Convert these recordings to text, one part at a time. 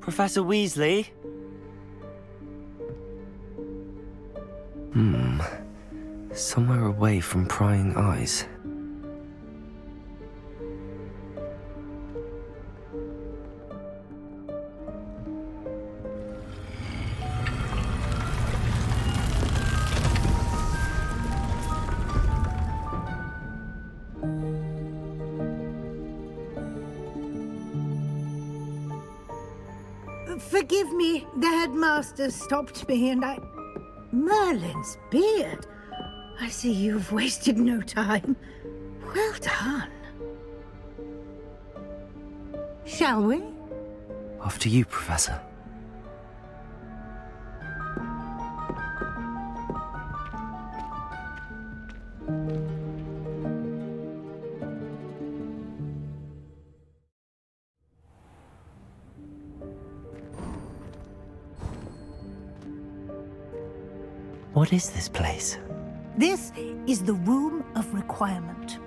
Professor Weasley? Somewhere away from prying eyes. Forgive me, the headmaster stopped me and Merlin's beard. I see you've wasted no time. Well done. Shall we? After you, Professor. What is this place? This is the Room of Requirement.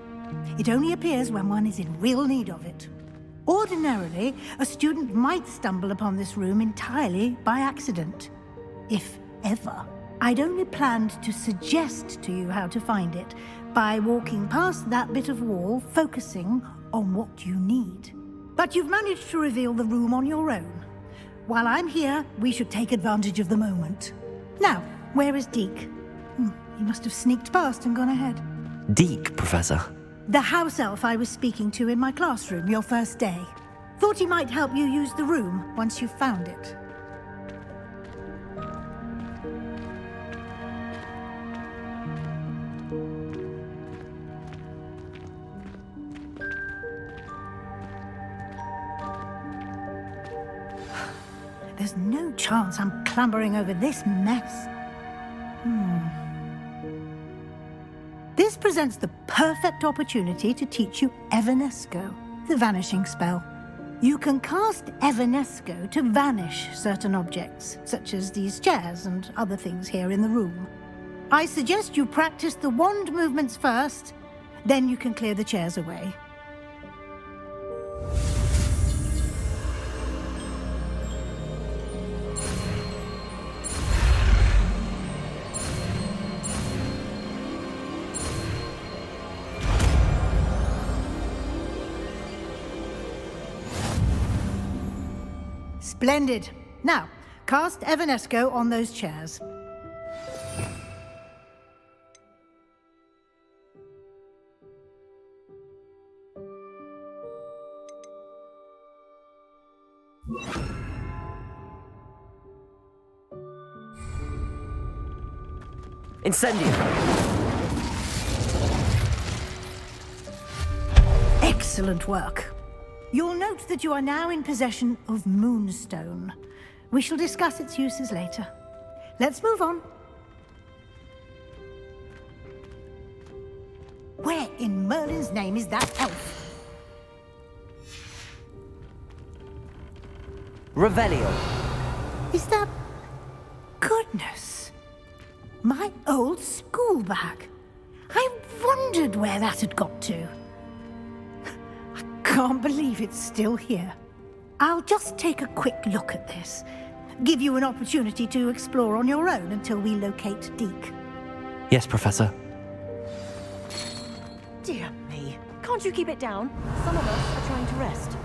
It only appears when one is in real need of it. Ordinarily, a student might stumble upon this room entirely by accident, if ever. I'd only planned to suggest to you how to find it by walking past that bit of wall, focusing on what you need. But you've managed to reveal the room on your own. While I'm here, we should take advantage of the moment. Now, where is Deke? He must have sneaked past and gone ahead. Deke, Professor. The house elf I was speaking to in my classroom your first day. Thought he might help you use the room once you've found it. There's no chance I'm clambering over this mess. This presents the perfect opportunity to teach you Evanesco, the vanishing spell. You can cast Evanesco to vanish certain objects, such as these chairs and other things here in the room. I suggest you practice the wand movements first, then you can clear the chairs away. Splendid. Now, cast Evanesco on those chairs. Incendio! Excellent work. You'll note that you are now in possession of Moonstone. We shall discuss its uses later. Let's move on. Where in Merlin's name is that elf? Revelio. Is that... Goodness. My old school bag. I wondered where that had got to. Can't believe it's still here. I'll just take a quick look at this. Give you an opportunity to explore on your own until we locate Deke. Yes, Professor. Dear me. Can't you keep it down? Some of us are trying to rest.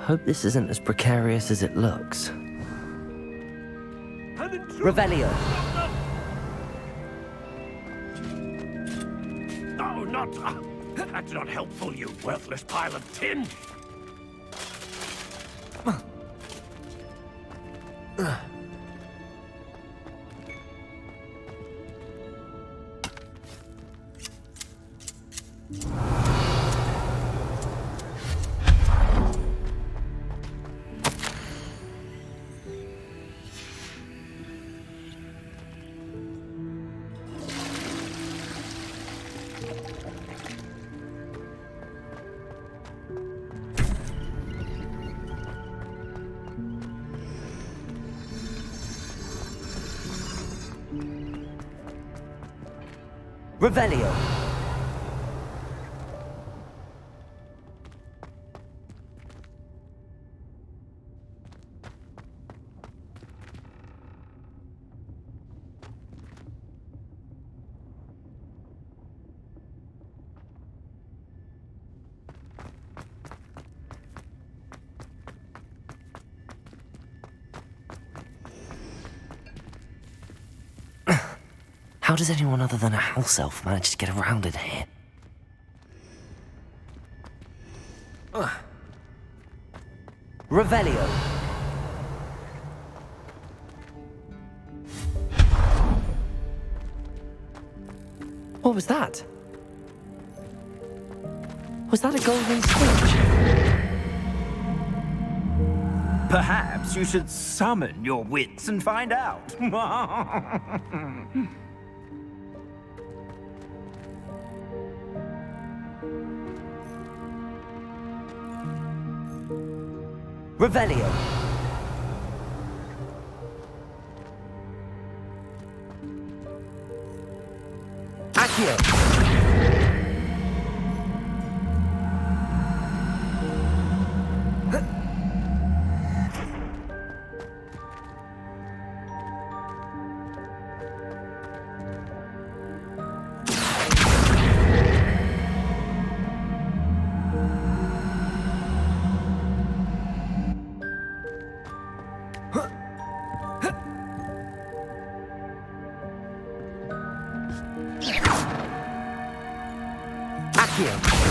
Hope this isn't as precarious as it looks. Revelio. No, not... That's not helpful, you worthless pile of tin! Revelio. How does anyone other than a house elf manage to get around in here? Revelio. What was that? Was that a golden switch? Perhaps you should summon your wits and find out. Revelio. Accio. Accio.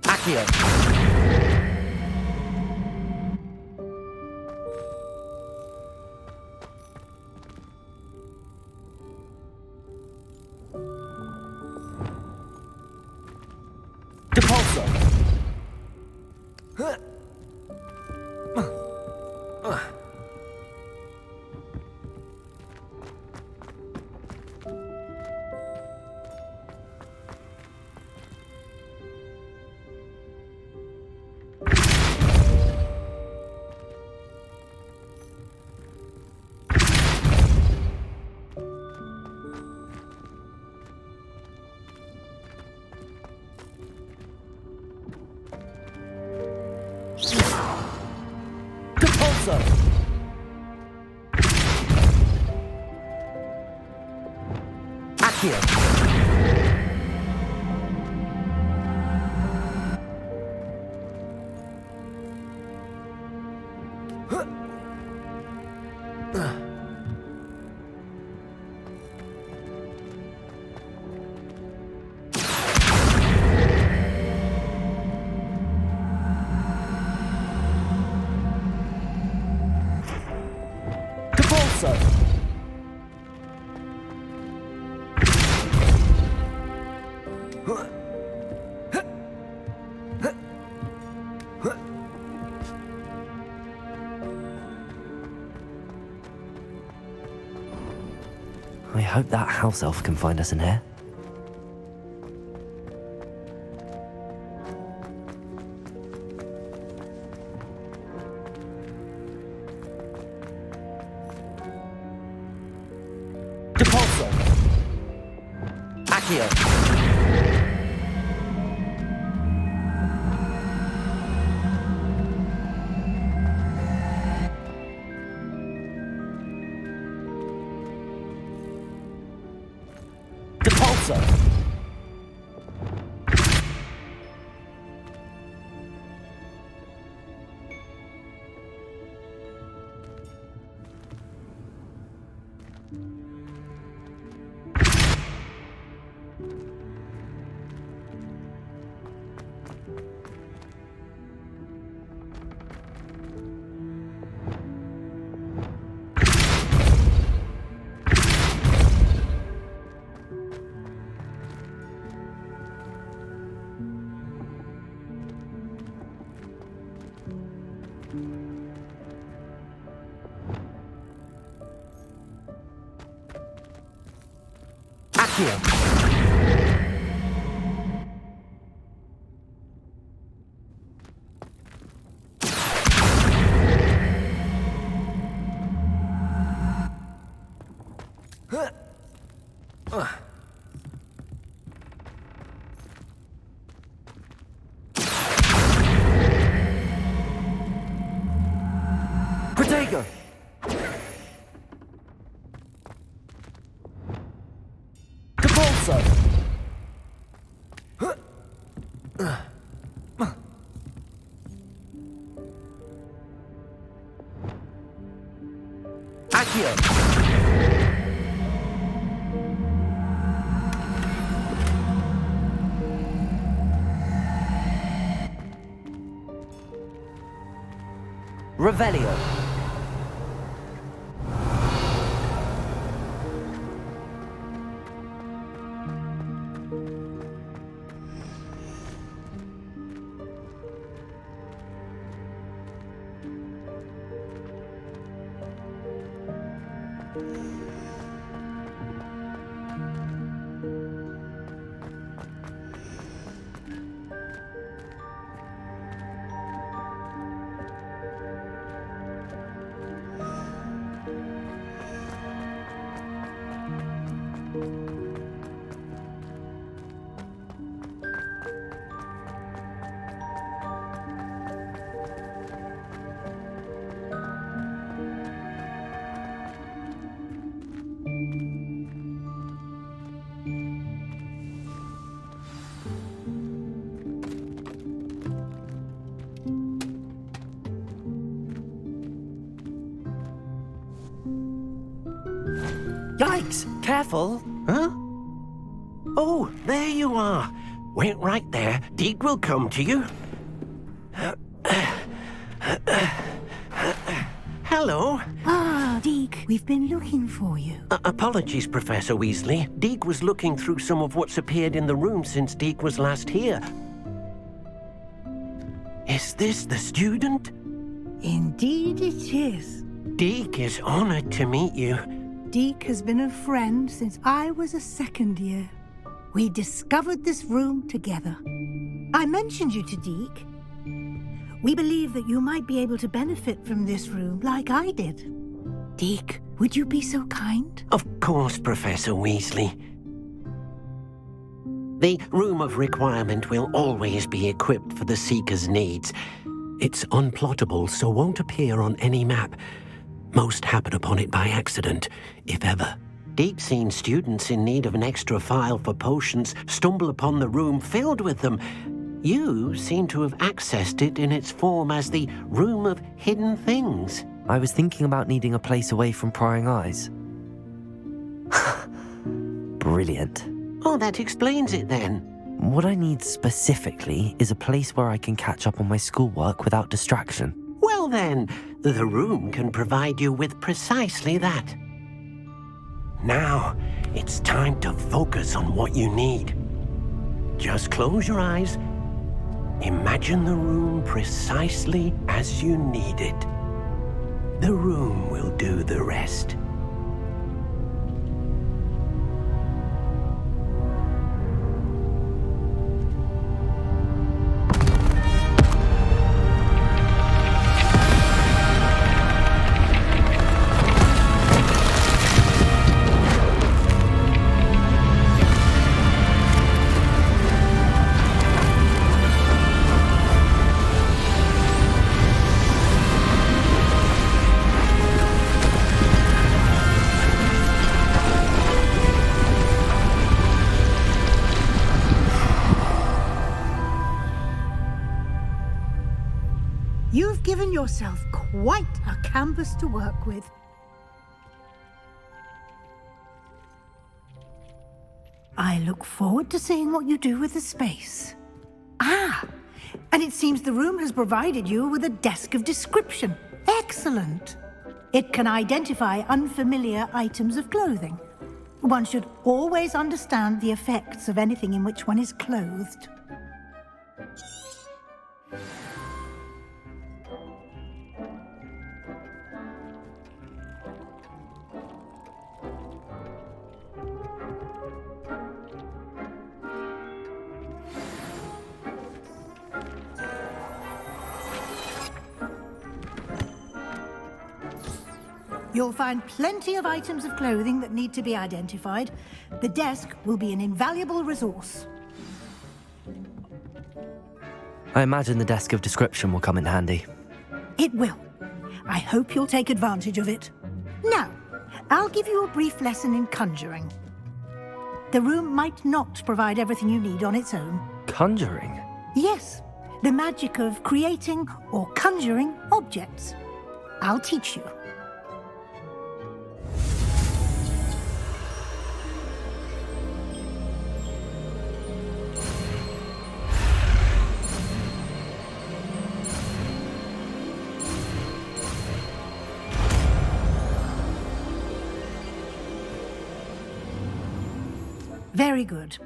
Accio. Depulso. Depulso. Accio. Depulso. I hope that house elf can find us in here. Depulso. Accio. Accio. Protego. Capulso. Accio. Revelio. Yikes! Careful! Huh? Oh, there you are. Wait right there. Deke will come to you. Hello. Ah, Deke, we've been looking for you. Apologies, Professor Weasley. Deke was looking through some of what's appeared in the room since Deke was last here. Is this the student? Indeed it is. Deke is honored to meet you. Deke has been a friend since I was a second year. We discovered this room together. I mentioned you to Deke. We believe that you might be able to benefit from this room like I did. Deke, would you be so kind? Of course, Professor Weasley. The Room of Requirement will always be equipped for the Seeker's needs. It's unplottable, so won't appear on any map. Most happen upon it by accident, if ever. Deke's seen students in need of an extra file for potions stumble upon the room filled with them. You seem to have accessed it in its form as the Room of Hidden Things. I was thinking about needing a place away from prying eyes. Brilliant. Oh, that explains it then. What I need specifically is a place where I can catch up on my schoolwork without distraction. Well then, the room can provide you with precisely that. Now, it's time to focus on what you need. Just close your eyes. Imagine the room precisely as you need it. The room will do the rest. You've given yourself quite a canvas to work with. I look forward to seeing what you do with the space. Ah, and it seems the room has provided you with a desk of description. Excellent. It can identify unfamiliar items of clothing. One should always understand the effects of anything in which one is clothed. You'll find plenty of items of clothing that need to be identified. The desk will be an invaluable resource. I imagine the desk of description will come in handy. It will. I hope you'll take advantage of it. Now, I'll give you a brief lesson in conjuring. The room might not provide everything you need on its own. Conjuring? Yes, the magic of creating or conjuring objects. I'll teach you. Very good.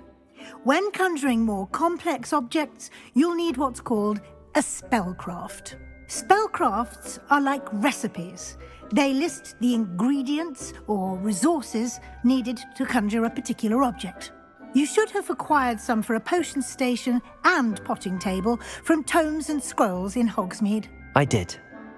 When conjuring more complex objects, you'll need what's called a spellcraft. Spellcrafts are like recipes. They list the ingredients or resources needed to conjure a particular object. You should have acquired some for a potion station and potting table from tomes and scrolls in Hogsmeade. I did.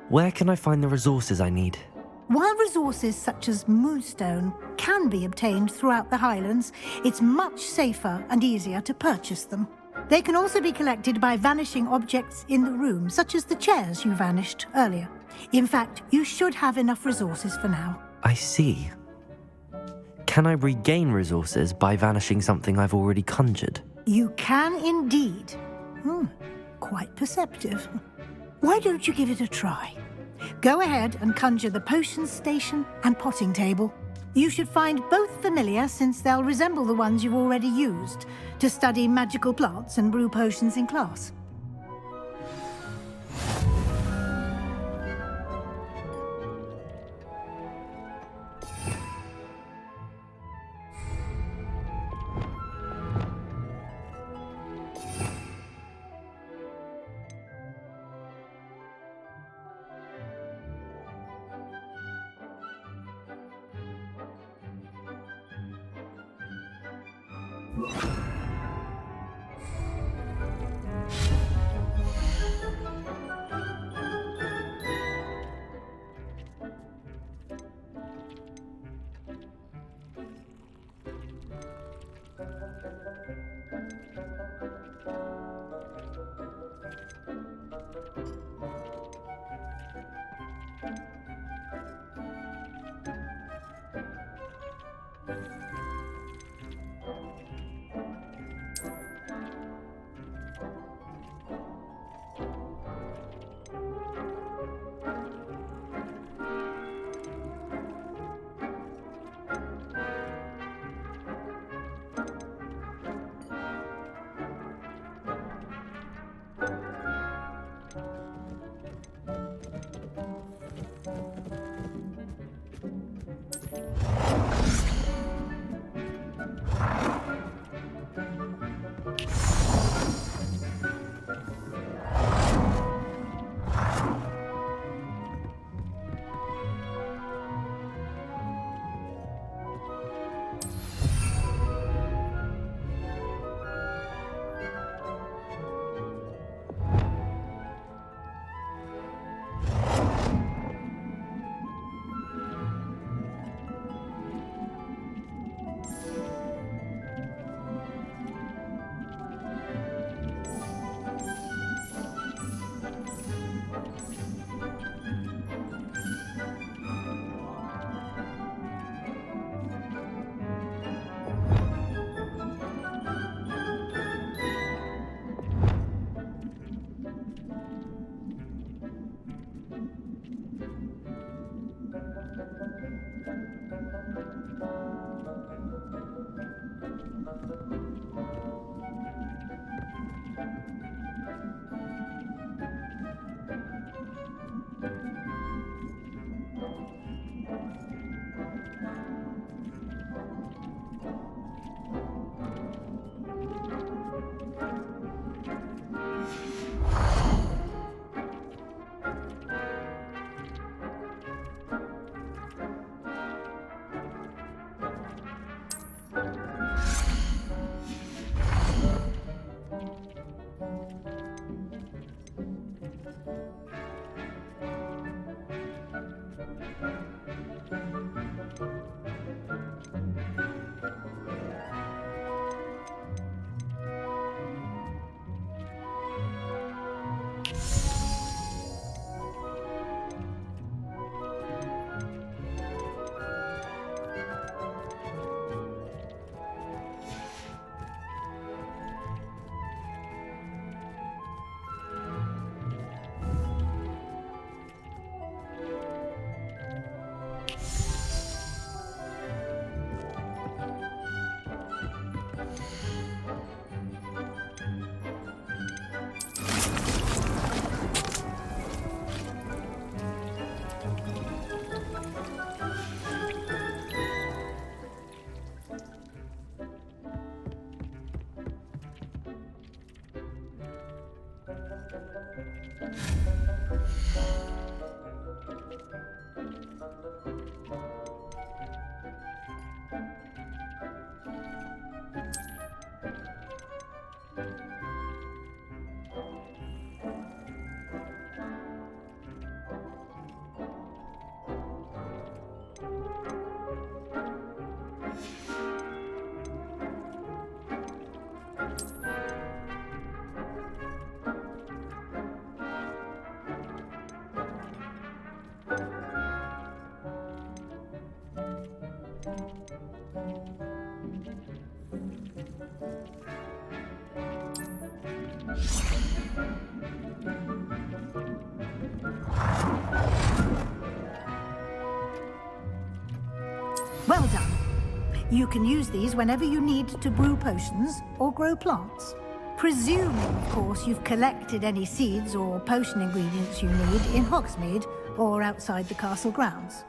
Where can I find the resources I need? While resources such as moonstone can be obtained throughout the Highlands, it's much safer and easier to purchase them. They can also be collected by vanishing objects in the room, such as the chairs you vanished earlier. In fact, you should have enough resources for now. I see. Can I regain resources by vanishing something I've already conjured? You can indeed. Quite perceptive. Why don't you give it a try? Go ahead and conjure the potion station and potting table. You should find both familiar, since they'll resemble the ones you've already used to study magical plants and brew potions in class. Well done. You can use these whenever you need to brew potions or grow plants. Presuming, of course, you've collected any seeds or potion ingredients you need in Hogsmeade or outside the castle grounds.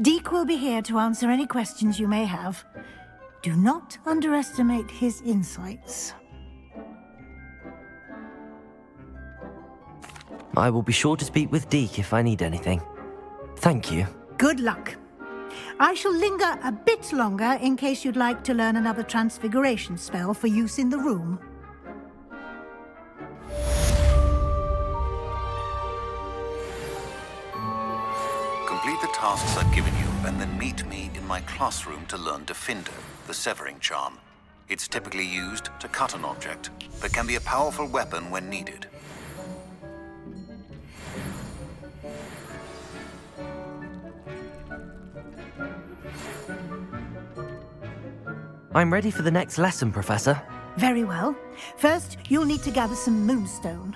Deke will be here to answer any questions you may have. Do not underestimate his insights. I will be sure to speak with Deke if I need anything. Thank you. Good luck. I shall linger a bit longer in case you'd like to learn another transfiguration spell for use in the room. Complete the tasks I've given you, and then meet me in my classroom to learn Defindo, the severing charm. It's typically used to cut an object, but can be a powerful weapon when needed. I'm ready for the next lesson, Professor. Very well. First, you'll need to gather some moonstone.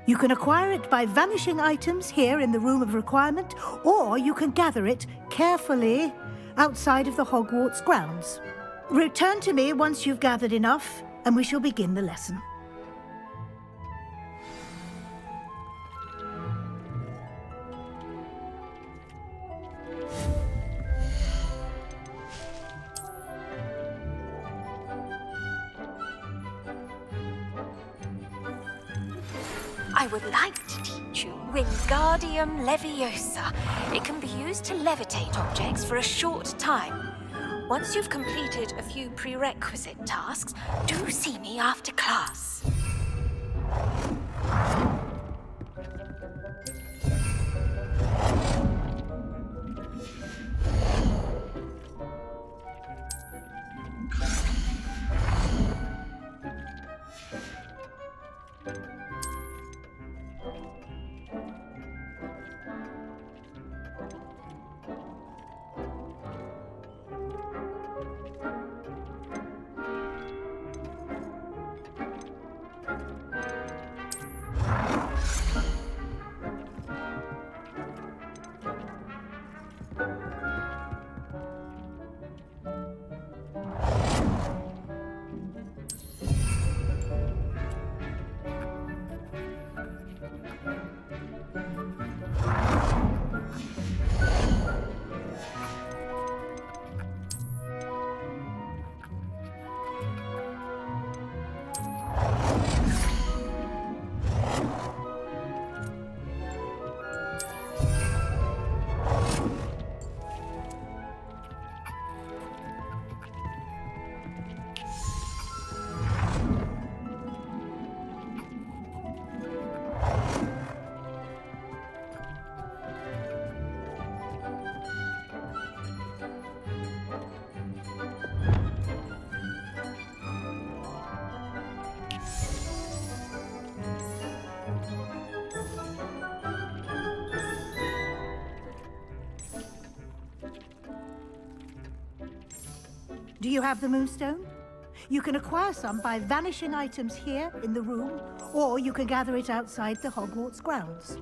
You can acquire it by vanishing items here in the Room of Requirement, or you can gather it carefully outside of the Hogwarts grounds. Return to me once you've gathered enough, and we shall begin the lesson. I would like to teach you Wingardium Leviosa. It can be used to levitate objects for a short time. Once you've completed a few prerequisite tasks, do see me after class. Do you have the Moonstone? You can acquire some by vanishing items here in the room, or you can gather it outside the Hogwarts grounds.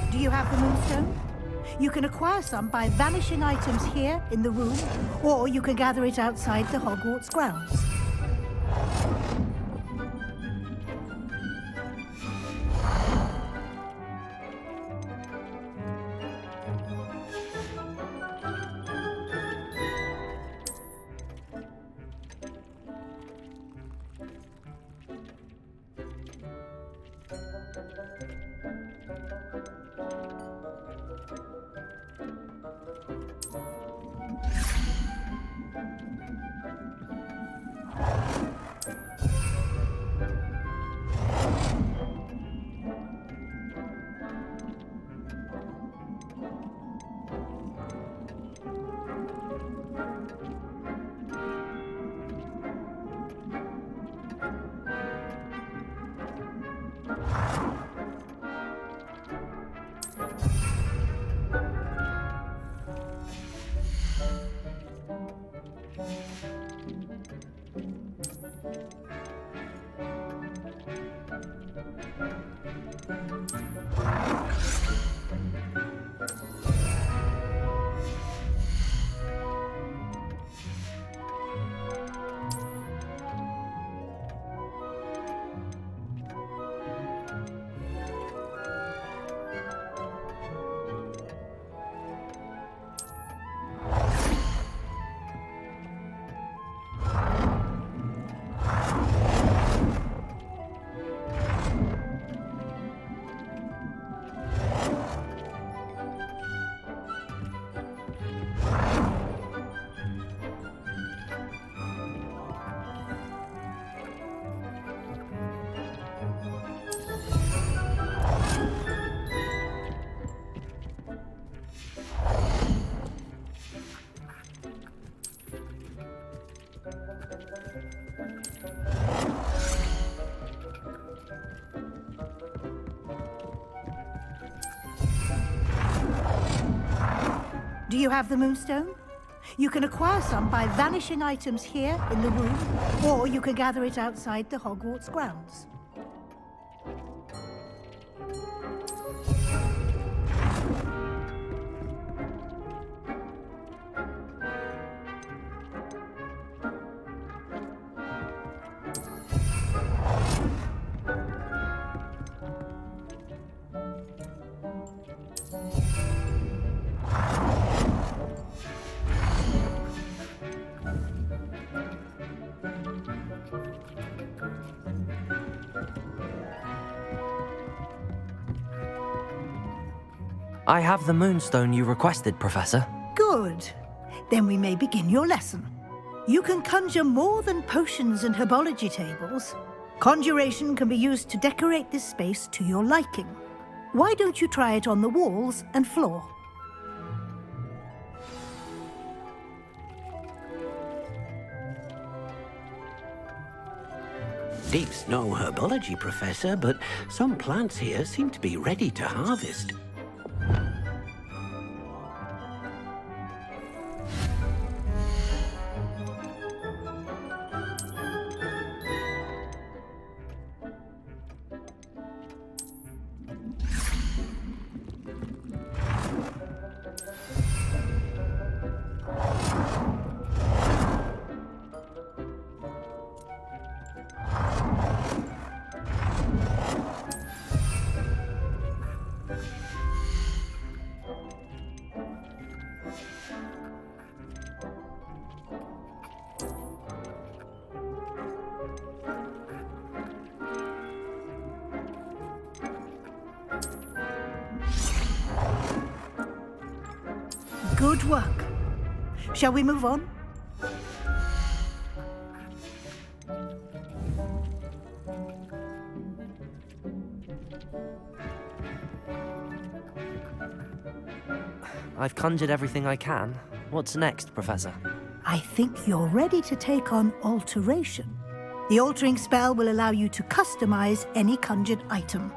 Do you have the Moonstone? You can acquire some by vanishing items here in the room, or you can gather it outside the Hogwarts grounds. Do you have the Moonstone? You can acquire some by vanishing items here in the room, or you can gather it outside the Hogwarts grounds. I have the Moonstone you requested, Professor. Good. Then we may begin your lesson. You can conjure more than potions and herbology tables. Conjuration can be used to decorate this space to your liking. Why don't you try it on the walls and floor? Deep's no herbology professor, but some plants here seem to be ready to harvest. Good work. Shall we move on? I've conjured everything I can. What's next, Professor? I think you're ready to take on alteration. The altering spell will allow you to customize any conjured item.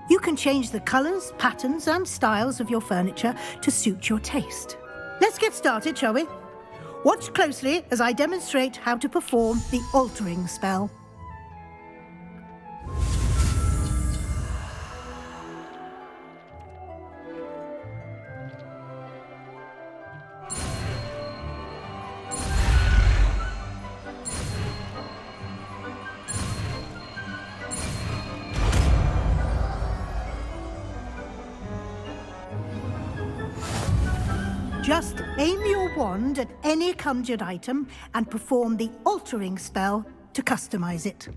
You can change the colors, patterns, and styles of your furniture to suit your taste. Let's get started, shall we? Watch closely as I demonstrate how to perform the altering spell. Just aim your wand at any conjured item and perform the altering spell to customize it.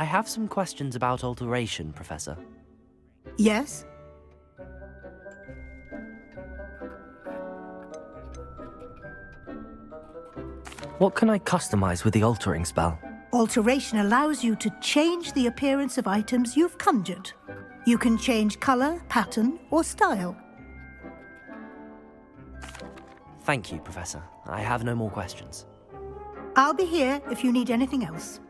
I have some questions about alteration, Professor. Yes? What can I customize with the altering spell? Alteration allows you to change the appearance of items you've conjured. You can change color, pattern, or style. Thank you, Professor. I have no more questions. I'll be here if you need anything else.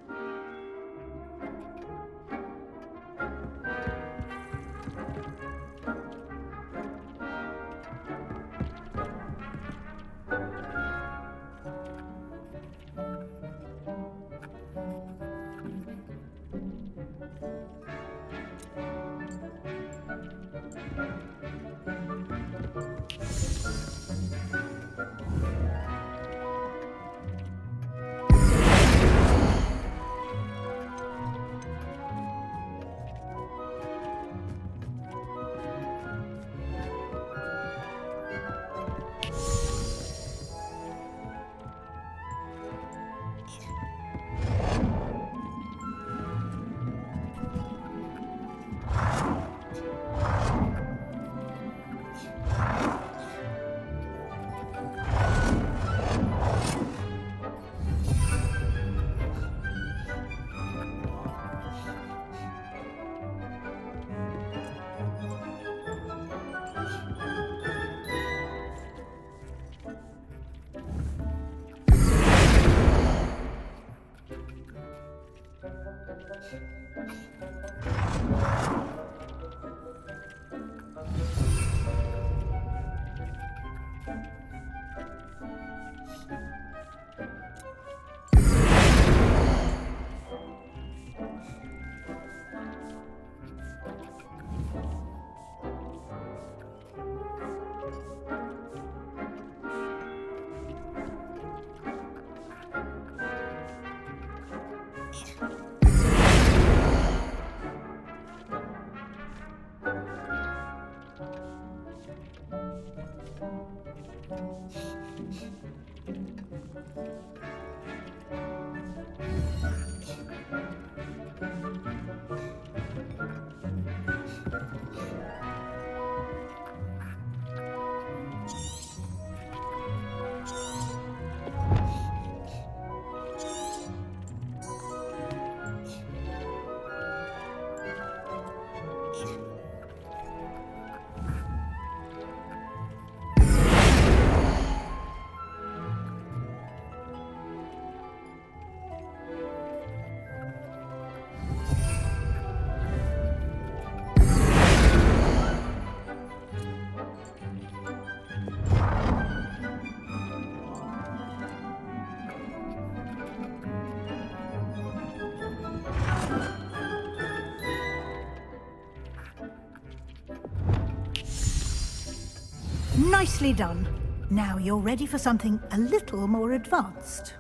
Nicely done. Now you're ready for something a little more advanced.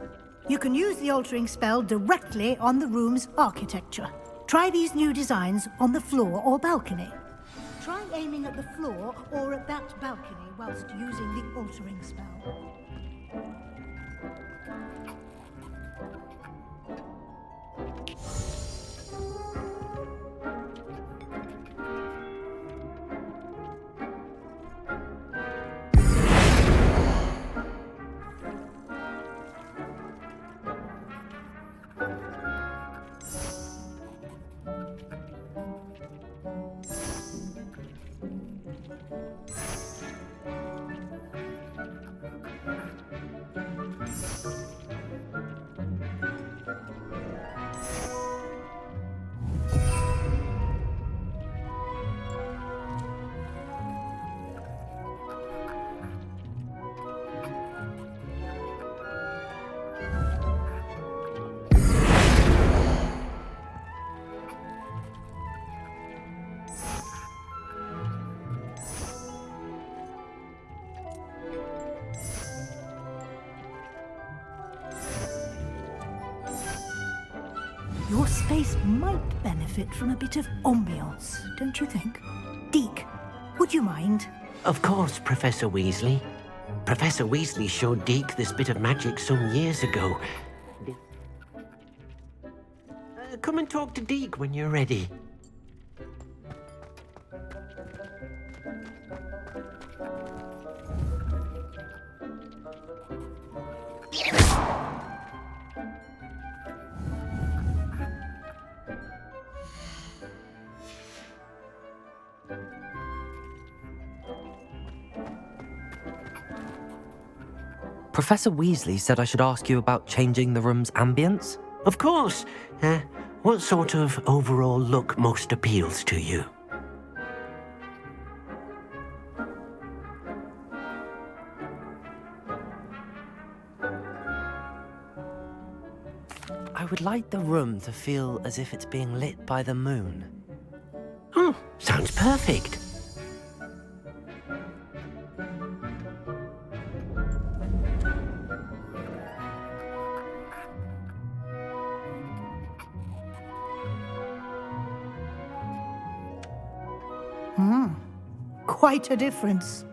You can use the altering spell directly on the room's architecture. Try these new designs on the floor or balcony. Try aiming at the floor or at that balcony whilst using the altering spell. Your space might benefit from a bit of ambiance, don't you think? Deke, would you mind? Of course, Professor Weasley. Professor Weasley showed Deke this bit of magic some years ago. Come and talk to Deke when you're ready. Professor Weasley said I should ask you about changing the room's ambience? Of course. What sort of overall look most appeals to you? I would like the room to feel as if it's being lit by the moon. Oh, sounds perfect. Quite a difference.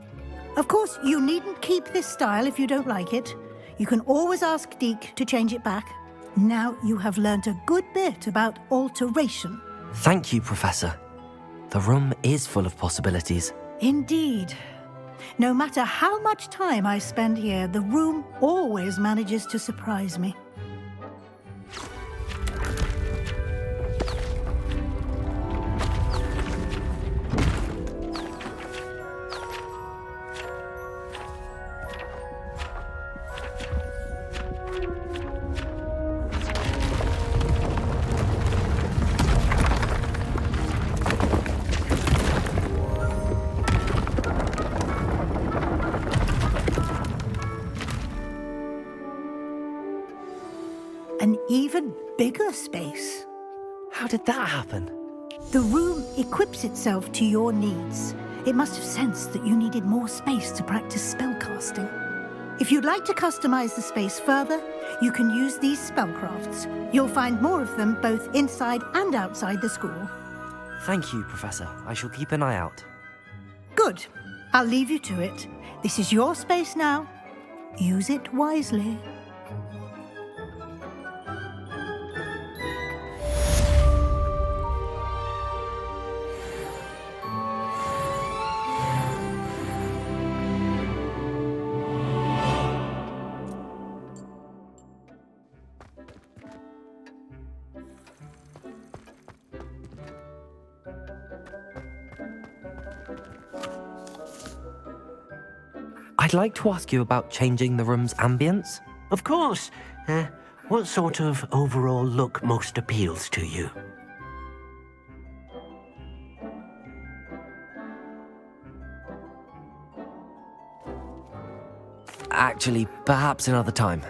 Of course, you needn't keep this style if you don't like it. You can always ask Deke to change it back. Now you have learnt a good bit about alteration. Thank you, Professor. The room is full of possibilities. Indeed. No matter how much time I spend here, the room always manages to surprise me. An even bigger space. How did that happen? The room equips itself to your needs. It must have sensed that you needed more space to practice spellcasting. If you'd like to customize the space further, you can use these spellcrafts. You'll find more of them both inside and outside the school. Thank you, Professor. I shall keep an eye out. Good. I'll leave you to it. This is your space now. Use it wisely. I'd like to ask you about changing the room's ambience. Of course. What sort of overall look most appeals to you? Actually, perhaps another time.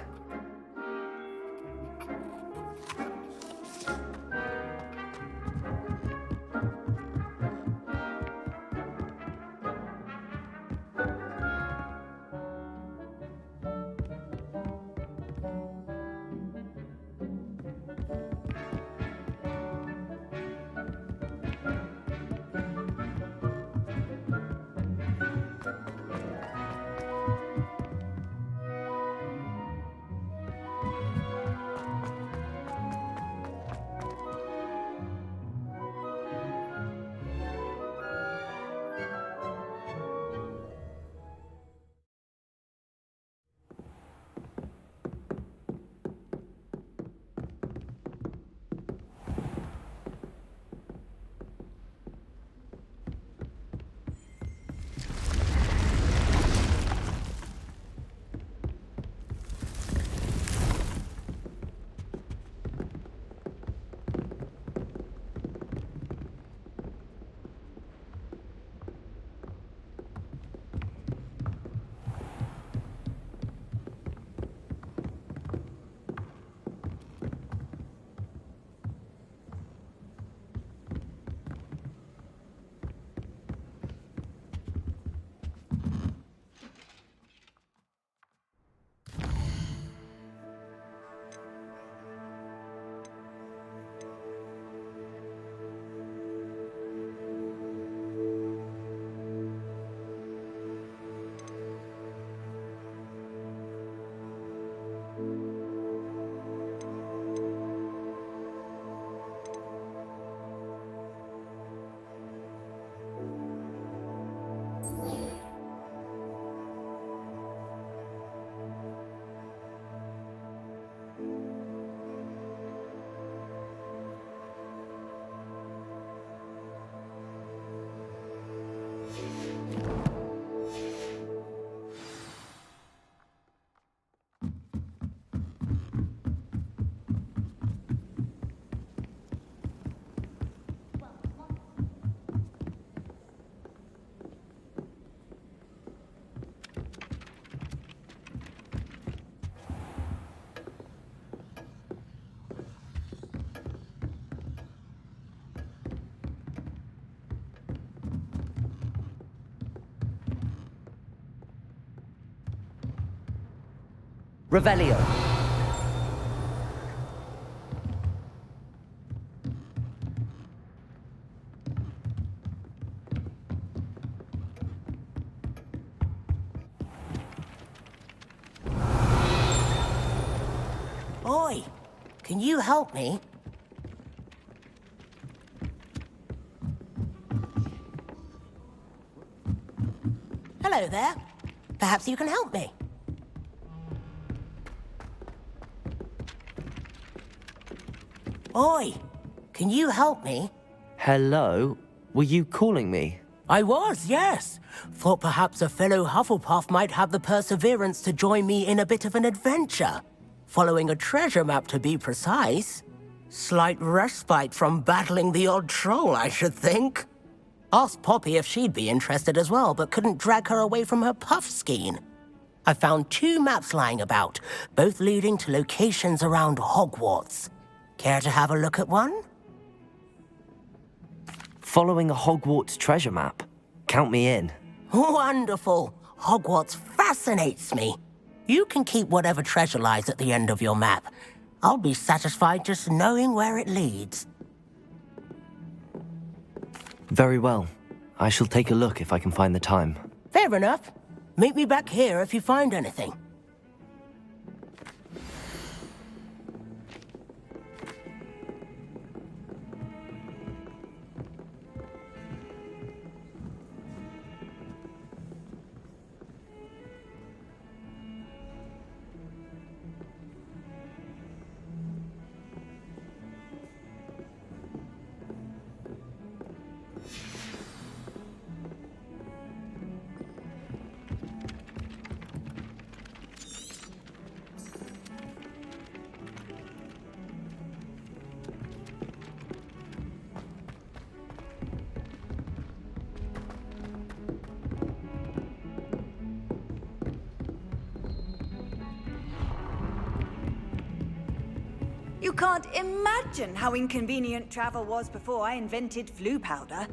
Revelio. Oi, can you help me? Hello there. Perhaps you can help me. Oi, can you help me? Hello? Were you calling me? I was, yes. Thought perhaps a fellow Hufflepuff might have the perseverance to join me in a bit of an adventure. Following a treasure map, to be precise. Slight respite from battling the odd troll, I should think. Asked Poppy if she'd be interested as well, but couldn't drag her away from her puff skein. I found 2 maps lying about, both leading to locations around Hogwarts. Care to have a look at one? Following a Hogwarts treasure map? Count me in. Wonderful. Hogwarts fascinates me. You can keep whatever treasure lies at the end of your map. I'll be satisfied just knowing where it leads. Very well. I shall take a look if I can find the time. Fair enough. Meet me back here if you find anything. You can't imagine how inconvenient travel was before I invented flu powder.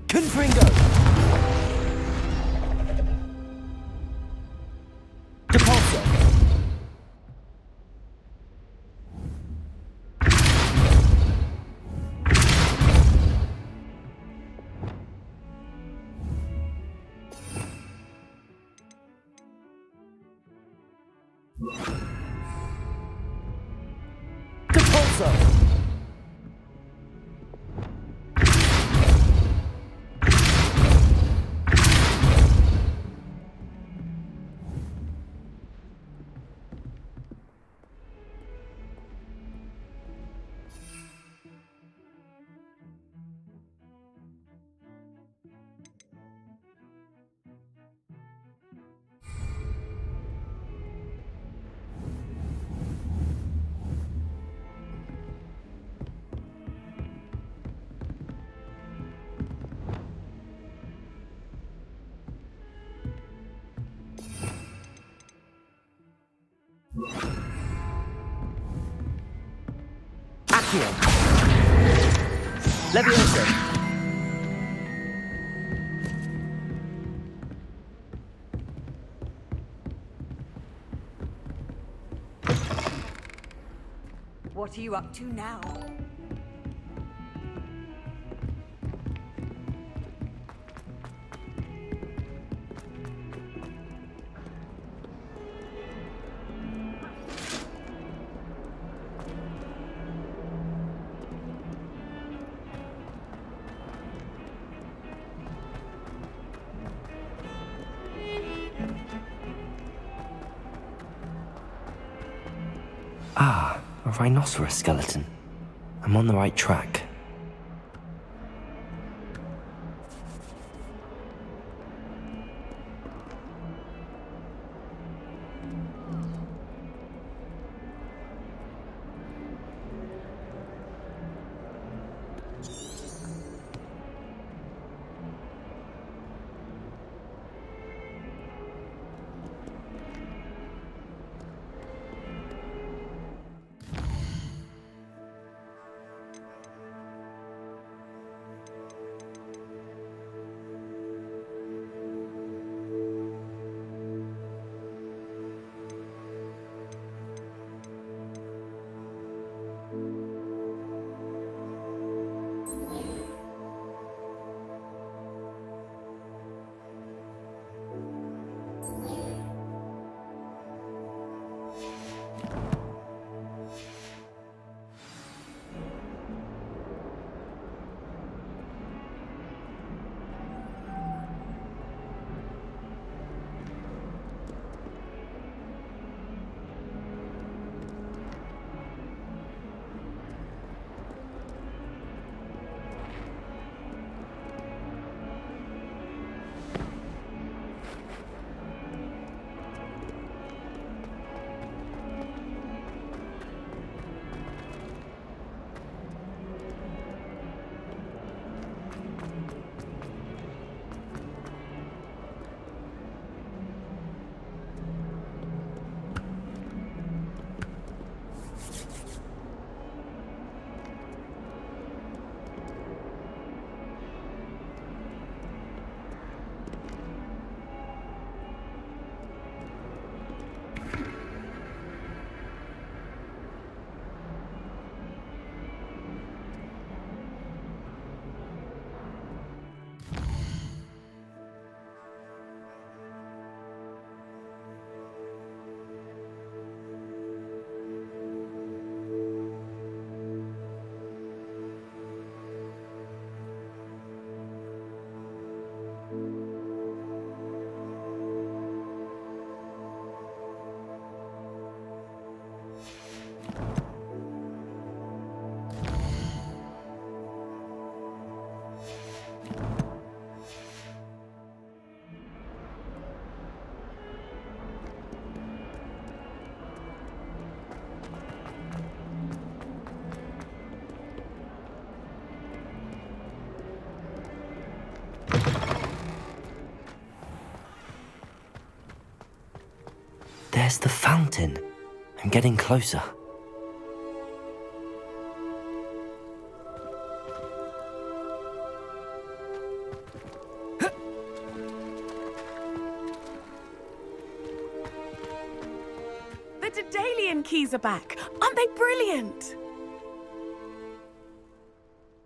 Confringo. Depulso. Depulso. Accio. Leviosa. What are you up to now? Ah, a rhinoceros skeleton. I'm on the right track. There's the fountain. I'm getting closer. The Daedalian keys are back. Aren't they brilliant?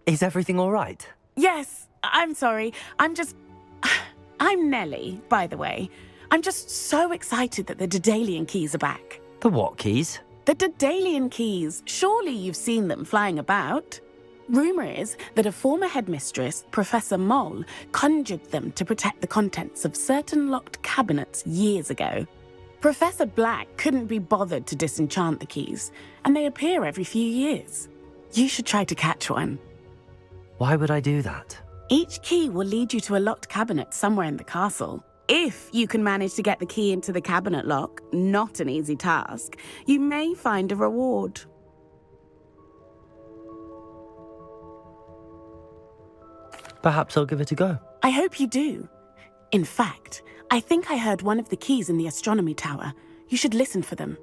Is everything all right? Yes, I'm sorry. I'm Nellie, by the way. I'm just so excited that the Daedalian keys are back. The what keys? The Daedalian keys. Surely you've seen them flying about. Rumour is that a former headmistress, Professor Moll, conjured them to protect the contents of certain locked cabinets years ago. Professor Black couldn't be bothered to disenchant the keys, and they appear every few years. You should try to catch one. Why would I do that? Each key will lead you to a locked cabinet somewhere in the castle. If you can manage to get the key into the cabinet lock, not an easy task, you may find a reward. Perhaps I'll give it a go. I hope you do. In fact, I think I heard one of the keys in the astronomy tower. You should listen for them.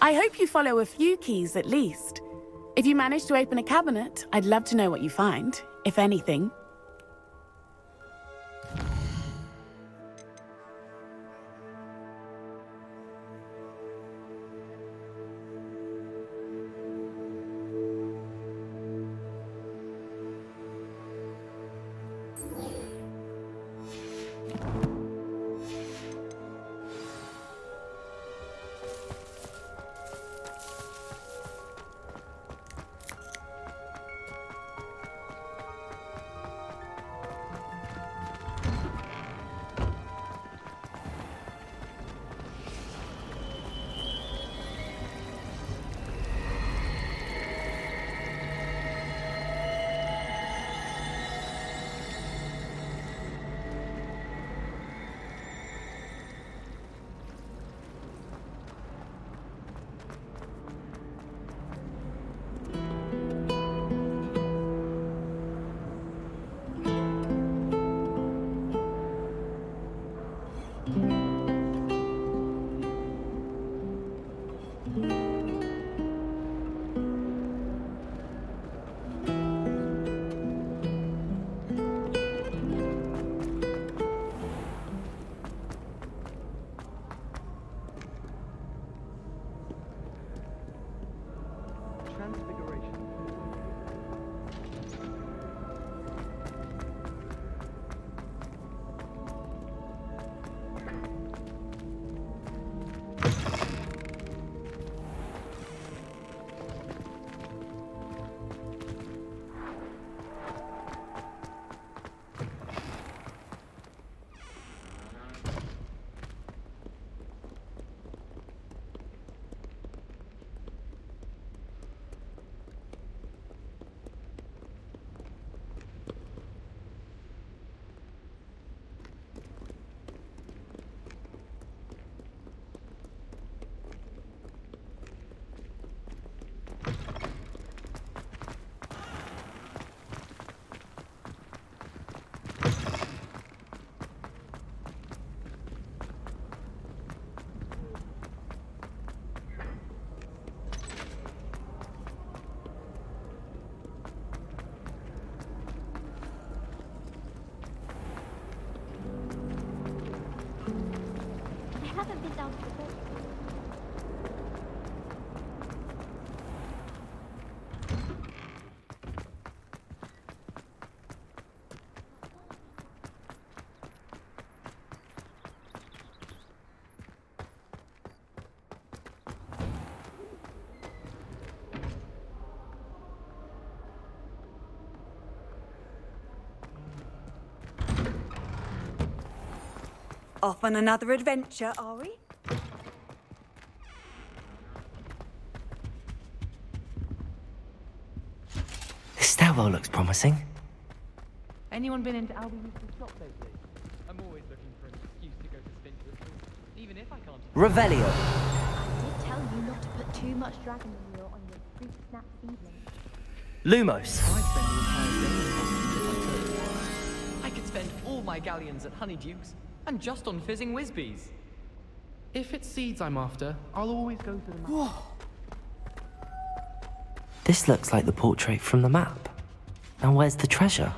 I hope you follow a few keys at least. If you manage to open a cabinet, I'd love to know what you find, if anything. Off on another adventure, are we? This stairwell looks promising. Anyone been into Albie's shop lately? I'm always looking for an excuse to go to Spindler's, even if I can't. Revelio. I did tell you not to put too much dragon manure on your fruit snap seedlings. Lumos. I'd spend the entire day in Boston if I could. I could spend all my galleons at Honeydukes and just on fizzing Whizbees. If it's seeds I'm after, I'll always go to the map. This looks like the portrait from the map. Now where's the treasure?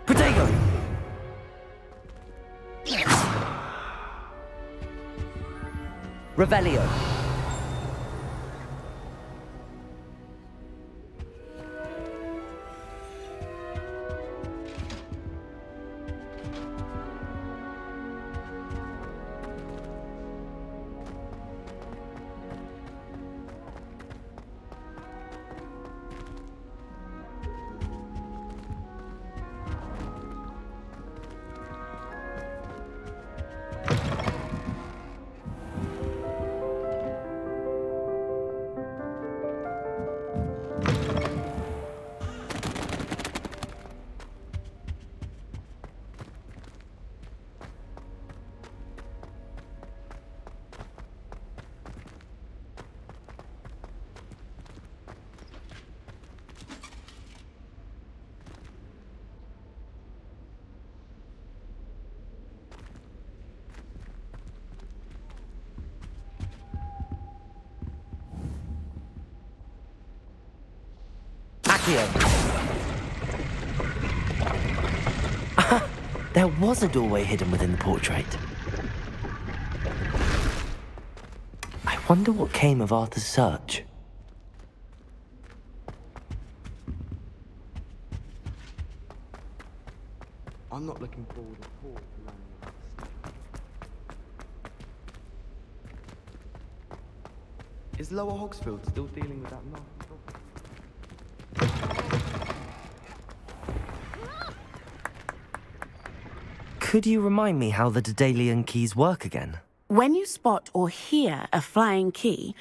Protego! Revelio. There was a doorway hidden within the portrait. I wonder what came of Arthur's search. I'm not looking forward at all to learning about this. Is Lower Hogsfield still dealing with that nasty problem? Could you remind me how the Daedalian keys work again? When you spot or hear a flying key,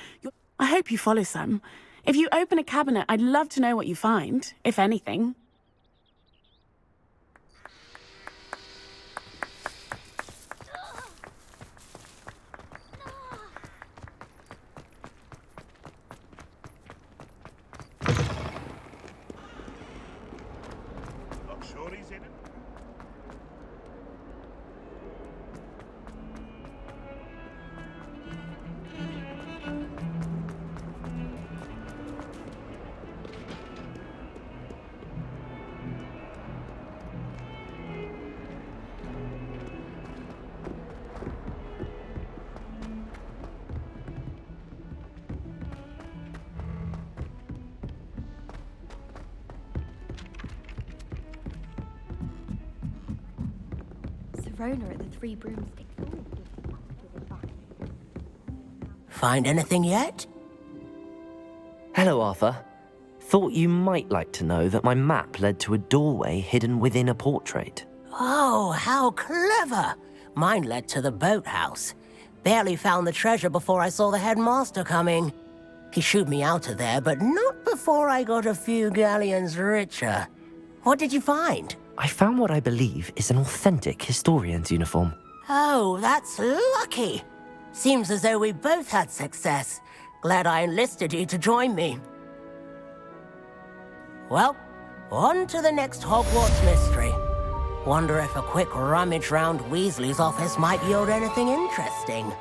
I hope you follow some. If you open a cabinet, I'd love to know what you find, if anything. Serona at the Three Broomsticks. Find anything yet? Hello, Arthur. Thought you might like to know that my map led to a doorway hidden within a portrait. Oh, how clever! Mine led to the boathouse. Barely found the treasure before I saw the headmaster coming. He shooed me out of there, but not before I got a few galleons richer. What did you find? I found what I believe is an authentic historian's uniform. Oh, that's lucky. Seems as though we both had success. Glad I enlisted you to join me. Well, on to the next Hogwarts mystery. Wonder if a quick rummage round Weasley's office might yield anything interesting.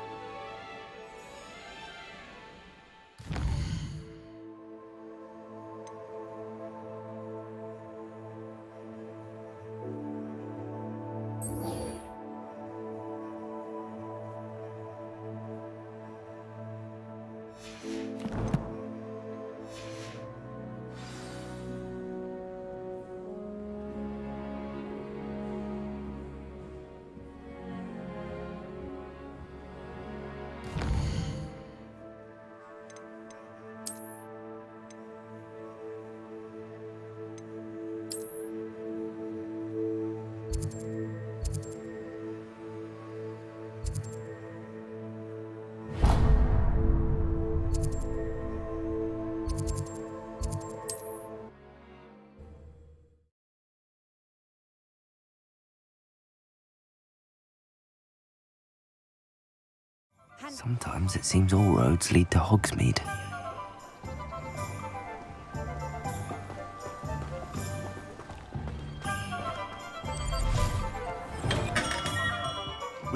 Sometimes it seems all roads lead to Hogsmeade.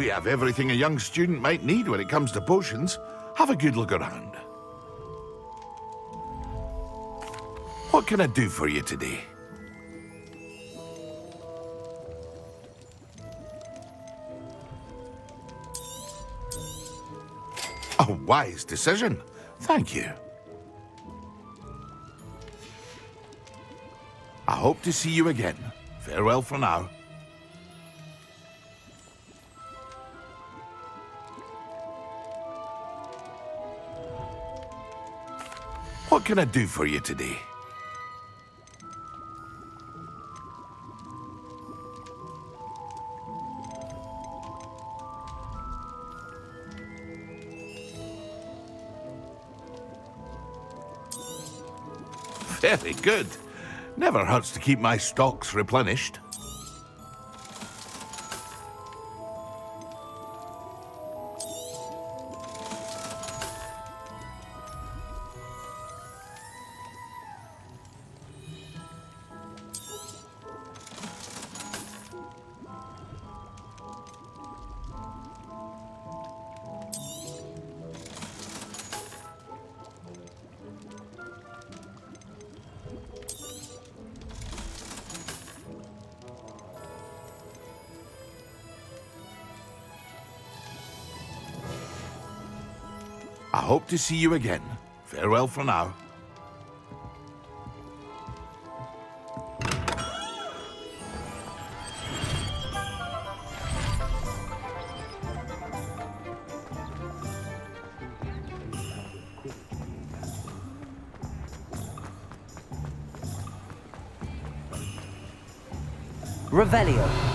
We have everything a young student might need when it comes to potions. Have a good look around. What can I do for you today? A wise decision. Thank you. I hope to see you again. Farewell for now. What can I do for you today? Very good. Never hurts to keep my stocks replenished. I hope to see you again. Farewell for now. Revelio.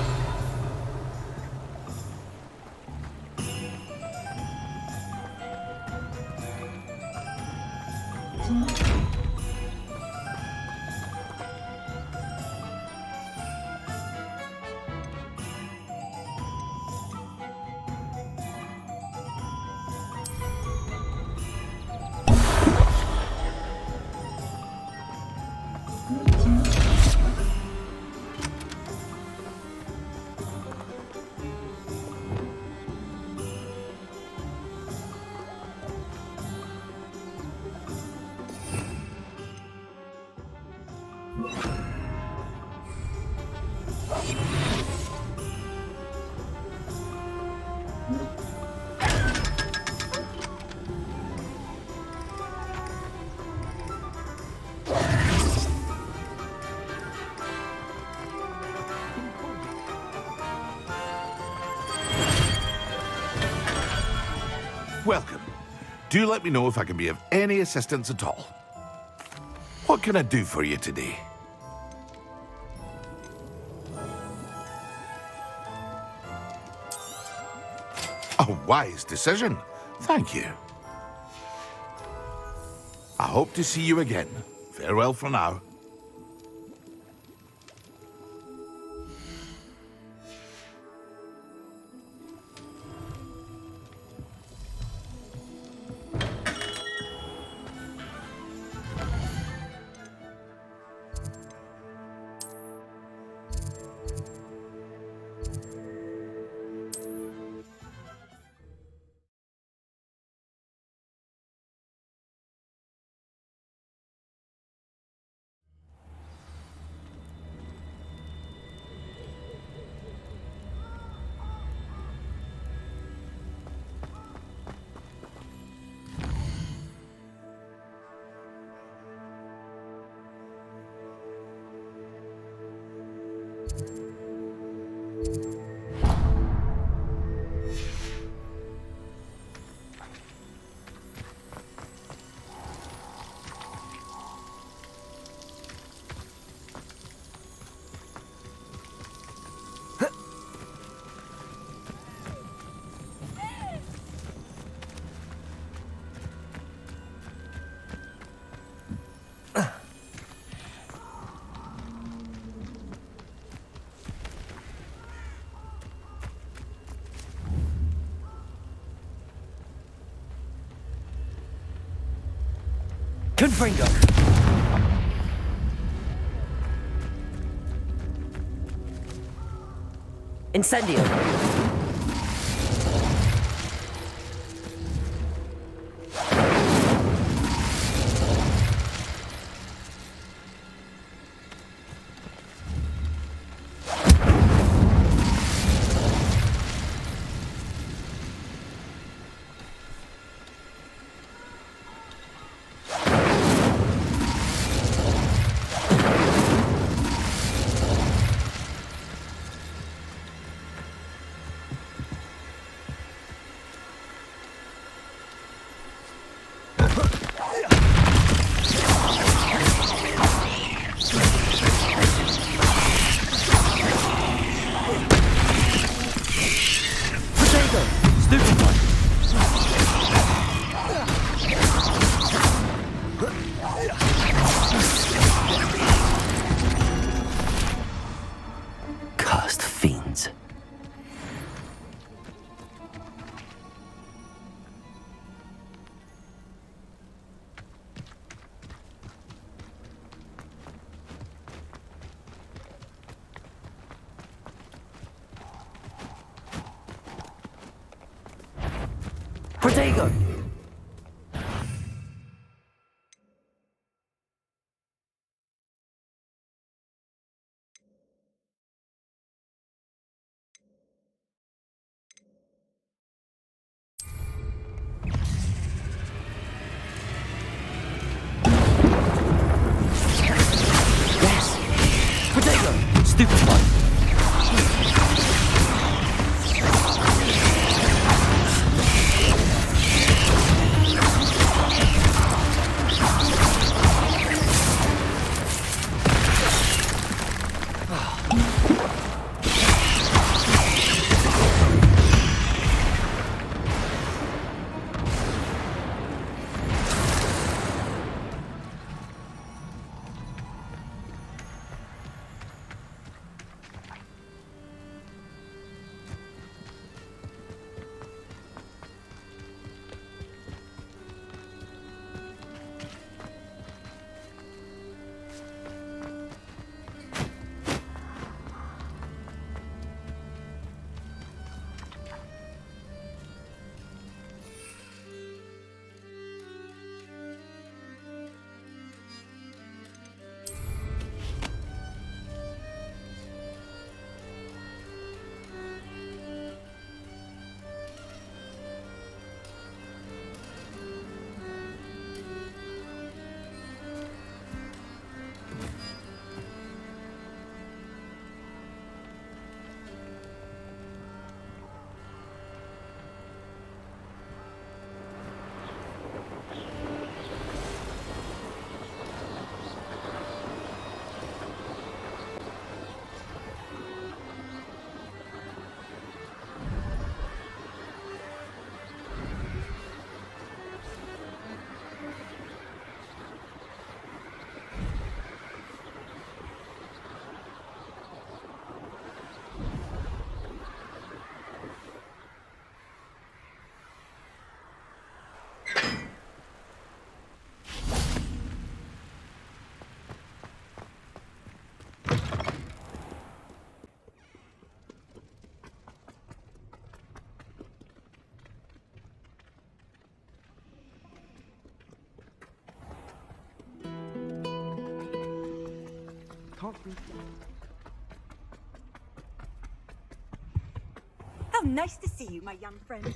Welcome. Do let me know if I can be of any assistance at all. What can I do for you today? A wise decision. Thank you. I hope to see you again. Farewell for now. Confringo. Incendio. Protego! Yes! Protego! Stupid one! How nice to see you, my young friend.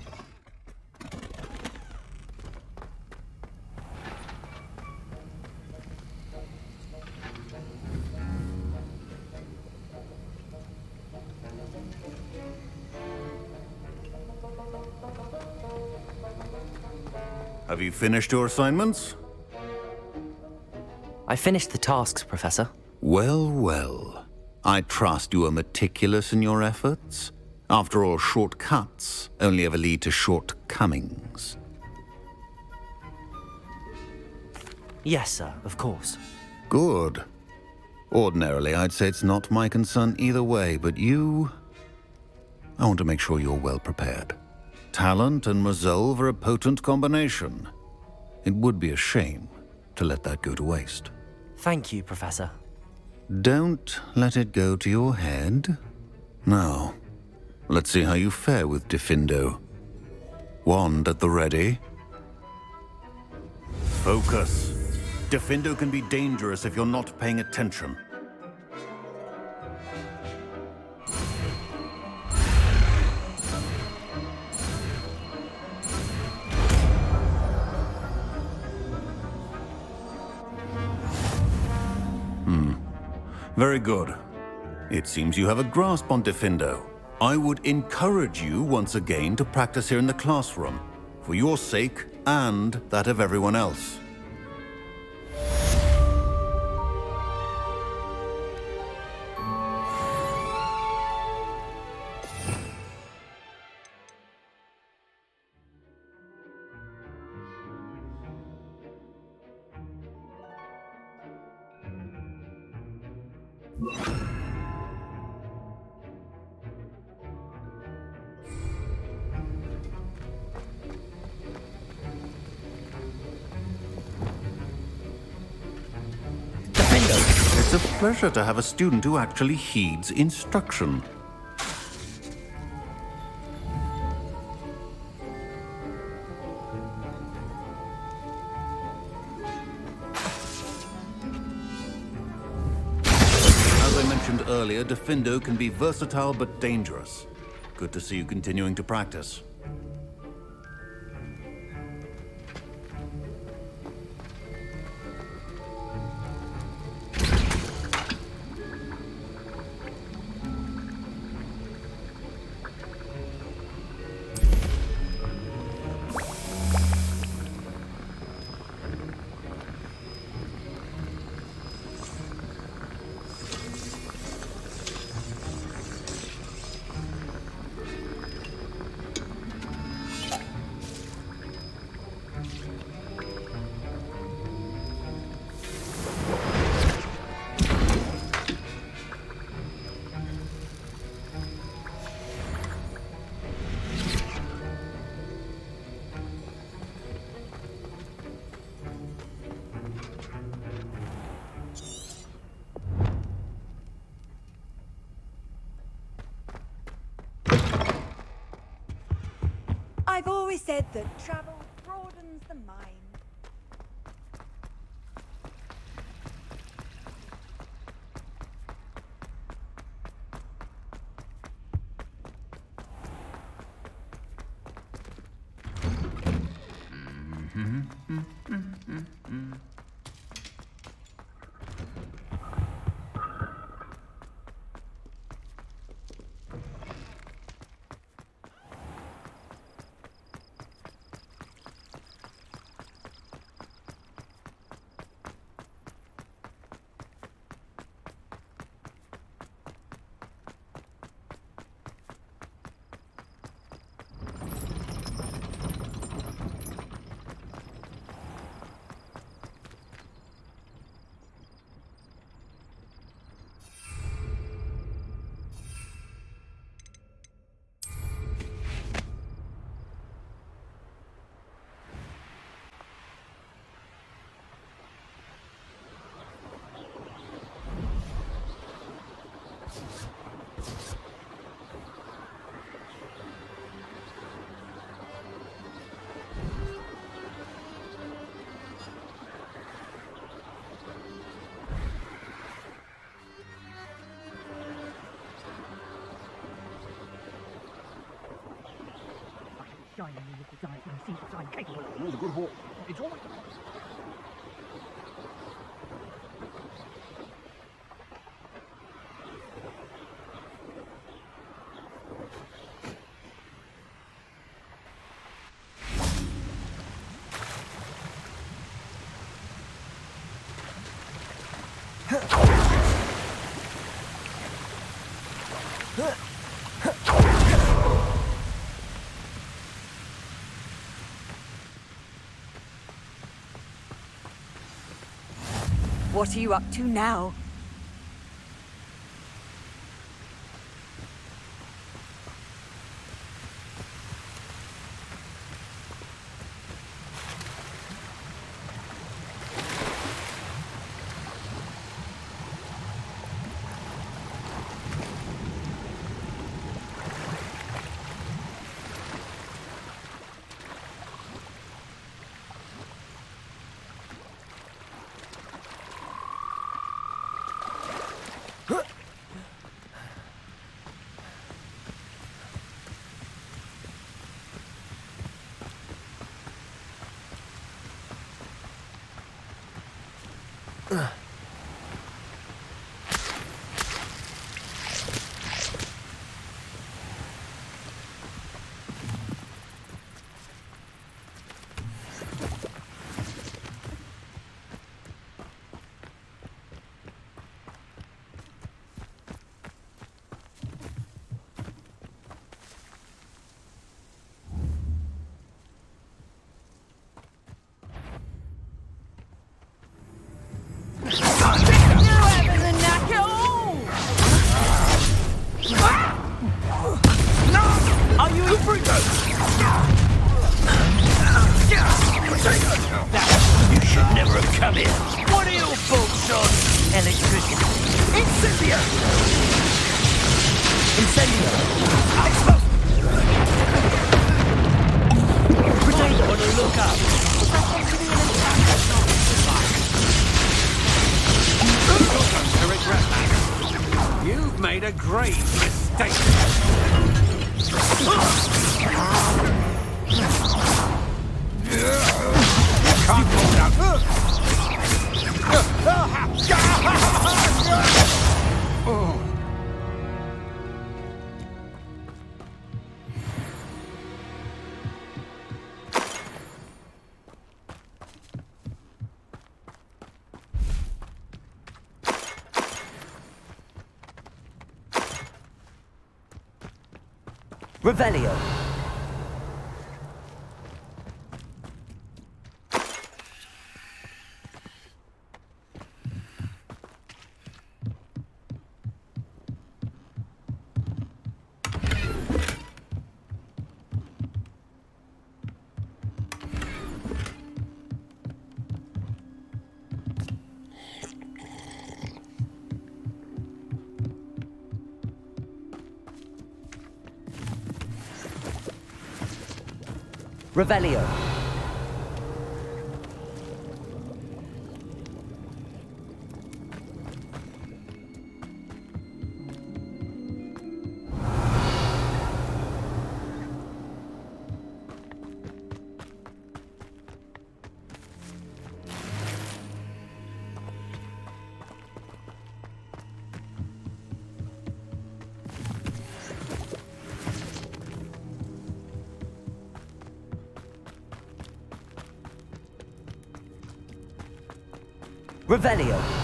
Have you finished your assignments? I finished the tasks, Professor. Well, well. I trust you are meticulous in your efforts. After all, shortcuts only ever lead to shortcomings. Yes, sir, of course. Good. Ordinarily, I'd say it's not my concern either way, but you... I want to make sure you're well prepared. Talent and resolve are a potent combination. It would be a shame to let that go to waste. Thank you, Professor. Don't let it go to your head. Now, let's see how you fare with Diffindo. Wand at the ready. Focus. Diffindo can be dangerous if you're not paying attention. Very good. It seems you have a grasp on Diffindo. I would encourage you once again to practice here in the classroom, for your sake and that of everyone else. It's a pleasure to have a student who actually heeds instruction. earlier, Defindo can be versatile but dangerous. Good to see you continuing to practice. I've always said that travel broadens the mind. Shining in the eyes and see what I'm capable of. All the good walk. It's all right. What are you up to now? You should never have come here. What are your thoughts on electricity? Incendio! Incendio! Potato on the lookout! You grave mistake. You can't go down. Revelio. Revelio. Revelio.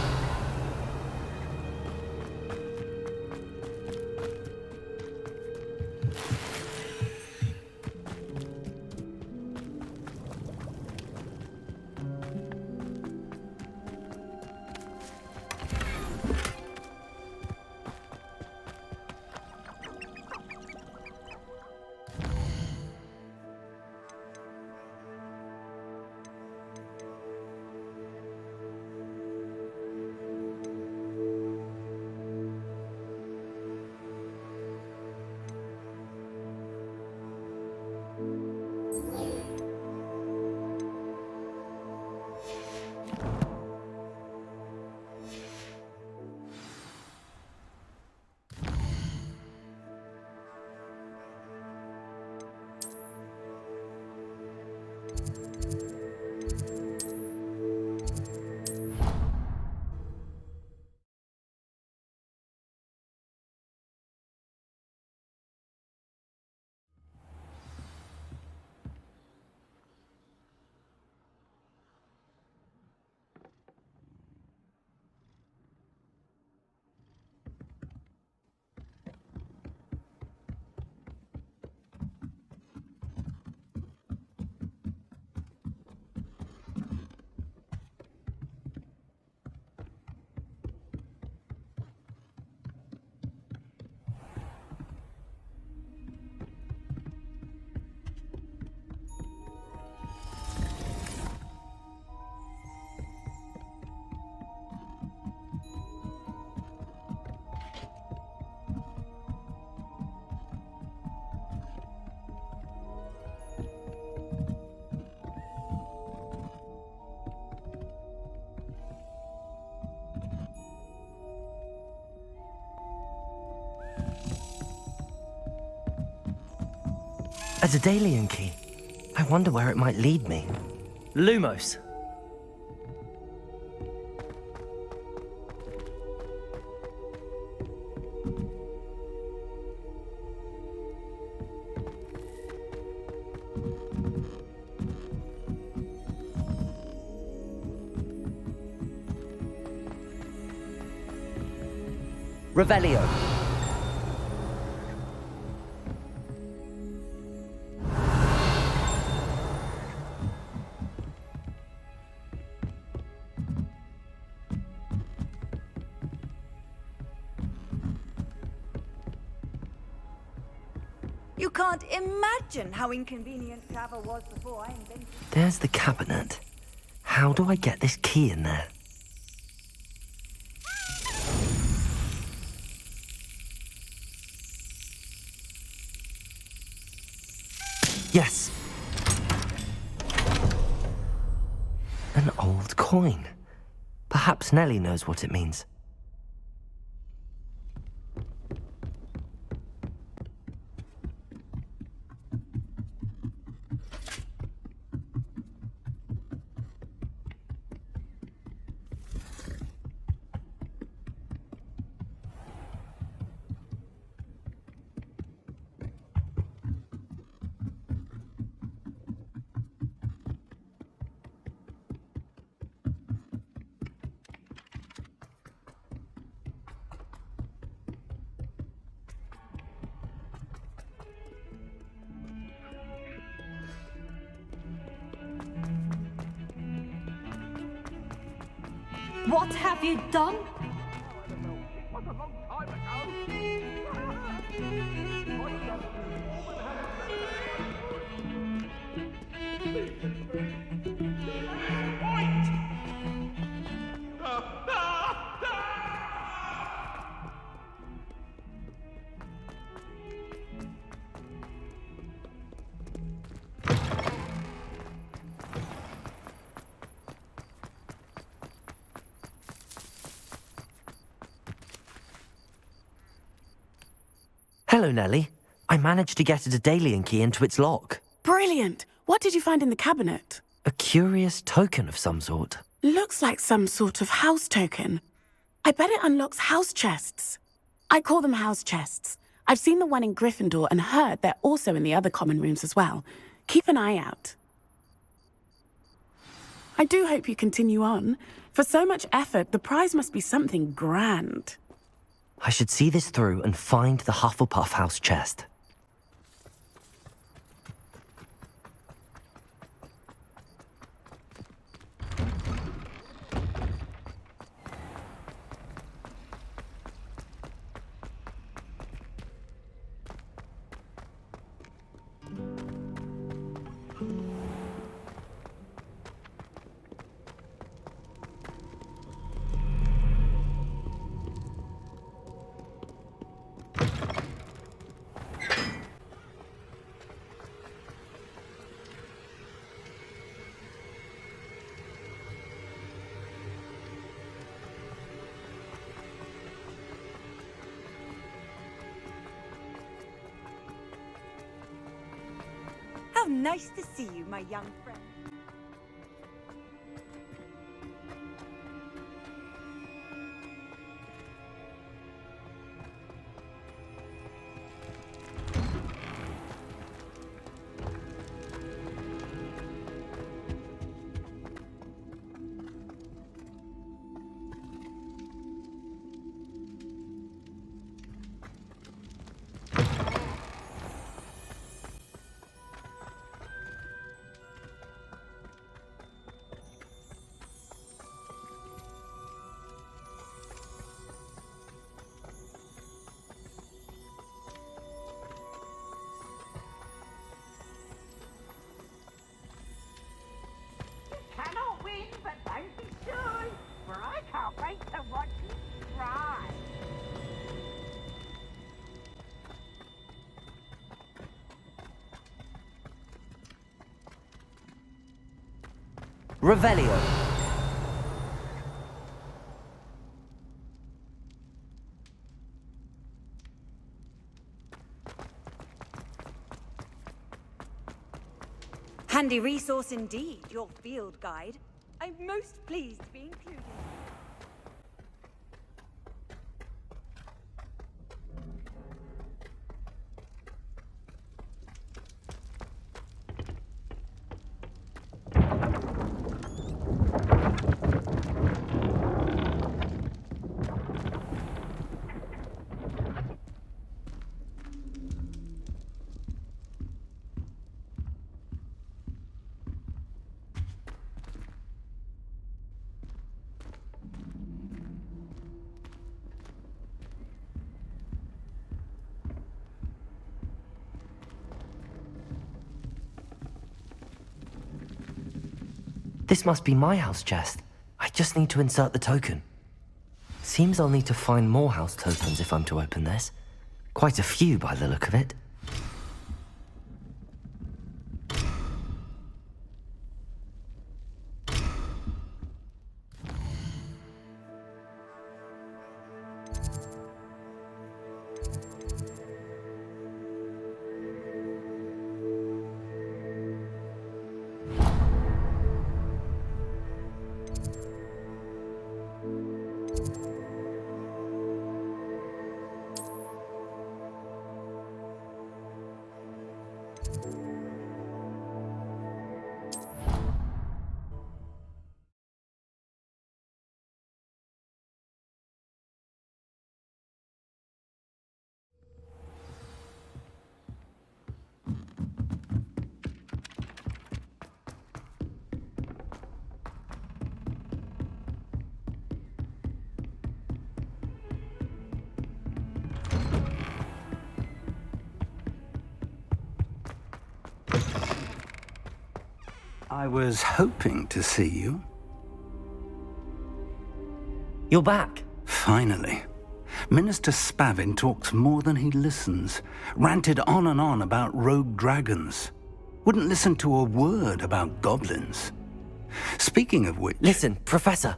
A Daedalian key. I wonder where it might lead me. Lumos. Revelio. You can't imagine how inconvenient travel was before I invented it. There's the cabinet. How do I get this key in there? Yes. An old coin. Perhaps Nellie knows what it means. What have you done? Hello, Nellie. I managed to get a Daedalian key into its lock. Brilliant! What did you find in the cabinet? A curious token of some sort. Looks like some sort of house token. I bet it unlocks house chests. I call them house chests. I've seen the one in Gryffindor and heard they're also in the other common rooms as well. Keep an eye out. I do hope you continue on. For so much effort, the prize must be something grand. I should see this through and find the Hufflepuff house chest. How nice to see you, my young friend. Cannot win, but don't be shy, for I can't wait to watch you try. Revelio. Handy resource indeed, your field guide. I'm most pleased to be included. This must be my house chest. I just need to insert the token. Seems I'll need to find more house tokens if I'm to open this. Quite a few by the look of it. I was hoping to see you. You're back. Finally. Minister Spavin talks more than he listens. Ranted on and on about rogue dragons. Wouldn't listen to a word about goblins. Speaking of which... Listen, Professor.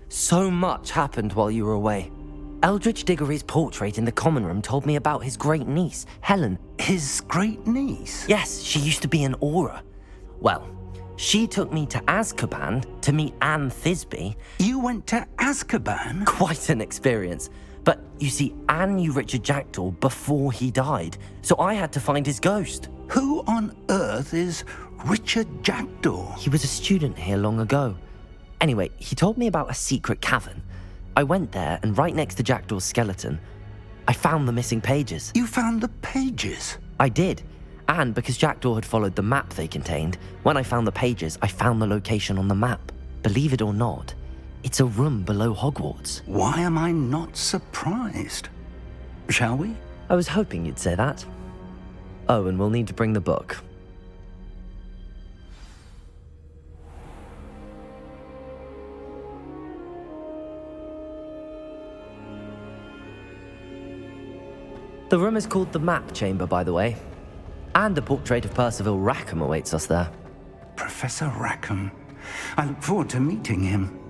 So much happened while you were away. Eldridge Diggory's portrait in the common room told me about his great niece, Helen. His great niece? Yes, she used to be an Auror. Well, she took me to Azkaban to meet Anne Thisbe. You went to Azkaban? Quite an experience. But you see, Anne knew Richard Jackdaw before he died, so I had to find his ghost. Who on earth is Richard Jackdaw? He was a student here long ago. Anyway, he told me about a secret cavern. I went there, and right next to Jackdaw's skeleton, I found the missing pages. You found the pages? I did. And because Jackdaw had followed the map they contained, when I found the pages, I found the location on the map. Believe it or not, it's a room below Hogwarts. Why am I not surprised? Shall we? I was hoping you'd say that. Oh, and we'll need to bring the book. The room is called the Map Chamber, by the way. And a portrait of Percival Rackham awaits us there. Professor Rackham. I look forward to meeting him.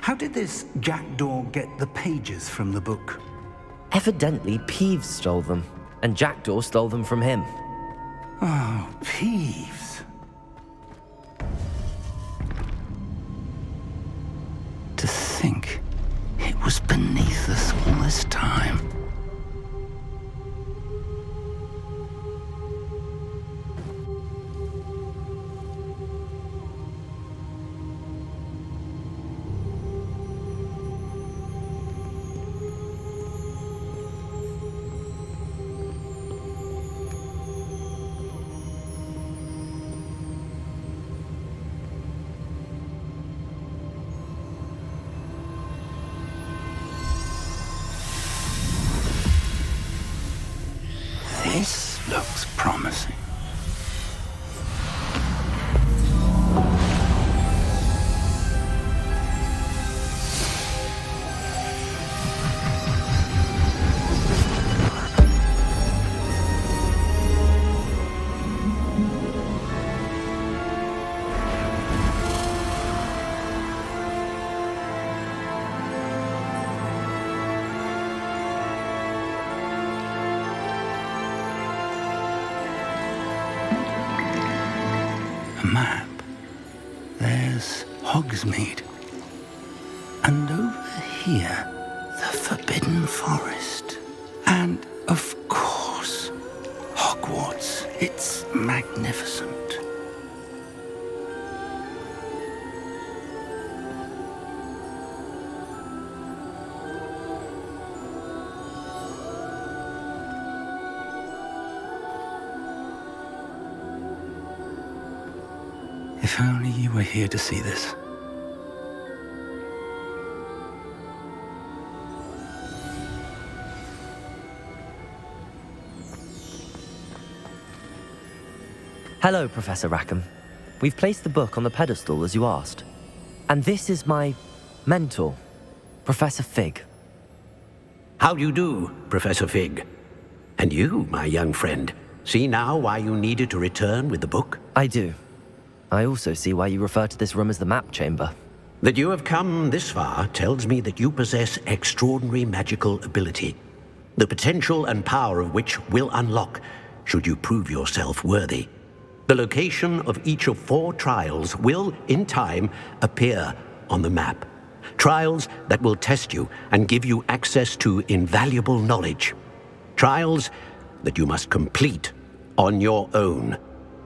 How did this Jackdaw get the pages from the book? Evidently, Peeves stole them, and Jackdaw stole them from him. Oh, Peeves. To think it was beneath us all this time. This looks promising. Map. There's Hogsmeade. And over here, the Forbidden Forest. And, of course, Hogwarts. It's magnificent. If only you were here to see this. Hello, Professor Rackham. We've placed the book on the pedestal as you asked. And this is my mentor, Professor Fig. How do you do, Professor Fig? And you, my young friend, see now why you needed to return with the book? I do. I also see why you refer to this room as the Map Chamber. That you have come this far tells me that you possess extraordinary magical ability, the potential and power of which will unlock should you prove yourself worthy. The location of each of 4 trials will, in time, appear on the map. Trials that will test you and give you access to invaluable knowledge. Trials that you must complete on your own.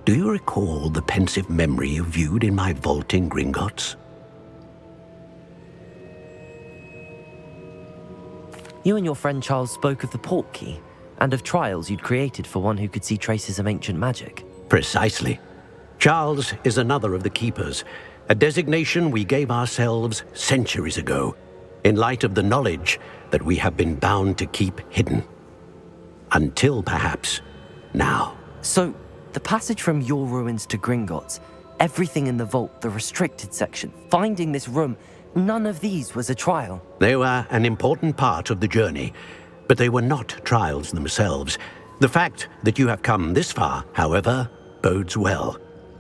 Do you recall the pensive memory you viewed in my vault in Gringotts? You and your friend Charles spoke of the Portkey and of trials you'd created for one who could see traces of ancient magic. Precisely. Charles is another of the Keepers, a designation we gave ourselves centuries ago, in light of the knowledge that we have been bound to keep hidden. Until, perhaps, now. So, the passage from your ruins to Gringotts, Everything in the vault, the restricted section, finding this room, none of these was a trial. They were an important part of the journey, but they were not trials themselves. The fact that you have come this far, however, bodes well.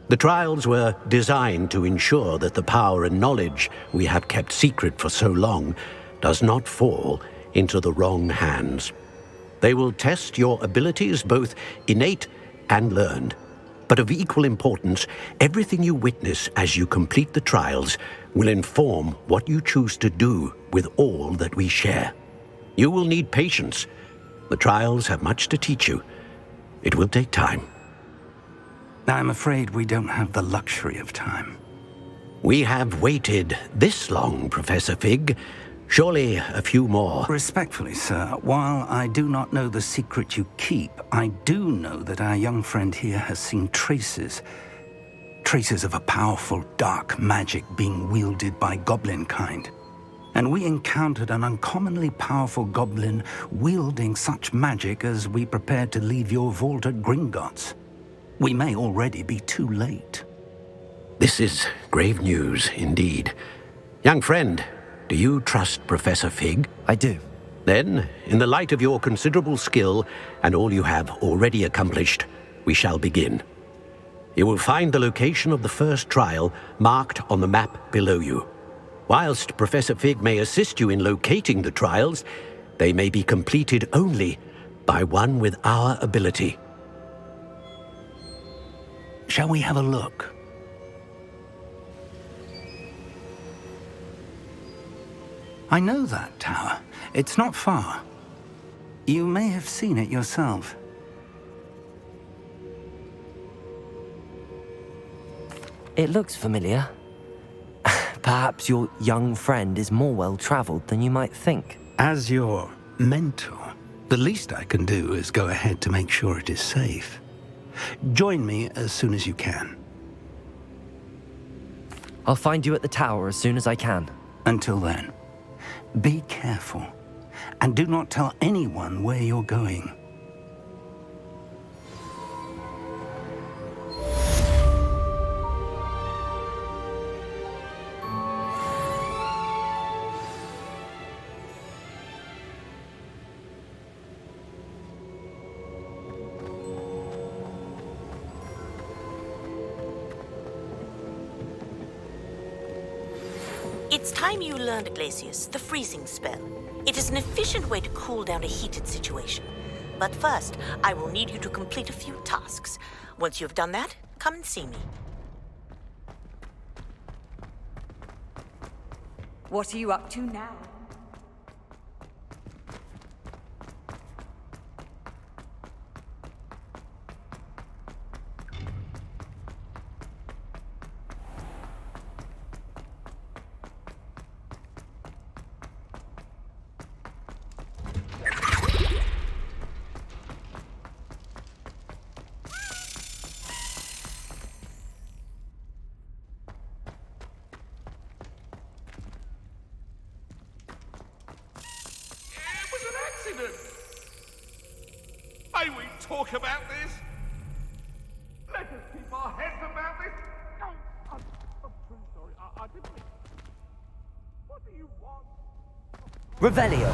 The trials were designed to ensure that the power and knowledge we have kept secret for so long does not fall into the wrong hands. They will test your abilities, both innate and learned. But of equal importance, everything you witness as you complete the trials will inform what you choose to do with all that we share. You will need patience. The trials have much to teach you. It will take time. I'm afraid we don't have the luxury of time. We have waited this long, Professor Fig. Surely a few more. Respectfully, sir, while I do not know the secret you keep, I do know that our young friend here has seen traces of a powerful dark magic being wielded by goblin kind. And we encountered an uncommonly powerful goblin wielding such magic as we prepared to leave your vault at Gringotts. We may already be too late. This is grave news indeed. Young friend, do you trust Professor Fig? I do. Then, in the light of your considerable skill and all you have already accomplished, we shall begin. You will find the location of the first trial marked on the map below you. Whilst Professor Fig may assist you in locating the trials, they may be completed only by one with our ability. Shall we have a look? I know that tower. It's not far. You may have seen it yourself. It looks familiar. Perhaps your young friend is more well-traveled than you might think. As your mentor, the least I can do is go ahead to make sure it is safe. Join me as soon as you can. I'll find you at the tower as soon as I can. Until then, be careful, and do not tell anyone where you're going. It's time you learned, Glacius, the freezing spell. It is an efficient way to cool down a heated situation. But first, I will need you to complete a few tasks. Once you've done that, come and see me. What are you up to now? May we talk about this? Let us keep our heads about this. No, I'm too sorry. I didn't mean... What do you want? Revelio.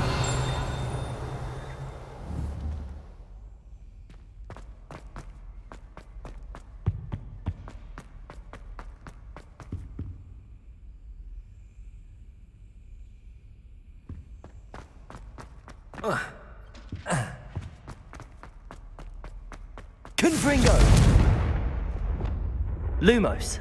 Confringo! Lumos.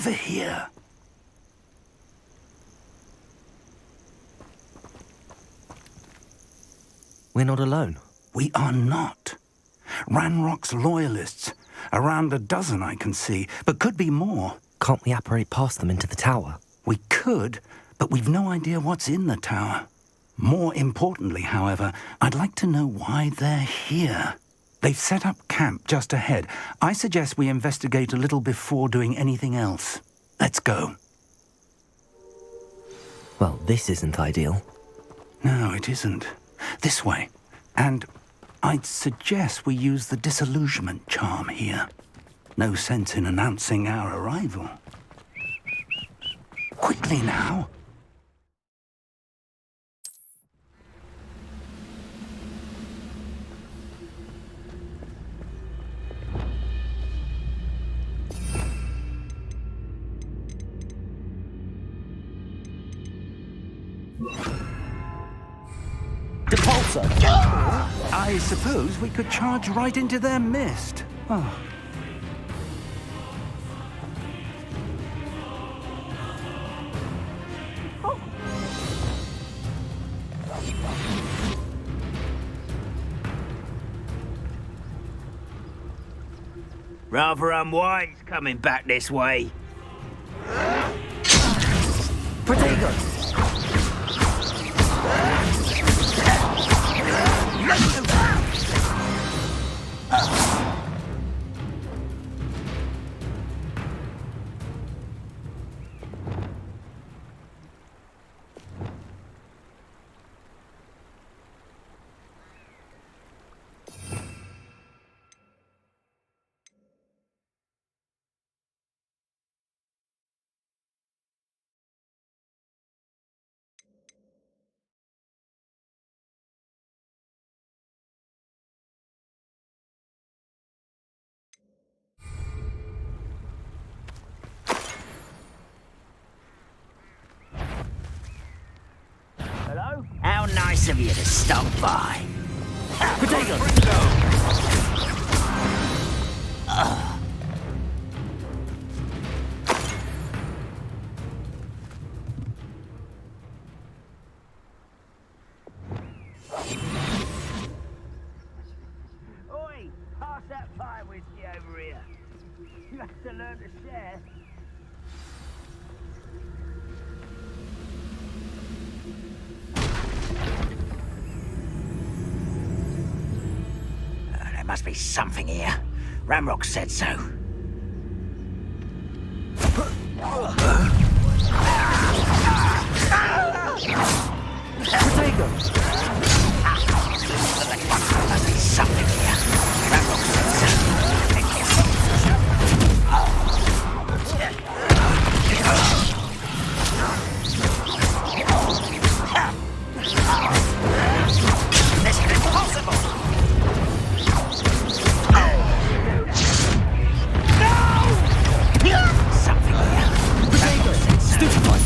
over here. We're not alone. We are not. Ranrock's loyalists. Around a dozen I can see, but could be more. Can't we apparate past them into the tower? We could, but we've no idea what's in the tower. More importantly, however, I'd like to know why they're here. They've set up camp just ahead. I suggest we investigate a little before doing anything else. Let's go. Well, this isn't ideal. No, it isn't. This way. And I'd suggest we use the disillusionment charm here. No sense in announcing our arrival. Quickly now. Depulsor! I suppose we could charge right into their mist. Oh. Rather unwise coming back this way. Protego! Hello? How nice of you to stop by. Protego! Oi, pass that pie whiskey over here. You have to learn to share. There must be something here. Ranrock said so. Protego! There must be something here. Ranrock said This is impossible! Something here. Stupid one!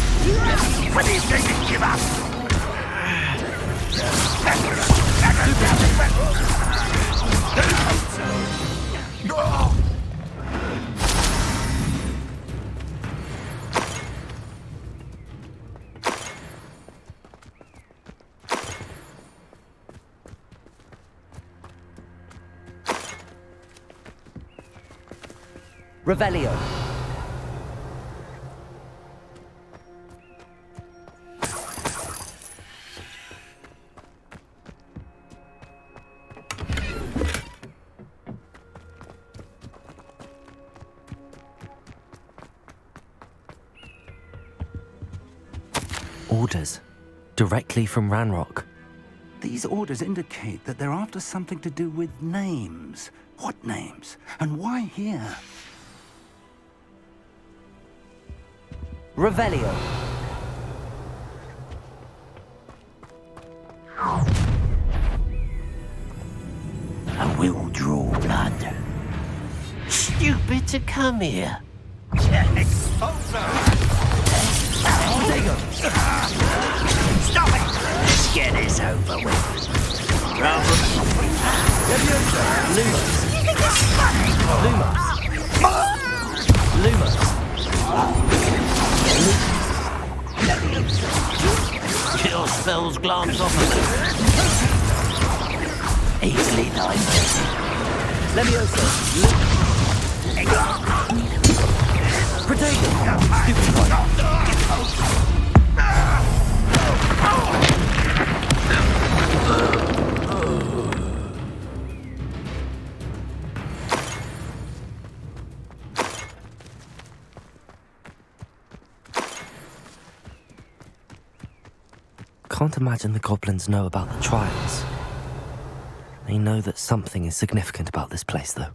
What do you think? Give up! Revelio! Orders. Directly from Ranrock. These orders indicate that they're after something to do with names. What names? And why here? Revelio! I will draw blood. Stupid to come here. Stop it! Let's get this over with. Lumos! Lumos! Lumos! spells glance off of them. Easily diverted. Leviosa! Protect! Stupid boy! Can't imagine the goblins know about the trials. They know that something is significant about this place, though.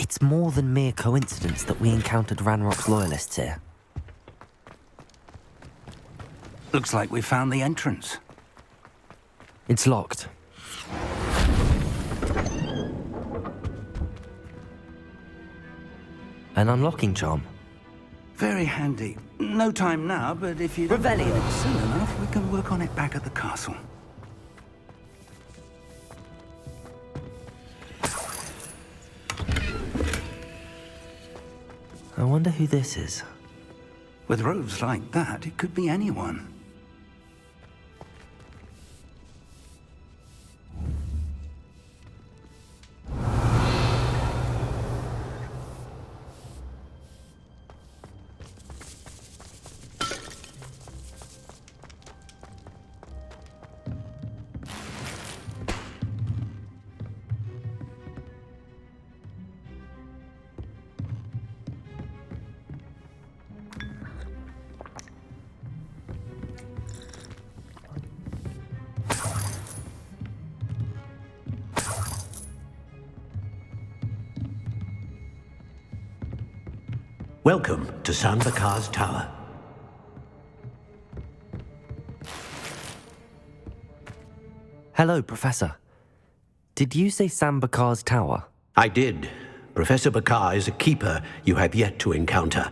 It's more than mere coincidence that we encountered Ranrock's loyalists here. Looks like we found the entrance. It's locked. An unlocking charm. Very handy. No time now, but if you Revelio. it soon enough, we can work on it back at the castle. I wonder who this is. With robes like that, it could be anyone. Welcome to Sambakar's Tower. Hello, Professor. Did you say Sambakar's Tower? I did. Professor Bakar is a keeper you have yet to encounter.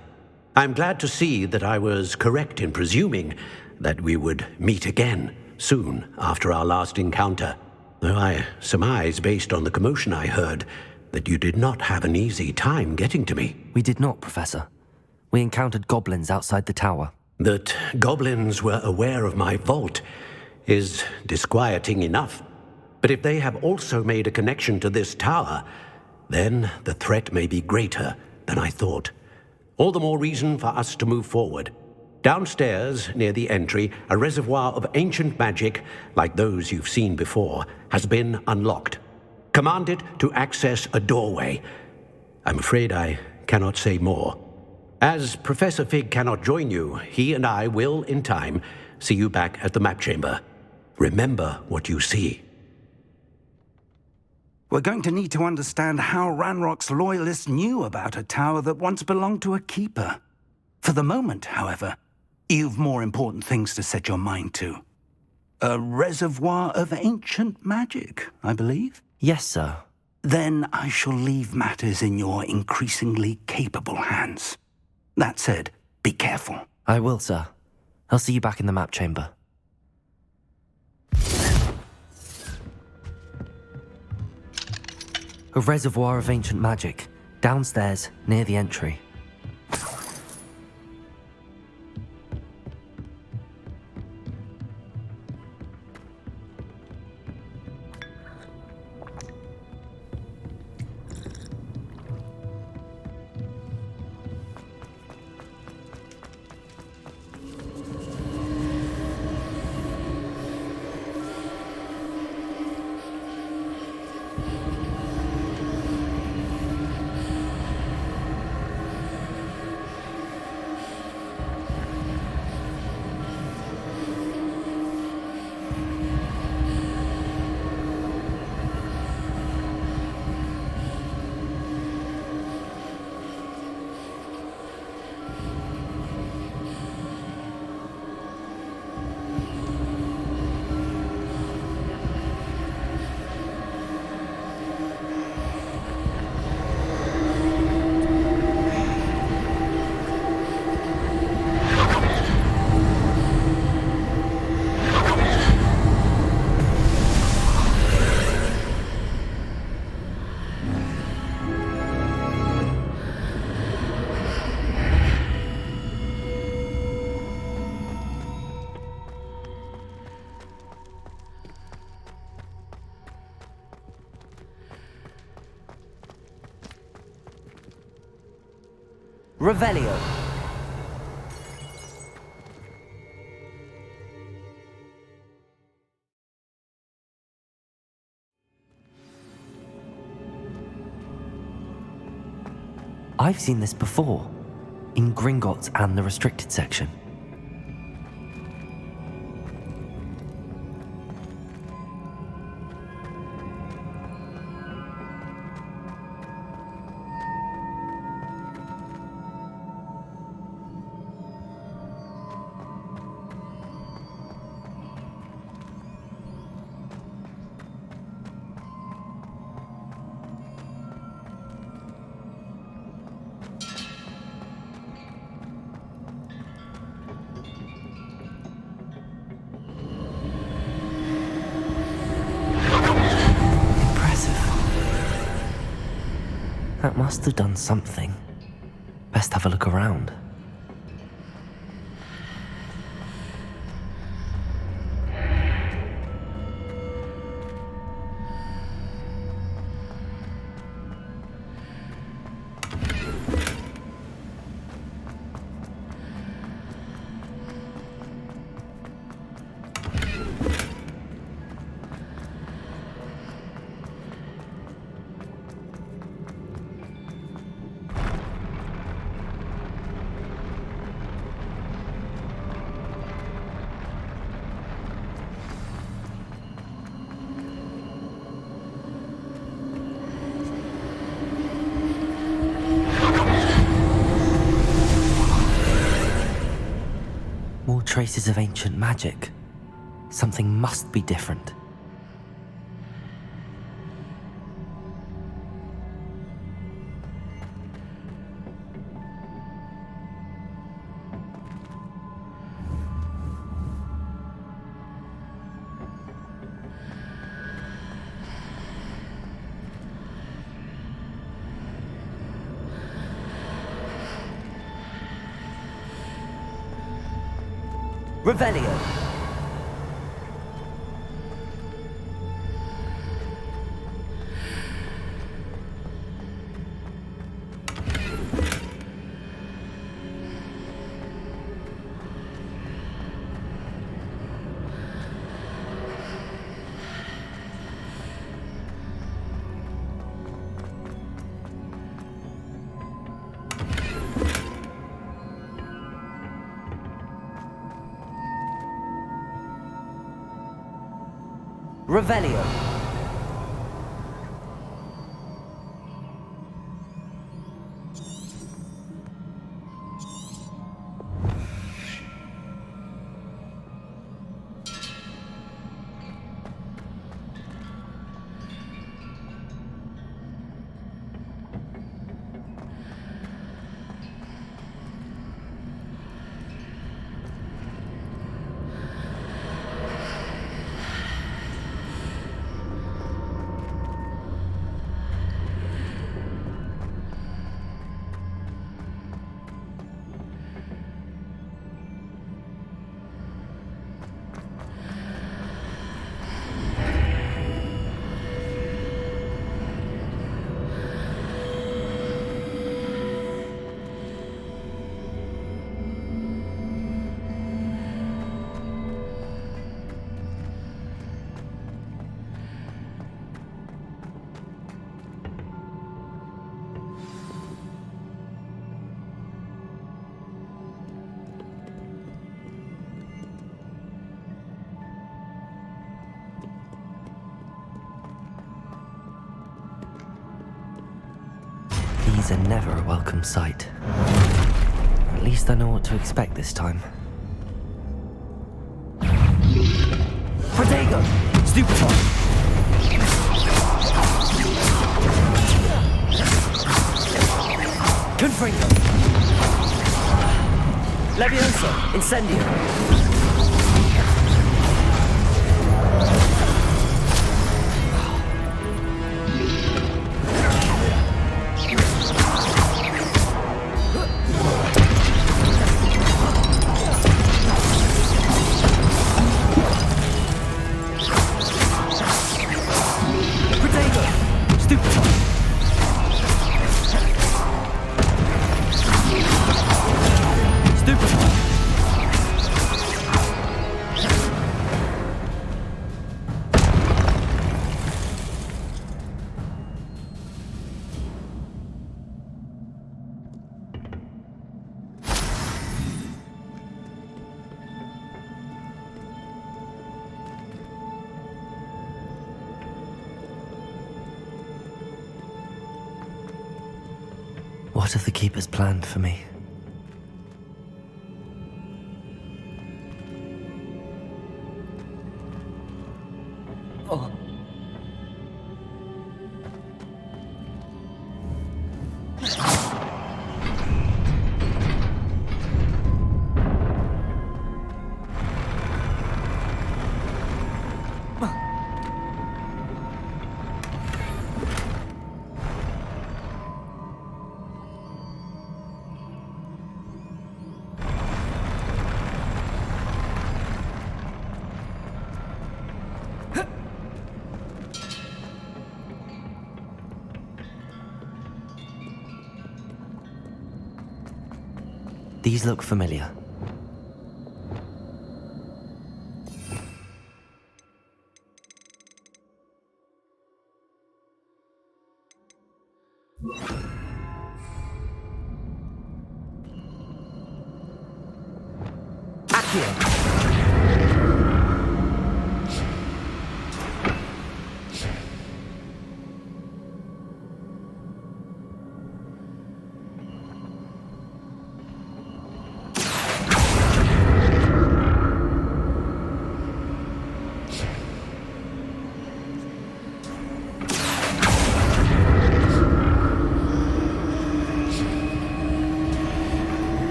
I'm glad to see that I was correct in presuming that we would meet again soon after our last encounter, though I surmise, based on the commotion I heard, that you did not have an easy time getting to me. We did not, Professor. We encountered goblins outside the tower. That goblins were aware of my vault is disquieting enough. But if they have also made a connection to this tower, then the threat may be greater than I thought. All the more reason for us to move forward. Downstairs, near the entry, a reservoir of ancient magic, like those you've seen before, has been unlocked. Command it to access a doorway. I'm afraid I cannot say more. As Professor Fig cannot join you, he and I will, in time, see you back at the map chamber. Remember what you see. We're going to need to understand how Ranrock's loyalists knew about a tower that once belonged to a keeper. For the moment, however, you've more important things to set your mind to. A reservoir of ancient magic, I believe? Yes, sir. Then I shall leave matters in your increasingly capable hands. That said, be careful. I will, sir. I'll see you back in the map chamber. A reservoir of ancient magic, downstairs, near the entry. Revelio. I've seen this before, in Gringotts and the restricted section. That must have done something. Best have a look around. More traces of ancient magic. Something must be different. Revelio. Revelio. These are never a welcome sight. At least I know what to expect this time. Protego! Stupefy! Confringo! Leviosa! Incendio! What have the Keepers planned for me? Oh. These look familiar.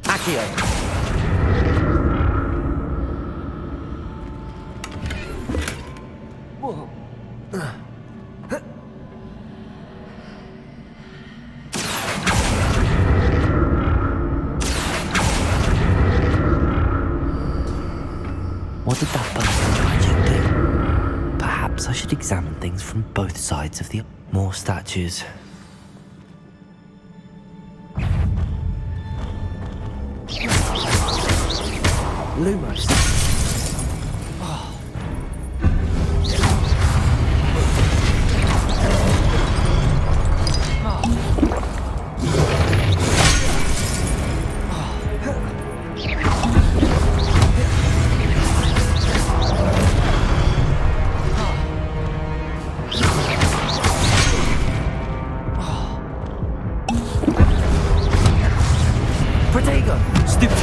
Accio! Whoa. What did that burst of magic do? Perhaps I should examine things from both sides of the... More statues. Lumos. Protego! Stupid.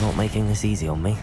Not making this easy on me.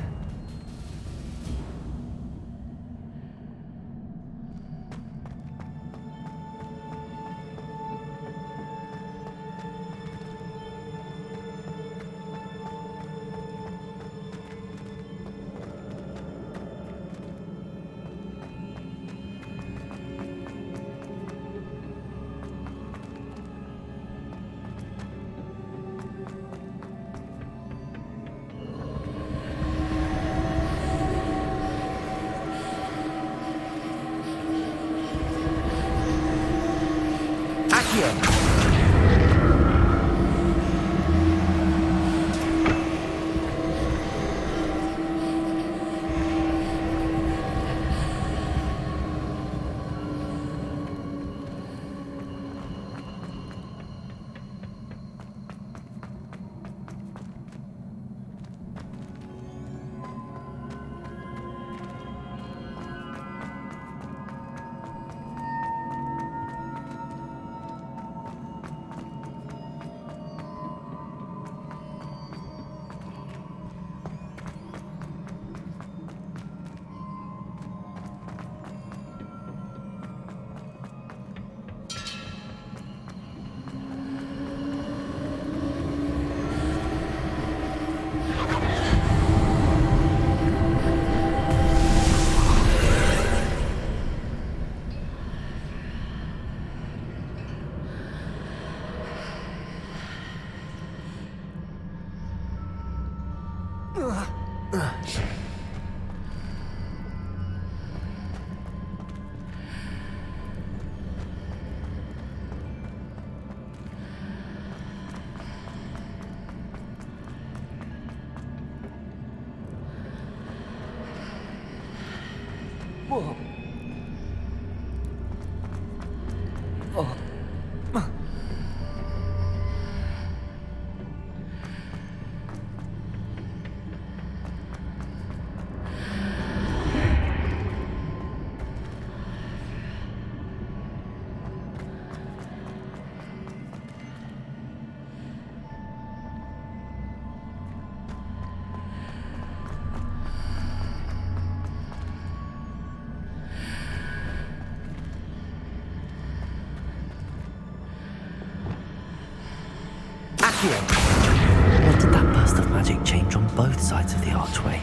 What did that burst of magic change on both sides of the archway?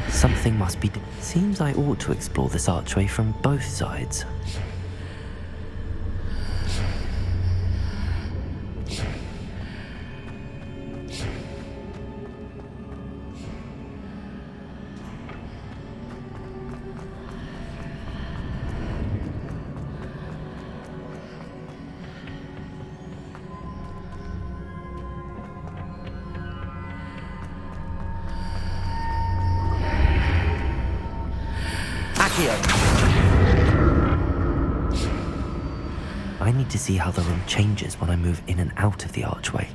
Something must be... Seems I ought to explore this archway from both sides. I need to see how the room changes when I move in and out of the archway.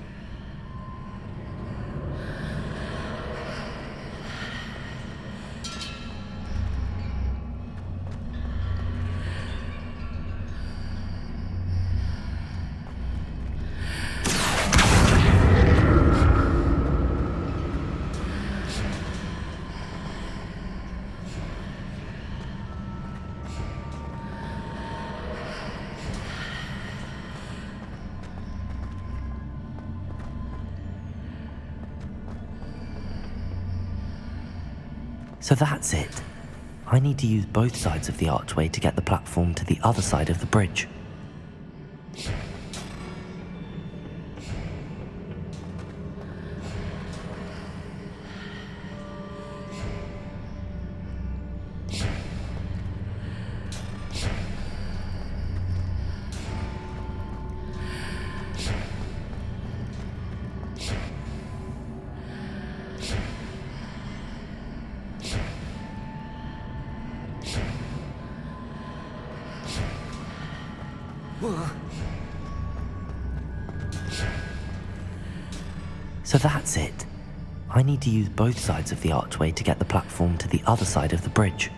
So that's it. I need to use both sides of the archway to get the platform to the other side of the bridge. So that's it. I need to use both sides of the archway to get the platform to the other side of the bridge.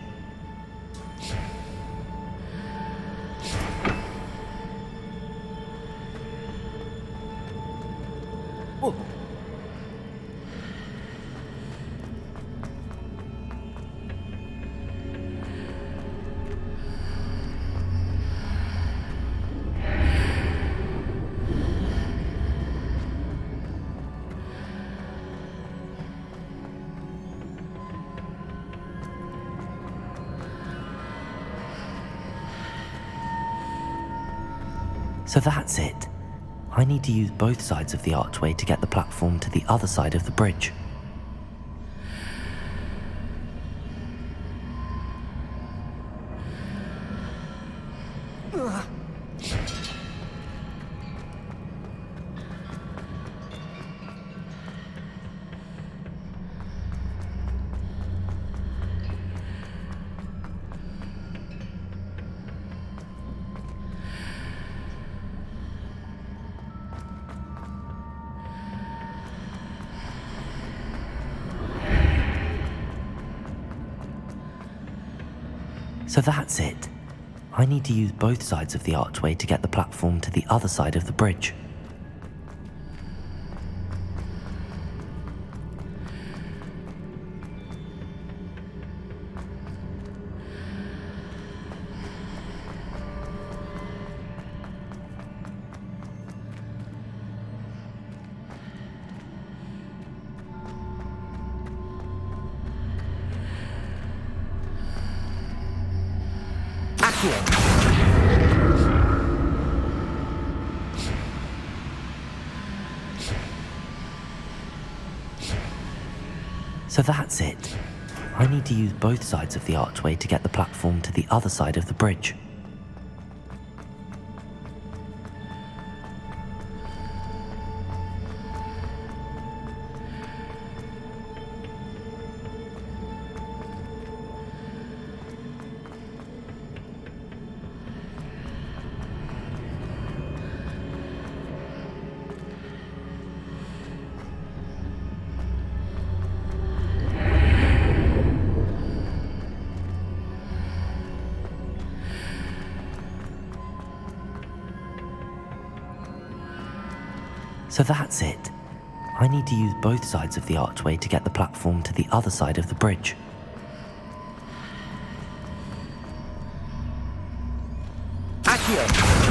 So that's it. I need to use both sides of the archway to get the platform to the other side of the bridge. So that's it. I need to use both sides of the archway to get the platform to the other side of the bridge. So that's it. I need to use both sides of the archway to get the platform to the other side of the bridge. So that's it. I need to use both sides of the archway to get the platform to the other side of the bridge. Accio!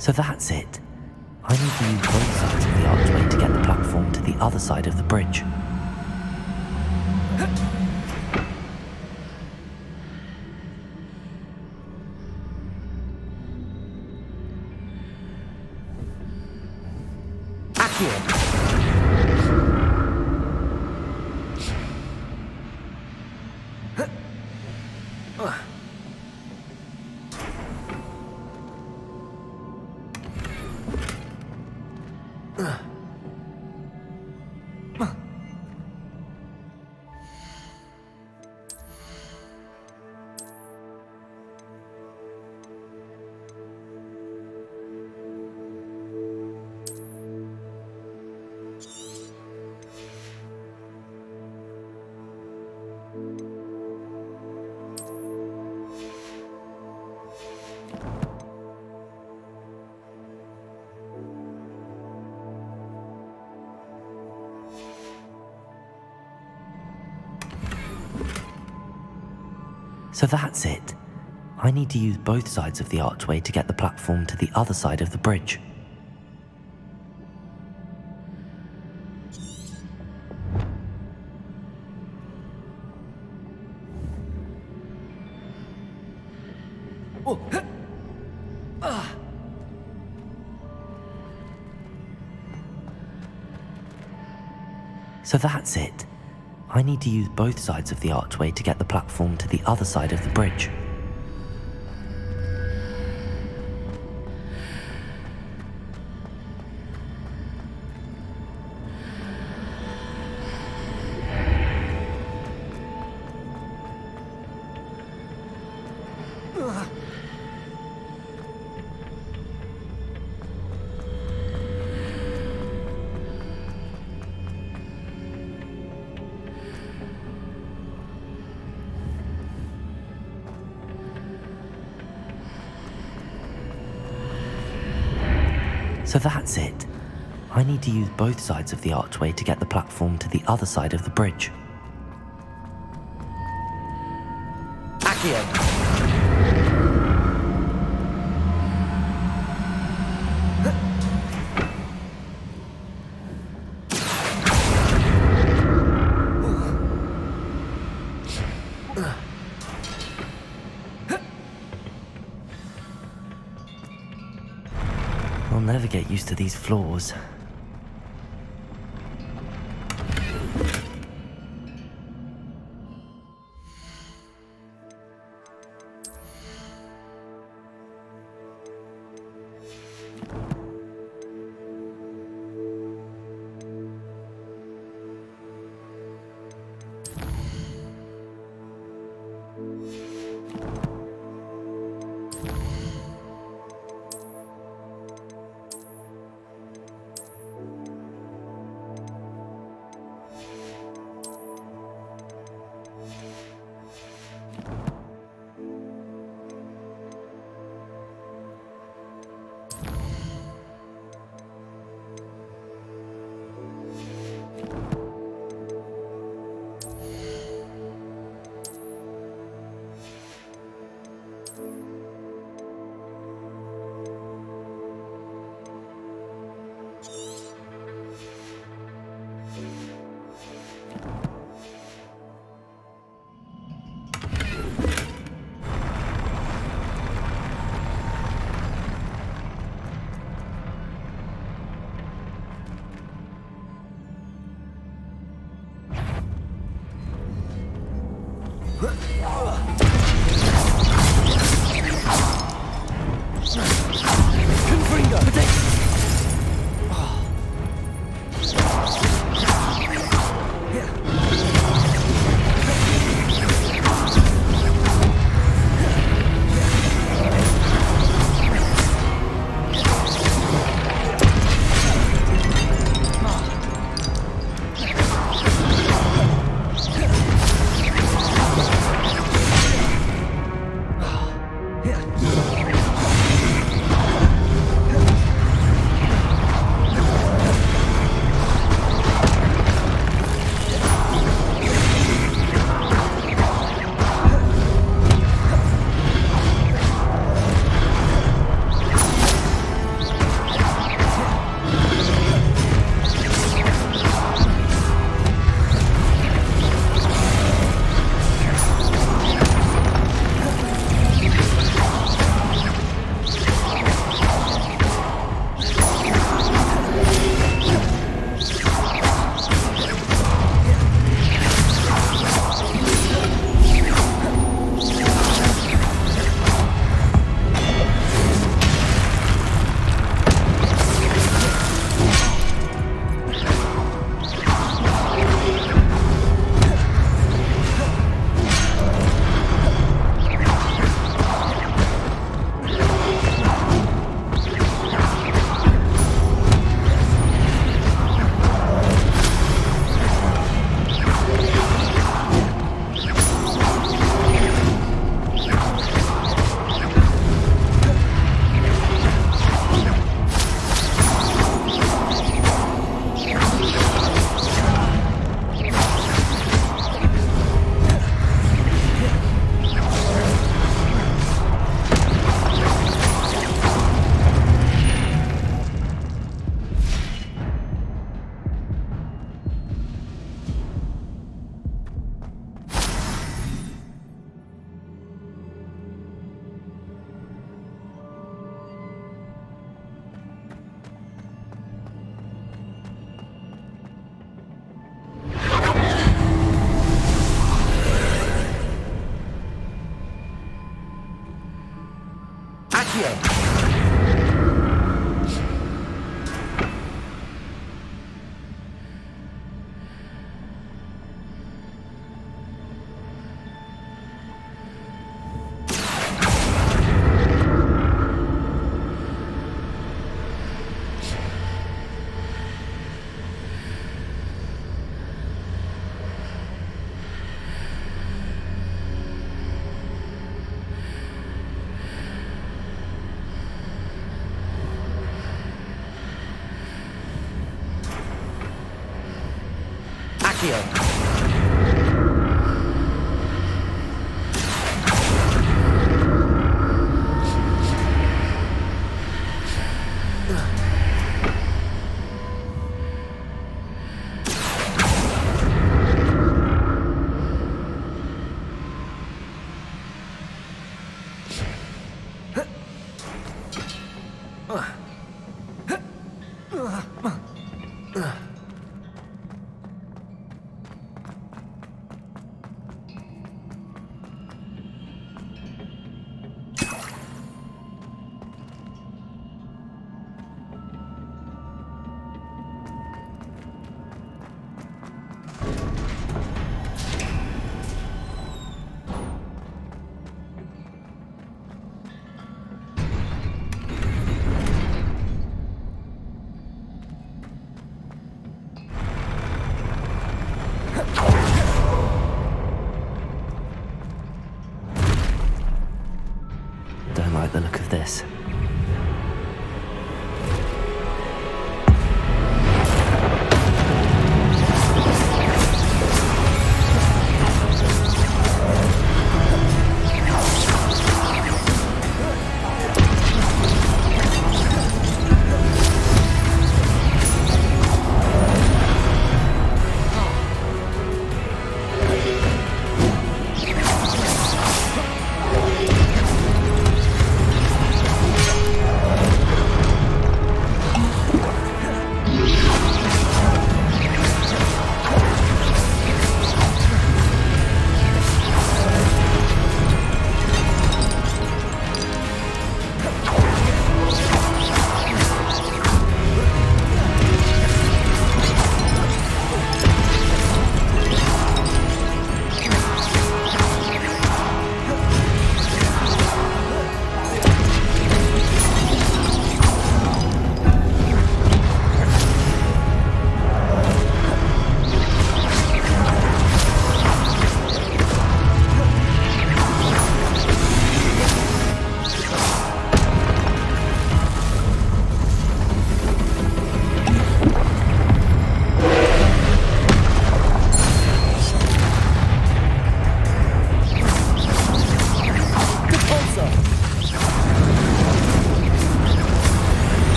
So that's it. I need to use both sides of the archway to get the platform to the other side of the bridge. So that's it. I need to use both sides of the archway to get the platform to the other side of the bridge. So that's it. I need to use both sides of the archway to get the platform to the other side of the bridge. So that's it. I need to use both sides of the archway to get the platform to the other side of the bridge. Accio! I'll never get used to these floors.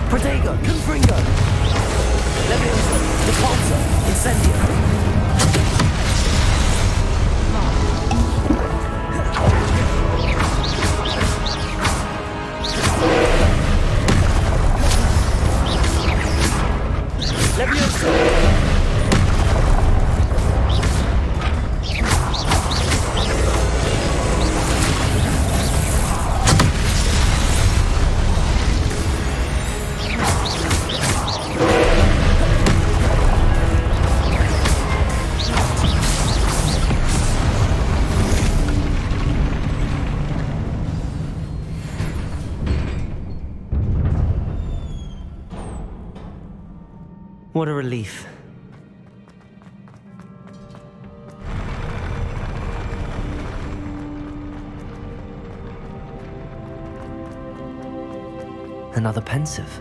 Protego, Confringo! Leviosa, Repulsor, Incendio! What a relief. Another pensive.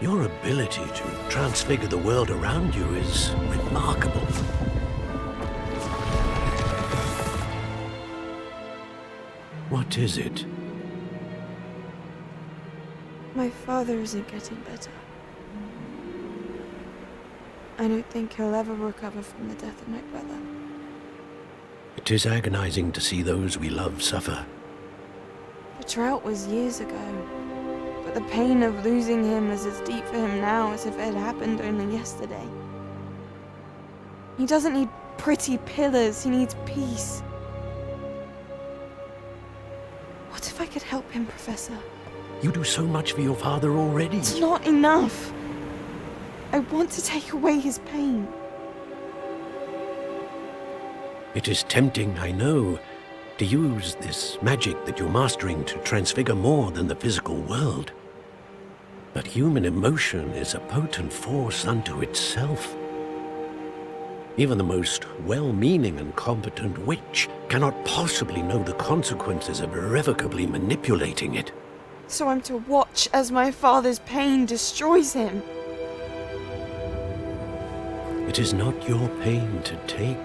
Your ability to transfigure the world around you is remarkable. What is it? My father isn't getting better. I don't think he'll ever recover from the death of my brother. It is agonizing to see those we love suffer. The drought was years ago, but the pain of losing him is as deep for him now as if it had happened only yesterday. He doesn't need pretty pillars, he needs peace. What if I could help him, Professor? You do so much for your father already. It's not enough. I want to take away his pain. It is tempting, I know, to use this magic that you're mastering to transfigure more than the physical world. But human emotion is a potent force unto itself. Even the most well-meaning and competent witch cannot possibly know the consequences of irrevocably manipulating it. So I'm to watch as my father's pain destroys him. It is not your pain to take.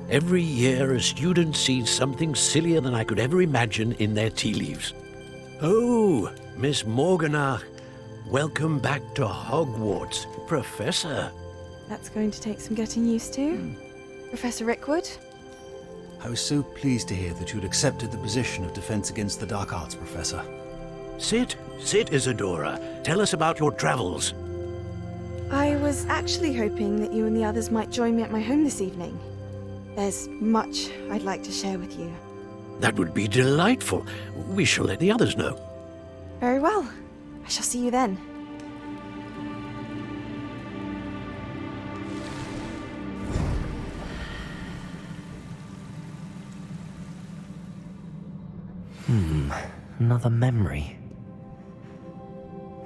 Every year, a student sees something sillier than I could ever imagine in their tea leaves. Oh, Miss Morganach, welcome back to Hogwarts, Professor. That's going to take some getting used to. Professor Rickwood? I was so pleased to hear that you'd accepted the position of Defense Against the Dark Arts, Professor. Sit, Isadora. Tell us about your travels. I was actually hoping that you and the others might join me at my home this evening. There's much I'd like to share with you. That would be delightful. We shall let the others know. Very well. I shall see you then. Another memory.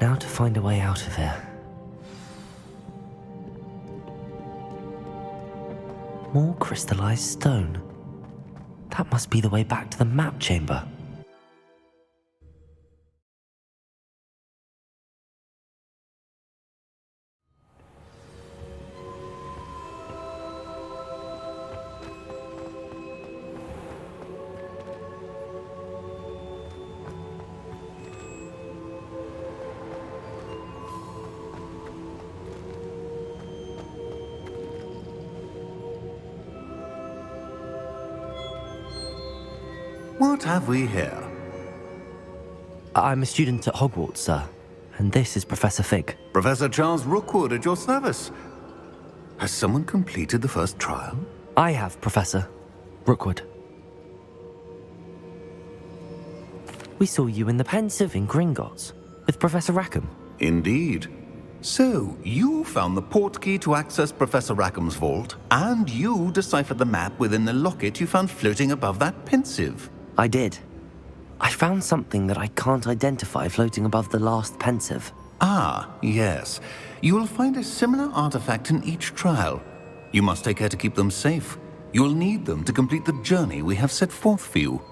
Now to find a way out of here. More crystallized stone. That must be the way back to the map chamber. what have we here? I'm a student at Hogwarts, sir. And this is Professor Fig. Professor Charles Rookwood at your service. Has someone completed the first trial? I have, Professor Rookwood. We saw you in the Pensive in Gringotts with Professor Rackham. Indeed. So, you found the portkey to access Professor Rackham's vault, and you deciphered the map within the locket you found floating above that Pensive. I did. I found something that I can't identify floating above the last Pensive. Ah, yes. You will find a similar artifact in each trial. You must take care to keep them safe. You will need them to complete the journey we have set forth for you.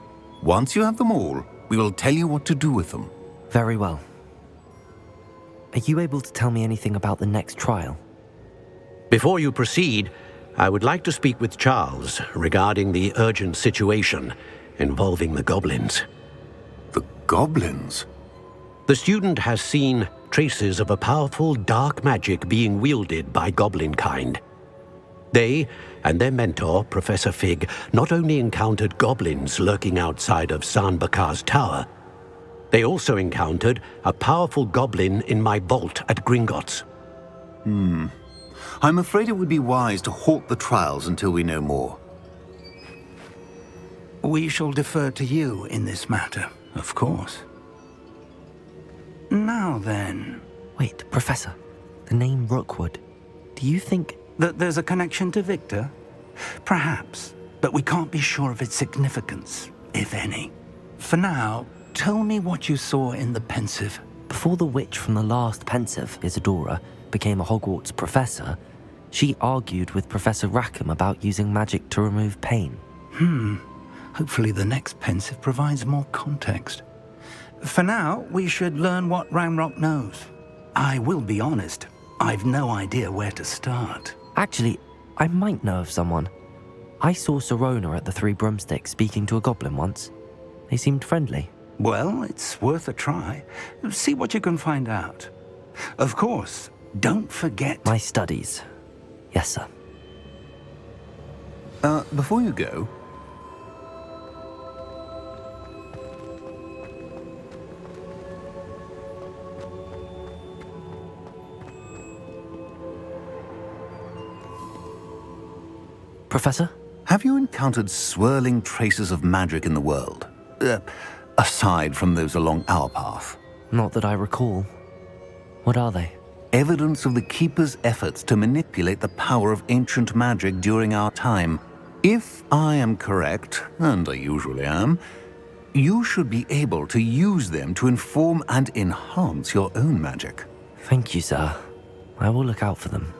Once you have them all, we will tell you what to do with them. Very well. Are you able to tell me anything about the next trial? Before you proceed, I would like to speak with Charles regarding the urgent situation involving the goblins. The goblins? The student has seen traces of a powerful dark magic being wielded by goblin kind. They and their mentor, Professor Fig, not only encountered goblins lurking outside of San Bakar's tower, they also encountered a powerful goblin in my vault at Gringotts. I'm afraid it would be wise to halt the trials until we know more. We shall defer to you in this matter, of course. Now then... Wait, Professor. The name Rookwood. Do you think... that there's a connection to Victor? Perhaps, but we can't be sure of its significance, if any. For now, tell me what you saw in the Pensive. Before the witch from the last Pensive, Isadora, became a Hogwarts professor, she argued with Professor Rackham about using magic to remove pain. Hopefully the next Pensive provides more context. For now, we should learn what Ranrock knows. I will be honest, I've no idea where to start. Actually, I might know of someone. I saw Serona at the Three Broomsticks speaking to a goblin once. They seemed friendly. Well, it's worth a try. See what you can find out. Of course, don't forget... my studies. Yes, sir. Before you go... Professor? Have you encountered swirling traces of magic in the world? Aside from those along our path? Not that I recall. What are they? Evidence of the Keeper's efforts to manipulate the power of ancient magic during our time. If I am correct, and I usually am, you should be able to use them to inform and enhance your own magic. Thank you, sir. I will look out for them.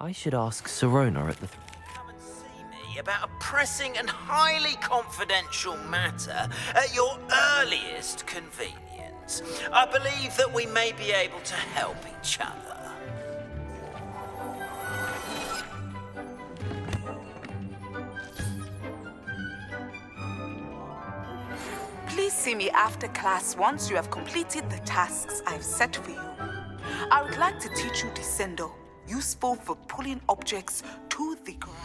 I should ask Serona at the... About a pressing and highly confidential matter at your earliest convenience. I believe that we may be able to help each other. Please see me after class once you have completed the tasks I've set for you. I would like to teach you Descendo, useful for pulling objects to the ground.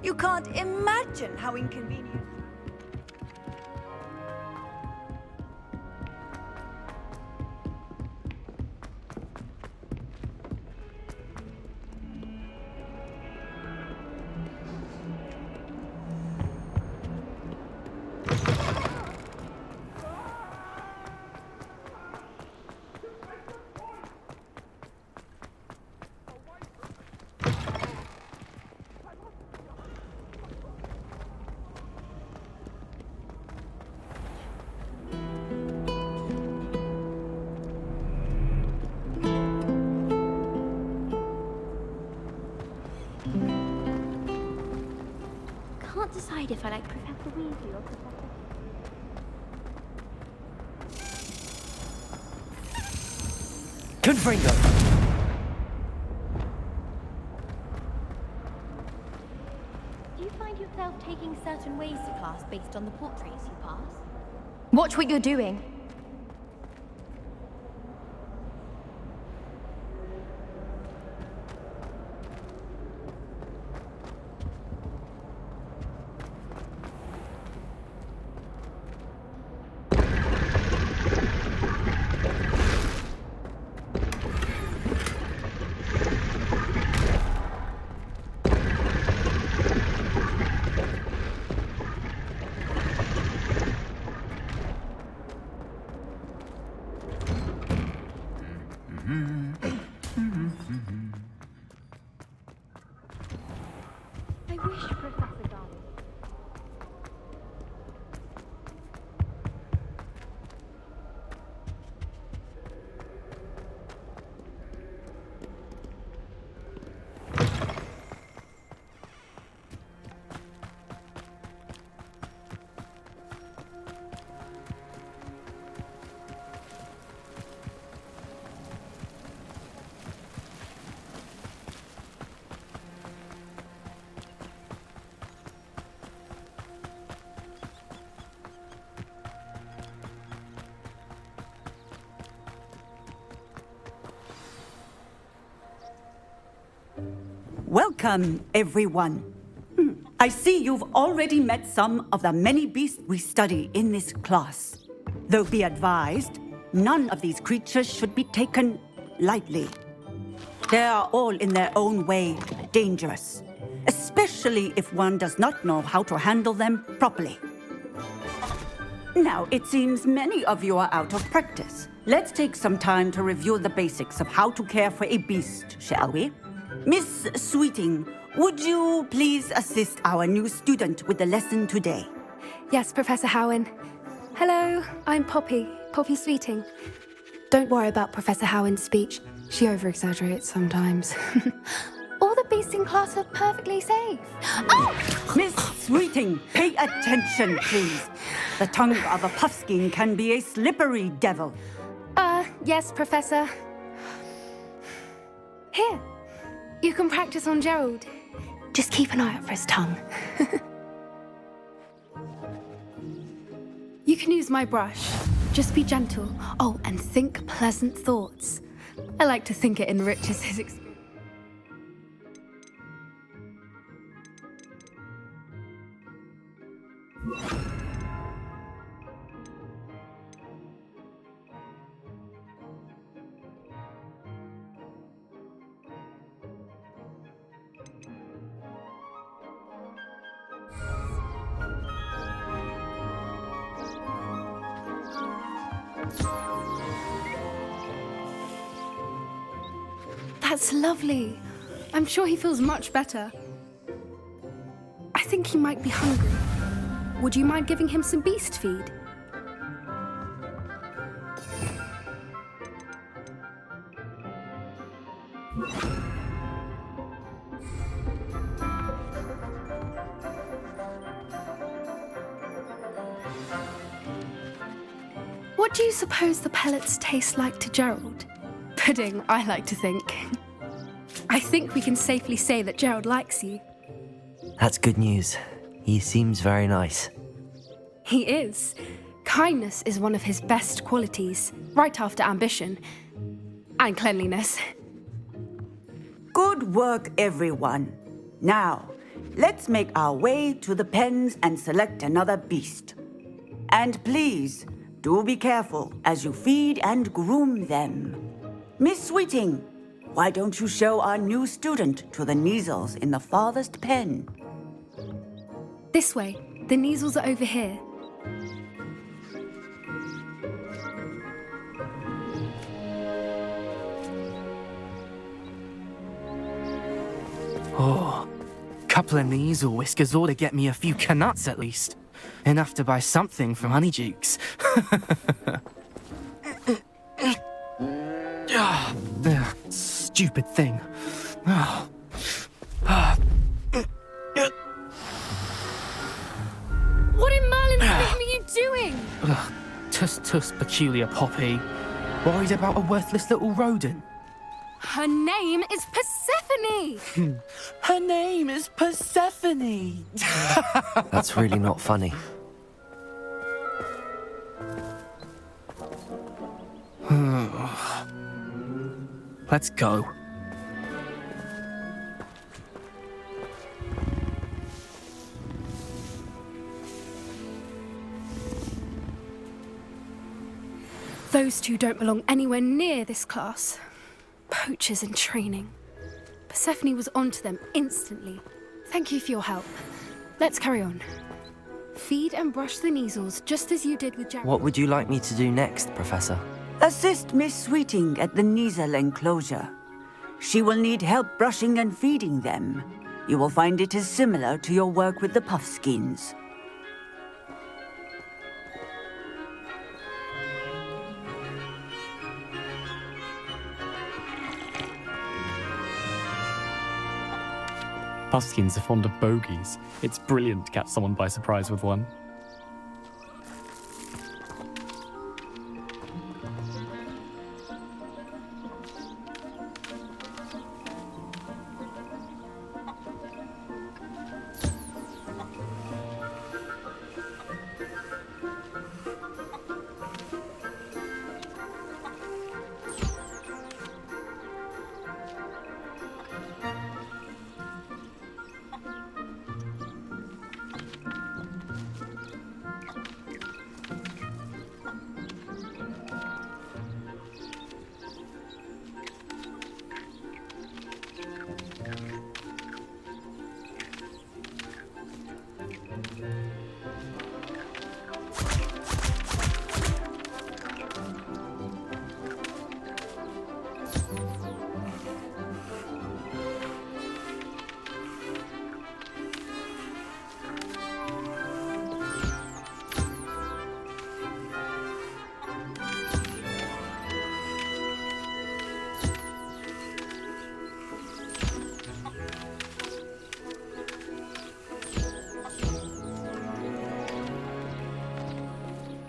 You can't imagine how inconvenient. Can't decide if I like Professor Weasley or Professor... Confringo! Do you find yourself taking certain ways to class based on the portraits you pass? Watch what you're doing. wish Professor Garland. Welcome, everyone. I see you've already met some of the many beasts we study in this class. Though be advised, none of these creatures should be taken lightly. They are all in their own way dangerous, especially if one does not know how to handle them properly. Now, it seems many of you are out of practice. Let's take some time to review the basics of how to care for a beast, shall we? Miss Sweeting, would you please assist our new student with the lesson today? Yes, Professor Howen. Hello, I'm Poppy Sweeting. Don't worry about Professor Howen's speech. She over-exaggerates sometimes. All the beasts in class are perfectly safe. Oh! Miss Sweeting, pay attention, please. The tongue of a puffskein can be a slippery devil. Yes, Professor. Here. You can practice on Gerald. Just keep an eye out for his tongue. You can use my brush. Just be gentle. Oh, and think pleasant thoughts. I like to think it enriches his experience. That's lovely. I'm sure he feels much better. I think he might be hungry. Would you mind giving him some beast feed? What do you suppose the pellets taste like to Gerald? Pudding, I like to think. I think we can safely say that Gerald likes you. That's good news. He seems very nice. He is. Kindness is one of his best qualities, right after ambition. And cleanliness. Good work, everyone. Now, let's make our way to the pens and select another beast. And please, do be careful as you feed and groom them. Miss Sweeting, why don't you show our new student to the Neasels in the farthest pen? This way. The Neasels are over here. Oh, couple of Neasel whiskers ought to get me a few canuts at least. Enough to buy something from Honeydukes. Stupid thing. What in Merlin's name are you doing? Tuss, peculiar Poppy. Worried about a worthless little rodent. Her name is Persephone! Her name is Persephone! That's really not funny. Let's go. Those two don't belong anywhere near this class. Poachers in training. Persephone was onto them instantly. Thank you for your help. Let's carry on. Feed and brush the Neasels just as you did with Jack. What would you like me to do next, Professor? Assist Miss Sweeting at the Neasel enclosure. She will need help brushing and feeding them. You will find it is similar to your work with the Puffskins. Puffskins are fond of bogies. It's brilliant to catch someone by surprise with one.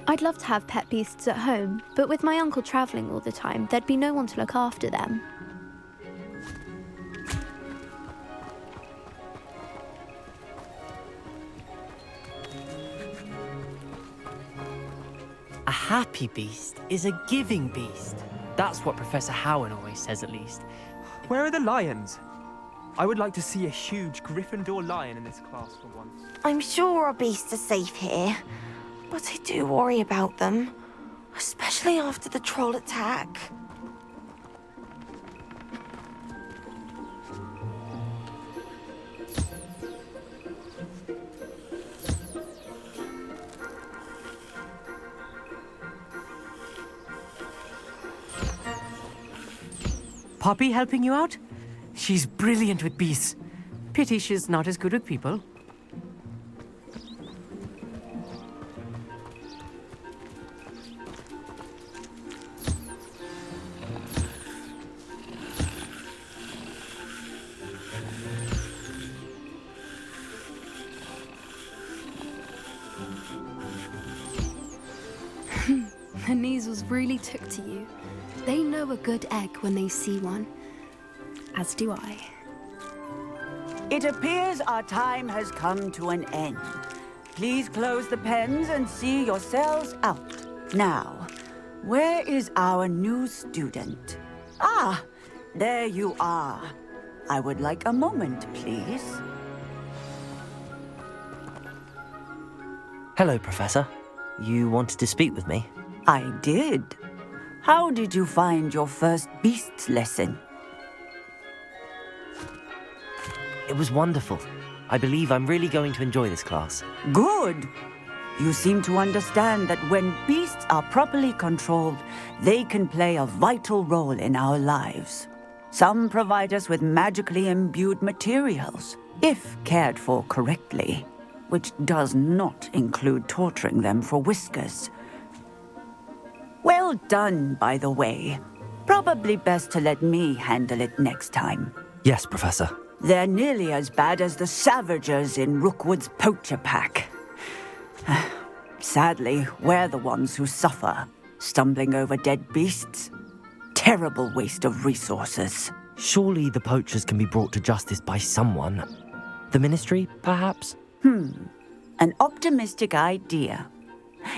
I'd love to have pet beasts at home, but with my uncle travelling all the time, there'd be no one to look after them. A happy beast is a giving beast. That's what Professor Howen always says, at least. Where are the lions? I would like to see a huge Gryffindor lion in this class for once. I'm sure our beasts are safe here, but I do worry about them, especially after the troll attack. Poppy helping you out? She's brilliant with beasts. Pity she's not as good with people. The Neasels really took to you. They know a good egg when they see one. As do I. It appears our time has come to an end. Please close the pens and see yourselves out. Now, where is our new student? Ah, there you are. I would like a moment, please. Hello, Professor. You wanted to speak with me? I did. How did you find your first beasts lesson? It was wonderful. I believe I'm really going to enjoy this class. Good. You seem to understand that when beasts are properly controlled, they can play a vital role in our lives. Some provide us with magically imbued materials, if cared for correctly, which does not include torturing them for whiskers. Well done, by the way. Probably best to let me handle it next time. Yes, Professor. They're nearly as bad as the Savagers in Rookwood's poacher pack. Sadly, we're the ones who suffer, stumbling over dead beasts. Terrible waste of resources. Surely the poachers can be brought to justice by someone. The Ministry, perhaps? An optimistic idea.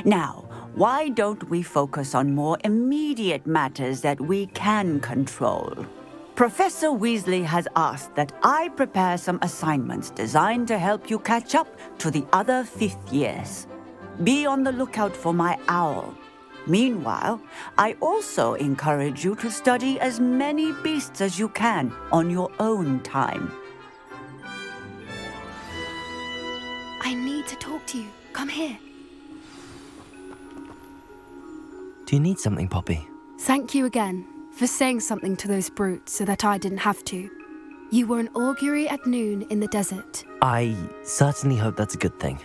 Now, why don't we focus on more immediate matters that we can control? Professor Weasley has asked that I prepare some assignments designed to help you catch up to the other 5th years. Be on the lookout for my owl. Meanwhile, I also encourage you to study as many beasts as you can on your own time. I need to talk to you. Come here. Do you need something, Poppy? Thank you again for saying something to those brutes so that I didn't have to. You were an augury at noon in the desert. I certainly hope that's a good thing.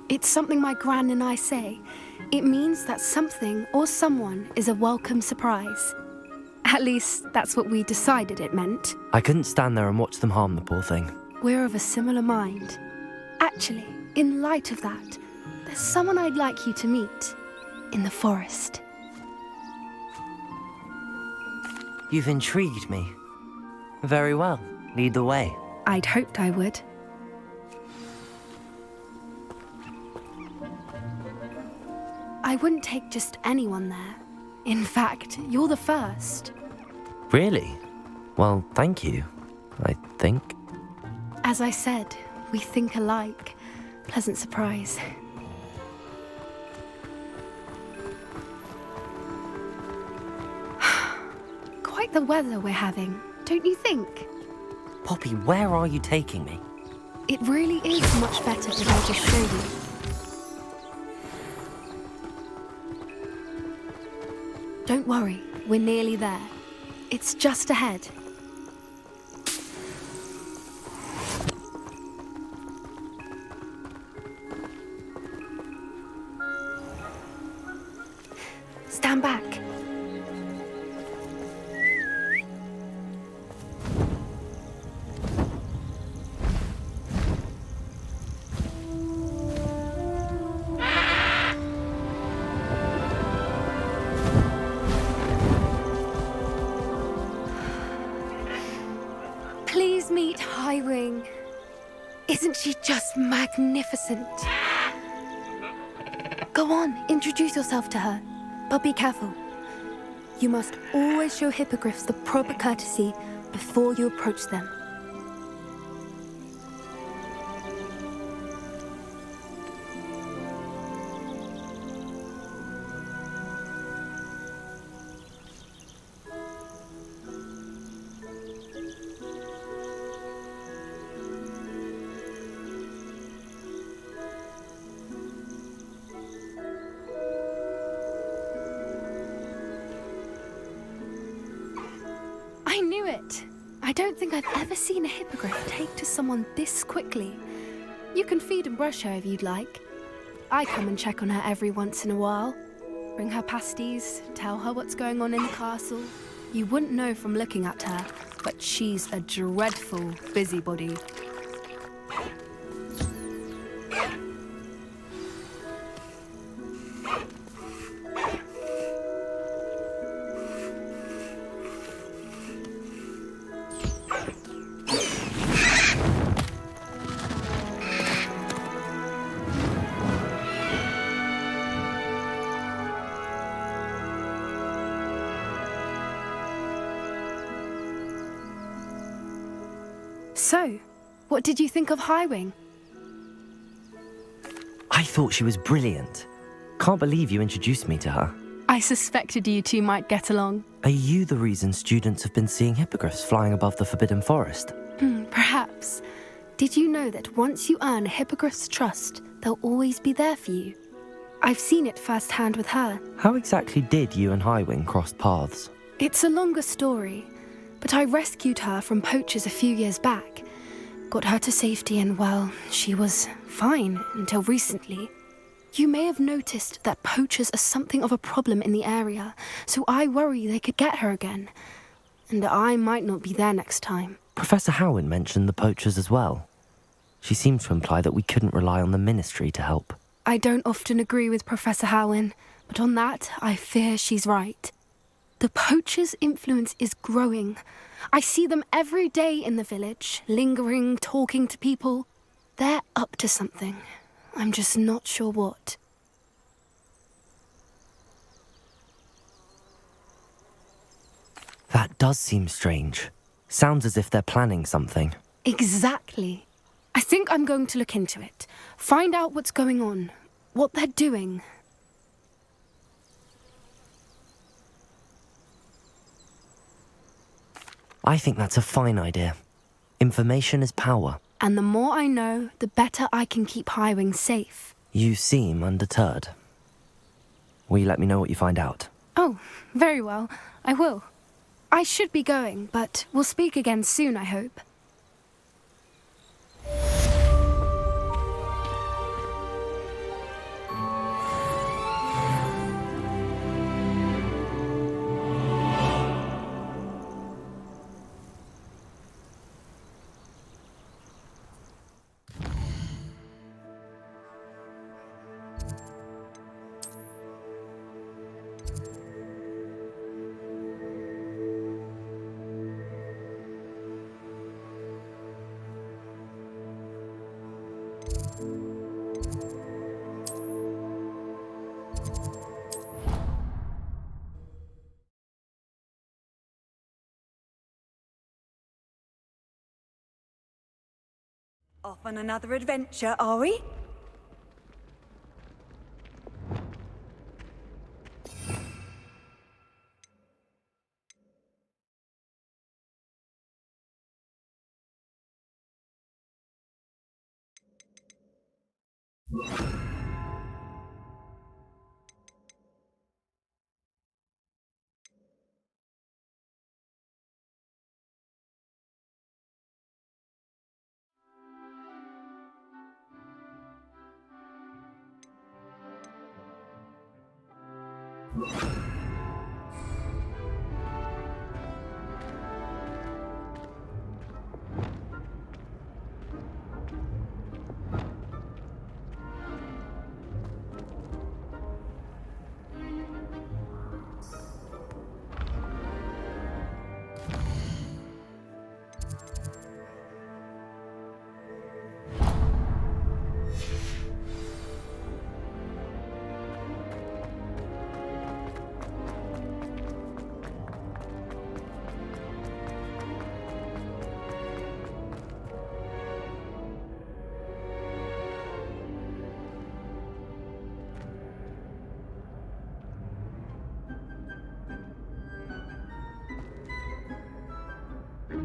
It's something my gran and I say. It means that something or someone is a welcome surprise. At least, that's what we decided it meant. I couldn't stand there and watch them harm the poor thing. We're of a similar mind. Actually, in light of that, there's someone I'd like you to meet in the forest. You've intrigued me. Very well. Lead the way. I'd hoped I would. I wouldn't take just anyone there. In fact, you're the first. Really? Well, thank you, I think. As I said, we think alike. Pleasant surprise. Quite the weather we're having, don't you think? Poppy, where are you taking me? It really is much better if I just show you. Don't worry, we're nearly there. It's just ahead. Stand back. Please meet Highwing. Isn't she just magnificent? Go on, introduce yourself to her. But be careful. You must always show hippogriffs the proper courtesy before you approach them. I knew it! I don't think I've ever seen a hippogriff take to someone this quickly. You can feed and brush her if you'd like. I come and check on her every once in a while. Bring her pasties, tell her what's going on in the castle. You wouldn't know from looking at her, but she's a dreadful busybody. So, what did you think of Highwing? I thought she was brilliant. Can't believe you introduced me to her. I suspected you two might get along. Are you the reason students have been seeing hippogriffs flying above the Forbidden Forest? Perhaps. Did you know that once you earn a hippogriff's trust, they'll always be there for you? I've seen it firsthand with her. How exactly did you and Highwing cross paths? It's a longer story, but I rescued her from poachers a few years back. Got her to safety and, well, she was fine until recently. You may have noticed that poachers are something of a problem in the area, so I worry they could get her again. And I might not be there next time. Professor Howin mentioned the poachers as well. She seemed to imply that we couldn't rely on the ministry to help. I don't often agree with Professor Howin, but on that, I fear she's right. The poachers' influence is growing. I see them every day in the village, lingering, talking to people. They're up to something. I'm just not sure what. That does seem strange. Sounds as if they're planning something. Exactly. I think I'm going to look into it. Find out what's going on, what they're doing. I think that's a fine idea. Information is power. And the more I know, the better I can keep Highwing safe. You seem undeterred. Will you let me know what you find out? Oh, very well. I will. I should be going, but we'll speak again soon, I hope. Off on another adventure, are we?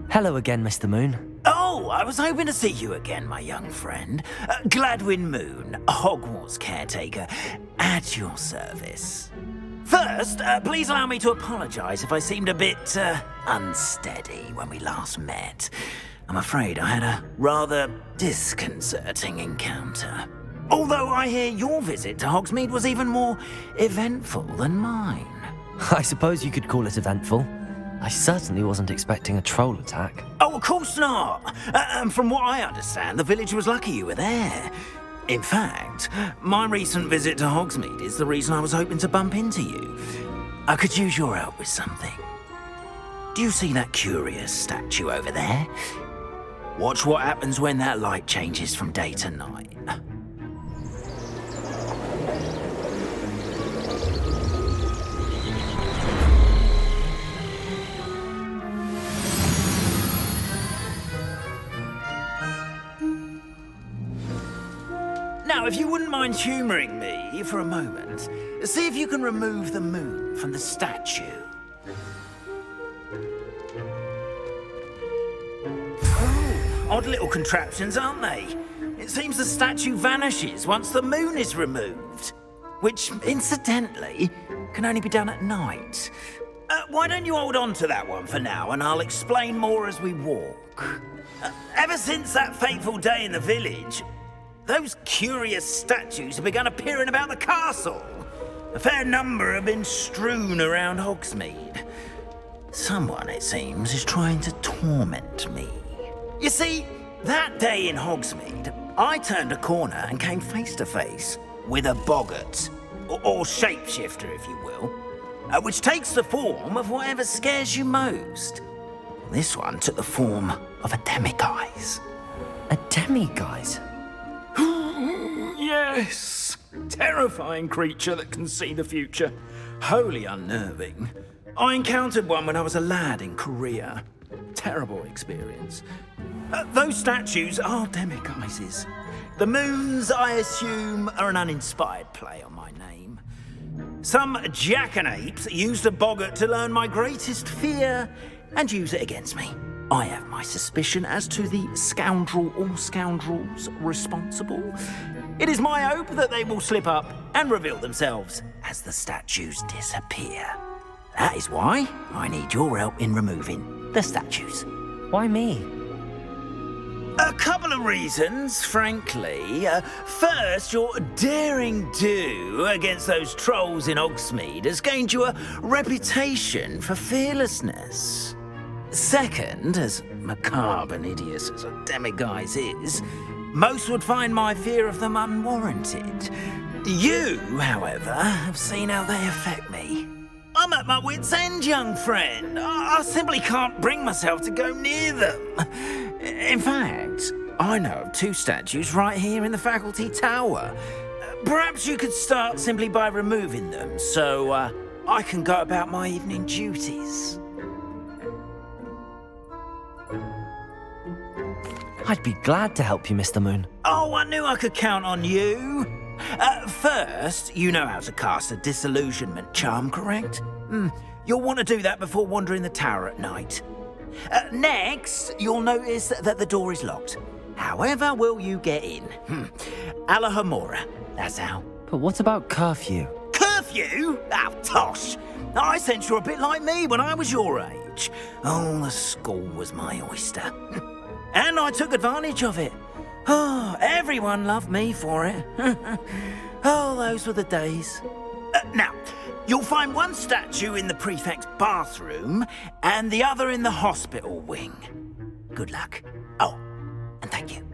Hello again, Mr. Moon. Oh, I was hoping to see you again, my young friend. Gladwin Moon, Hogwarts caretaker, at your service. First, please allow me to apologise if I seemed a bit unsteady when we last met. I'm afraid I had a rather disconcerting encounter. Although I hear your visit to Hogsmeade was even more eventful than mine. I suppose you could call it eventful. I certainly wasn't expecting a troll attack. Oh, of course not. And from what I understand, the village was lucky you were there. In fact, my recent visit to Hogsmeade is the reason I was hoping to bump into you. I could use your help with something. Do you see that curious statue over there? Watch what happens when that light changes from day to night. Now, if you wouldn't mind humouring me for a moment, see if you can remove the moon from the statue. Oh, odd little contraptions, aren't they? It seems the statue vanishes once the moon is removed, which, incidentally, can only be done at night. Why don't you hold on to that one for now, and I'll explain more as we walk. Ever since that fateful day in the village, those curious statues have begun appearing about the castle. A fair number have been strewn around Hogsmeade. Someone, it seems, is trying to torment me. You see, that day in Hogsmeade, I turned a corner and came face to face with a boggart, or shapeshifter, if you will, which takes the form of whatever scares you most. This one took the form of a demiguise. A demiguise? Yes! Terrifying creature that can see the future. Wholly unnerving. I encountered one when I was a lad in Korea. Terrible experience. Those statues are demiguises. The moons, I assume, are an uninspired play on my name. Some jackanapes used a boggart to learn my greatest fear and use it against me. I have my suspicion as to the scoundrel or scoundrels responsible. It is my hope that they will slip up and reveal themselves as the statues disappear. That is why I need your help in removing the statues. Why me? A couple of reasons, frankly. First, your daring do against those trolls in Hogsmeade has gained you a reputation for fearlessness. Second, as macabre and hideous as a demiguise is, most would find my fear of them unwarranted. You, however, have seen how they affect me. I'm at my wit's end, young friend. I simply can't bring myself to go near them. In fact, I know of 2 statues right here in the faculty tower. Perhaps you could start simply by removing them, so I can go about my evening duties. I'd be glad to help you, Mr. Moon. Oh, I knew I could count on you. First, you know how to cast a disillusionment charm, correct? You'll want to do that before wandering the tower at night. Next, you'll notice that the door is locked. However will you get in? Alahomora, that's how. But what about curfew? Curfew? Oh, tosh. I sense you're a bit like me when I was your age. Oh, the school was my oyster. And I took advantage of it. Oh, everyone loved me for it. Oh, those were the days. Now, you'll find one statue in the prefect's bathroom and the other in the hospital wing. Good luck. Oh, and thank you.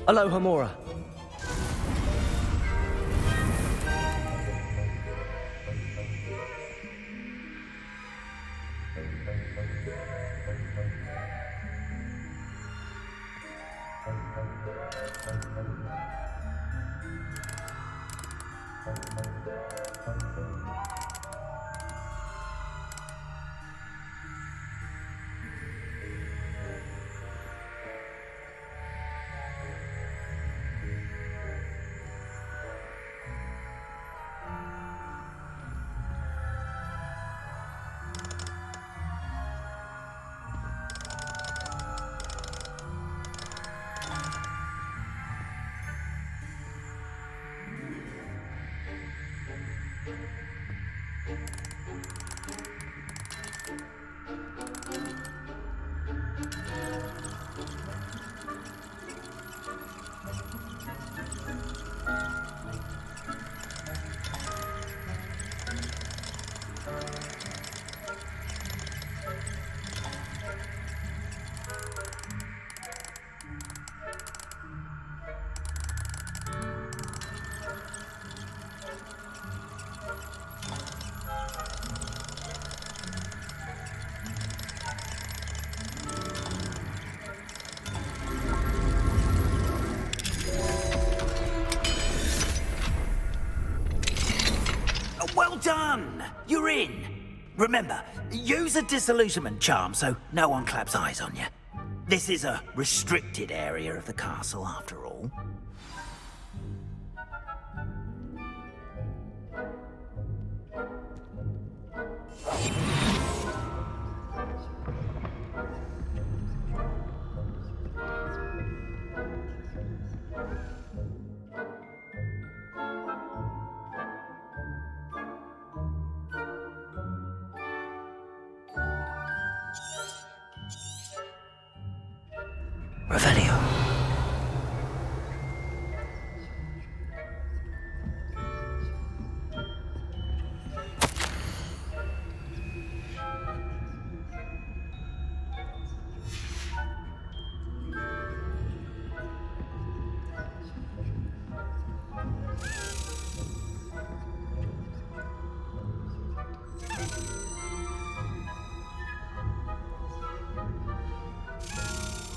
Alohomora. done! You're in! Remember, use a disillusionment charm so no one claps eyes on you. This is a restricted area of the castle, after all. Revelio.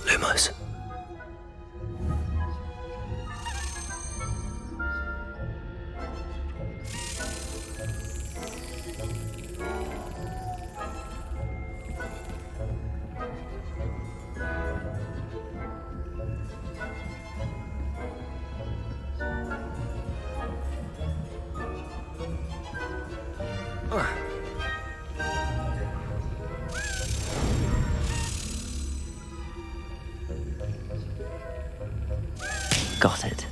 Lumos. Got it.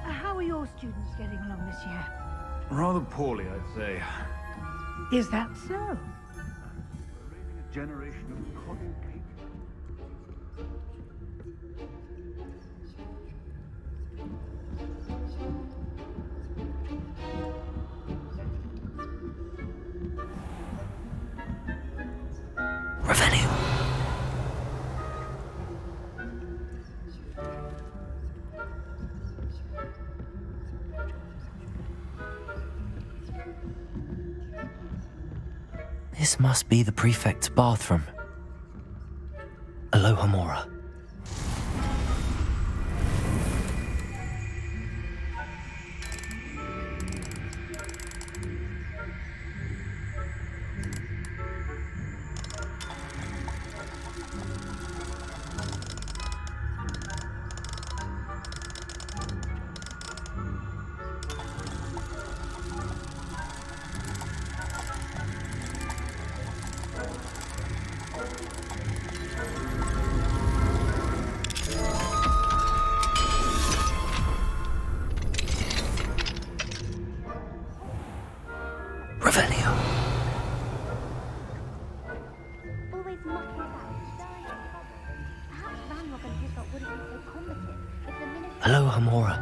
How are your students getting along this year? Rather poorly, I'd say. Is that so? We're raising a generation of coddle capable. Revelio. This must be the prefect's bathroom. Alohomora. Revelio. Always mucking about, stirring up trouble. Perhaps Vanrog and Hislop wouldn't be so combative if the ministry... Alohomora.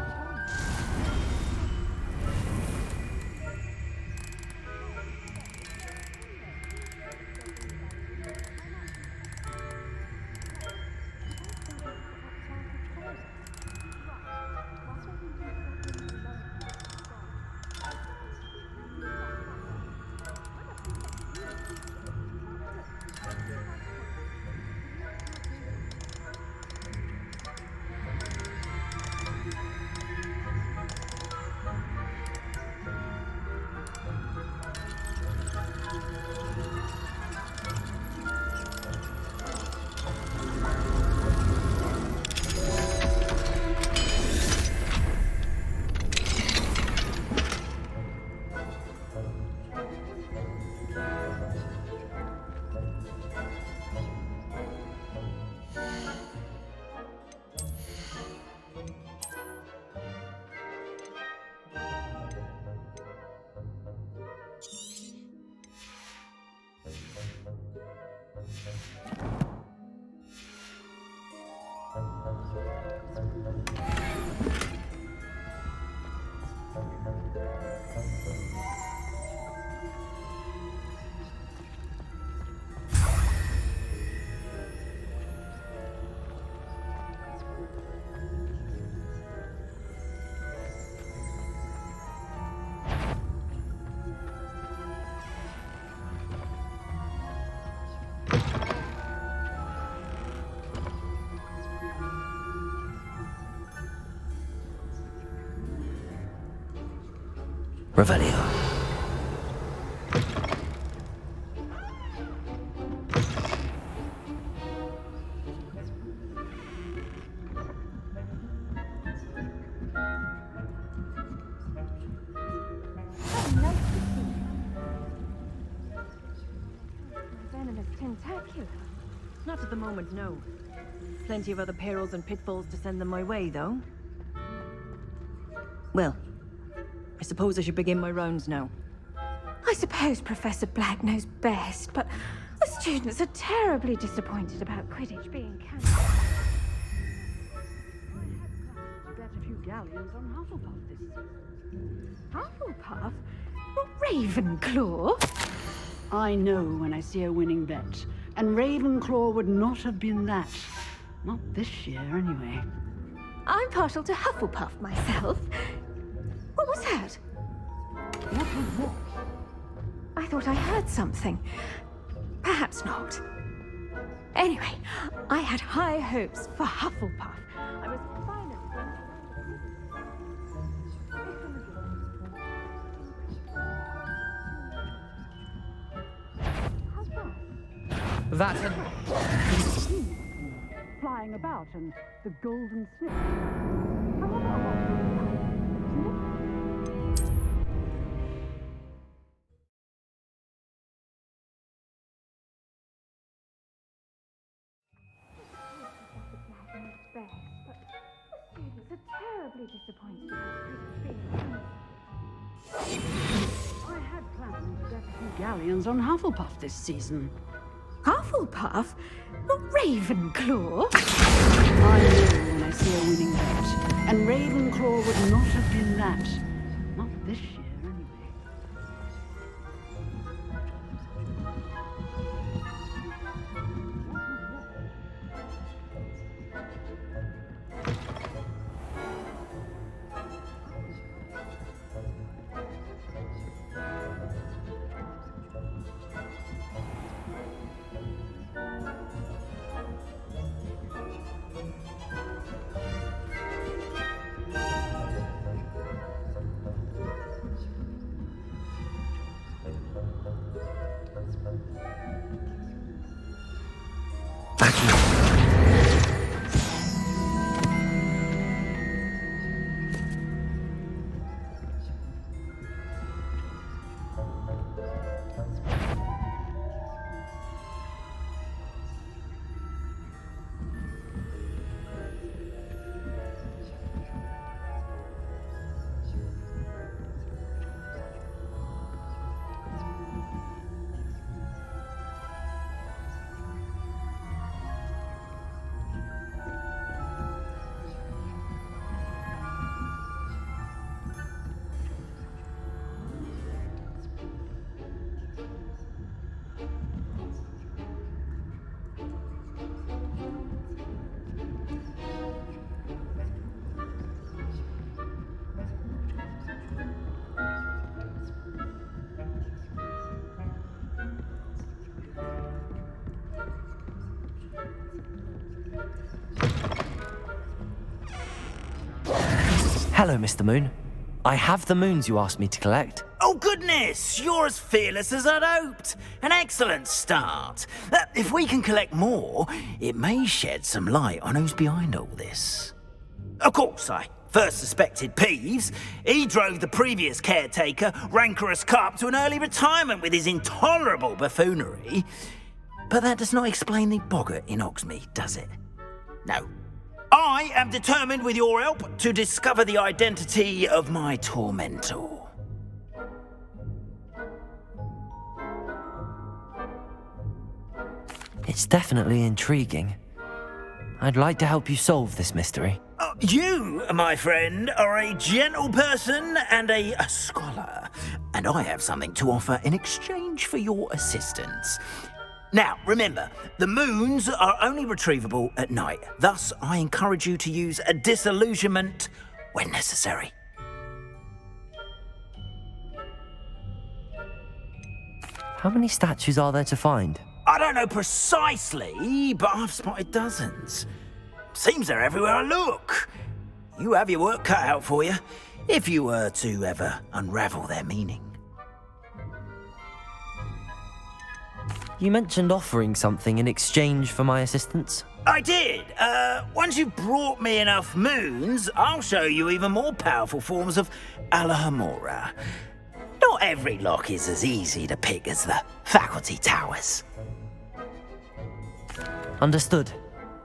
Revelio. Venomous tentacular? Not at the moment, no. Plenty of other perils and pitfalls to send them my way, though. Well, I suppose I should begin my rounds now. I suppose Professor Black knows best, but the students are terribly disappointed about Quidditch being cancelled. To get a few galleons on Hufflepuff this season. Hufflepuff? Well, Ravenclaw? I know when I see a winning bet, and Ravenclaw would not have been that. Not this year, anyway. I'm partial to Hufflepuff myself. What was that? What was what? I thought I heard something. Perhaps not. Anyway, I had high hopes for Hufflepuff. I was finally That had flying about and the golden snake. best, but the students are terribly disappointed about Quidditch being cancelled. I had planned to get a few galleons on Hufflepuff this season. Hufflepuff? Not Ravenclaw? I know when I see a winning bet, and Ravenclaw would not have been that. Not this year, anyway. Hello, Mr. Moon. I have the moons you asked me to collect. Oh, goodness! You're as fearless as I'd hoped. An excellent start. If we can collect more, it may shed some light on who's behind all this. Of course, I first suspected Peeves. He drove the previous caretaker, Rancorous Carp, to an early retirement with his intolerable buffoonery. But that does not explain the boggart in Hogsmeade, does it? No. I am determined, with your help, to discover the identity of my tormentor. It's definitely intriguing. I'd like to help you solve this mystery. You, my friend, are a gentle person and a scholar, and I have something to offer in exchange for your assistance. Now, remember, the moons are only retrievable at night. Thus, I encourage you to use a disillusionment when necessary. How many statues are there to find? I don't know precisely, but I've spotted dozens. Seems they're everywhere I look. You have your work cut out for you. if you were to ever unravel their meaning. You mentioned offering something in exchange for my assistance? I did. Once you've brought me enough moons, I'll show you even more powerful forms of Alohomora. Not every lock is as easy to pick as the faculty towers. Understood.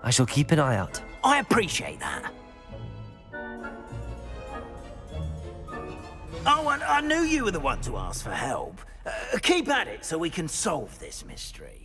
I shall keep an eye out. I appreciate that. Oh, and I knew you were the one to ask for help. Keep at it so we can solve this mystery.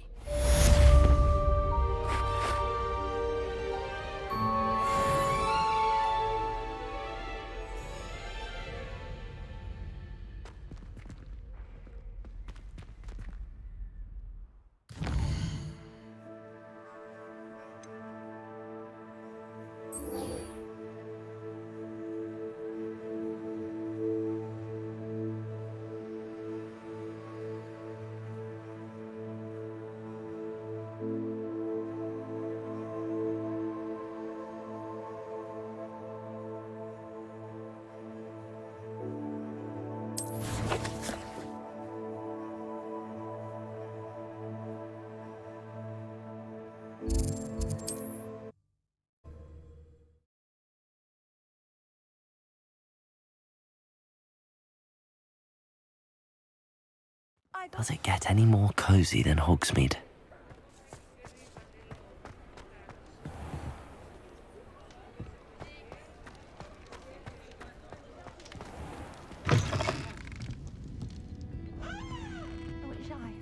Does it get any more cozy than Hogsmeade?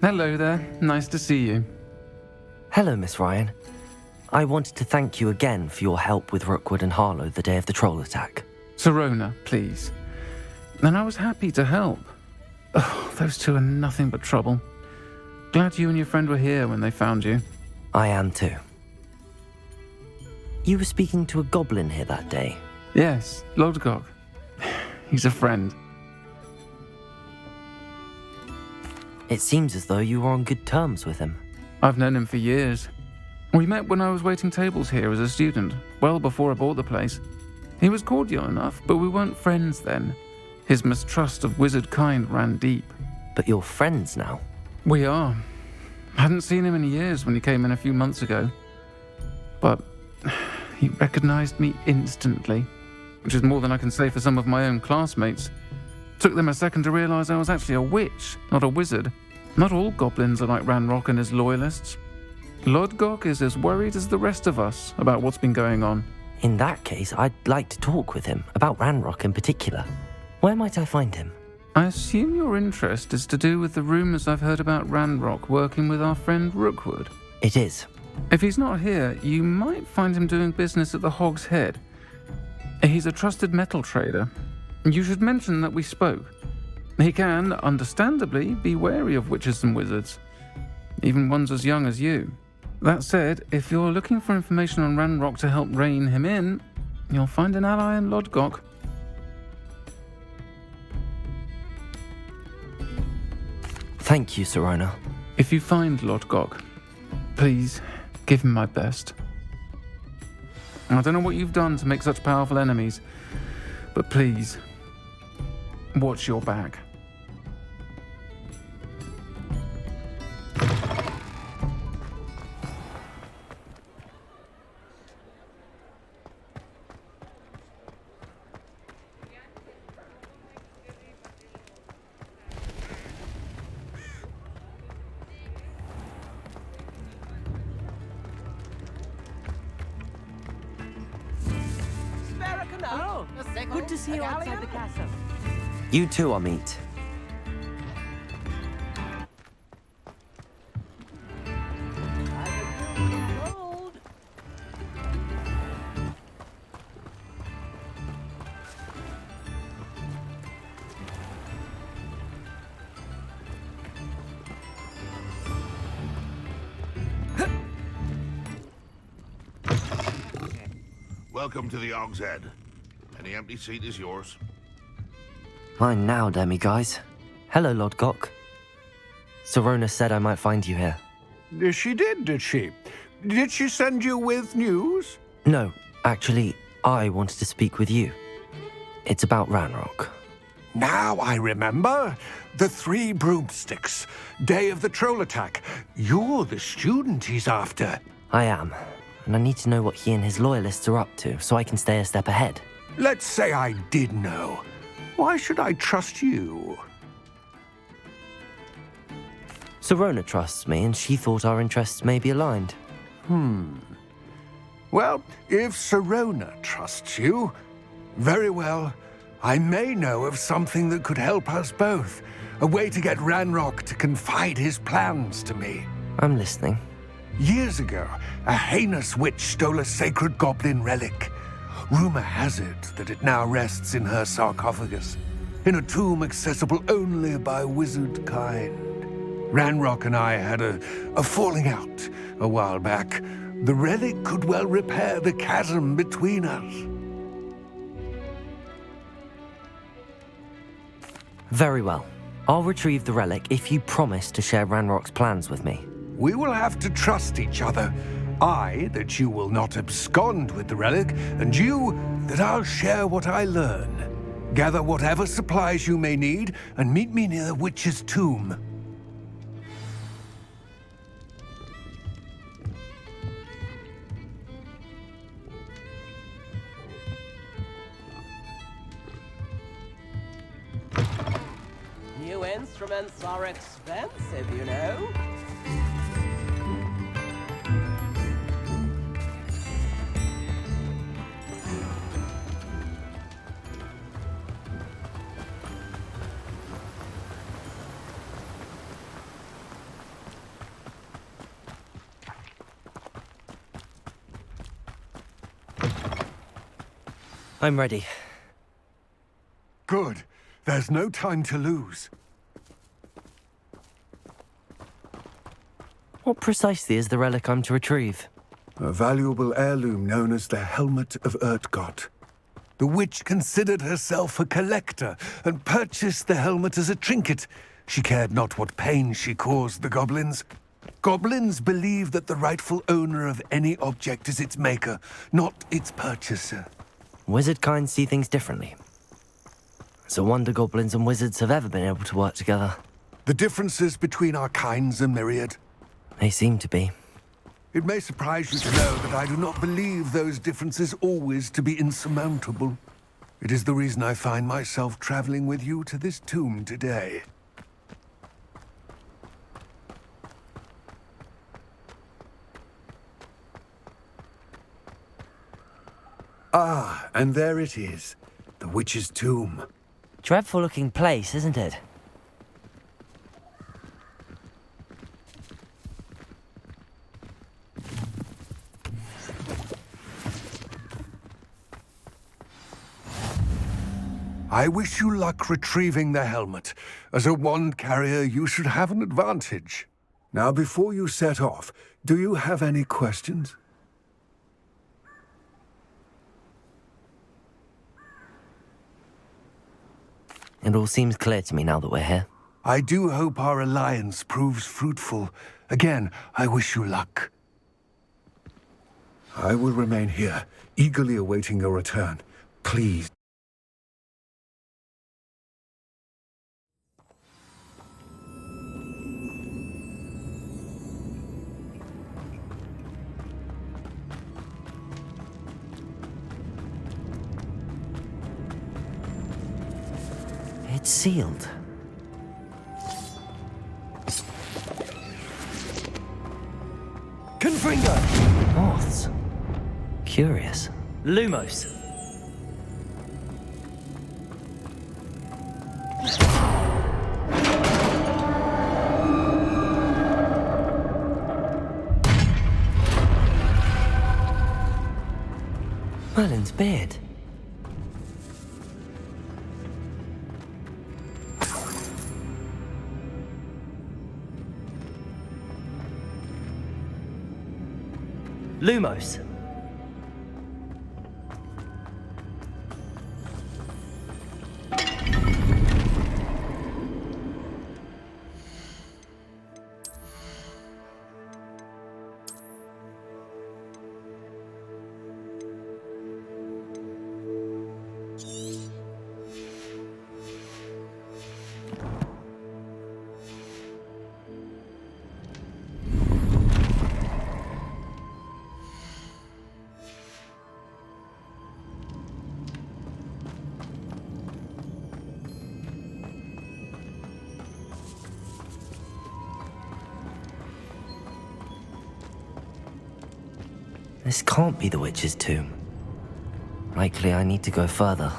Hello there. Nice to see you. Hello, Miss Ryan. I wanted to thank you again for your help with Rookwood and Harlow the day of the troll attack. Sirona, please. And I was happy to help. Oh, those two are nothing but trouble. Glad you and your friend were here when they found you. I am too. You were speaking to a goblin here that day? Yes, Lodgok. He's a friend. It seems as though you were on good terms with him. I've known him for years. We met when I was waiting tables here as a student, well before I bought the place. He was cordial enough, but we weren't friends then. His mistrust of wizard kind ran deep. But you're friends now? We are. Hadn't seen him in years when he came in a few months ago. But he recognized me instantly, which is more than I can say for some of my own classmates. Took them a second to realize I was actually a witch, not a wizard. Not all goblins are like Ranrock and his loyalists. Lodgok is as worried as the rest of us about what's been going on. In that case, I'd like to talk with him, about Ranrock in particular. Where might I find him? I assume your interest is to do with the rumors I've heard about Ranrock working with our friend Rookwood. It is. If he's not here, you might find him doing business at the Hog's Head. He's a trusted metal trader. You should mention that we spoke. He can, understandably, be wary of witches and wizards, even ones as young as you. That said, if you're looking for information on Ranrock to help rein him in, you'll find an ally in Lodgok. Thank you, Sirona. If you find Lodgok, please give him my best. I don't know what you've done to make such powerful enemies, but please, watch your back. Good to see you outside the castle. You too, Amit. Welcome to the Hog's Head. Any empty seat is yours. Fine now, demi-guys. Hello, Lodgok. Sirona said I might find you here. She did she? Did she send you with news? No, actually, I wanted to speak with you. It's about Ranrock. Now I remember. The 3 broomsticks. Day of the troll attack. You're the student he's after. I am, and I need to know what he and his loyalists are up to so I can stay a step ahead. Let's say I did know. Why should I trust you? Sirona trusts me, and she thought our interests may be aligned. Well, if Sirona trusts you, very well. I may know of something that could help us both. A way to get Ranrock to confide his plans to me. I'm listening. Years ago, a heinous witch stole a sacred goblin relic. Rumor has it that it now rests in her sarcophagus, in a tomb accessible only by wizard kind. Ranrock and I had a falling out a while back. The relic could well repair the chasm between us. Very well. I'll retrieve the relic if you promise to share Ranrock's plans with me. We will have to trust each other. I, that you will not abscond with the relic, and you, that I'll share what I learn. Gather whatever supplies you may need, and meet me near the witch's tomb. New instruments are expensive, you know. I'm ready. Good. There's no time to lose. What precisely is the relic I'm to retrieve? A valuable heirloom known as the Helmet of Urtgott. The witch considered herself a collector and purchased the helmet as a trinket. She cared not what pain she caused the goblins. Goblins believe that the rightful owner of any object is its maker, not its purchaser. Wizard kind see things differently. It's a wonder goblins and wizards have ever been able to work together. The differences between our kinds are myriad. They seem to be. It may surprise you to know that I do not believe those differences always to be insurmountable. It is the reason I find myself traveling with you to this tomb today. Ah, and there it is. The witch's tomb. Dreadful looking place, isn't it? I wish you luck retrieving the helmet. As a wand carrier, you should have an advantage. Now, before you set off, do you have any questions? It all seems clear to me now that we're here. I do hope our alliance proves fruitful. Again, I wish you luck. I will remain here, eagerly awaiting your return. Please. It's sealed. Confringo! Moths. Curious. Lumos. Merlin's beard. Lumos. This can't be the witch's tomb. Likely I need to go further.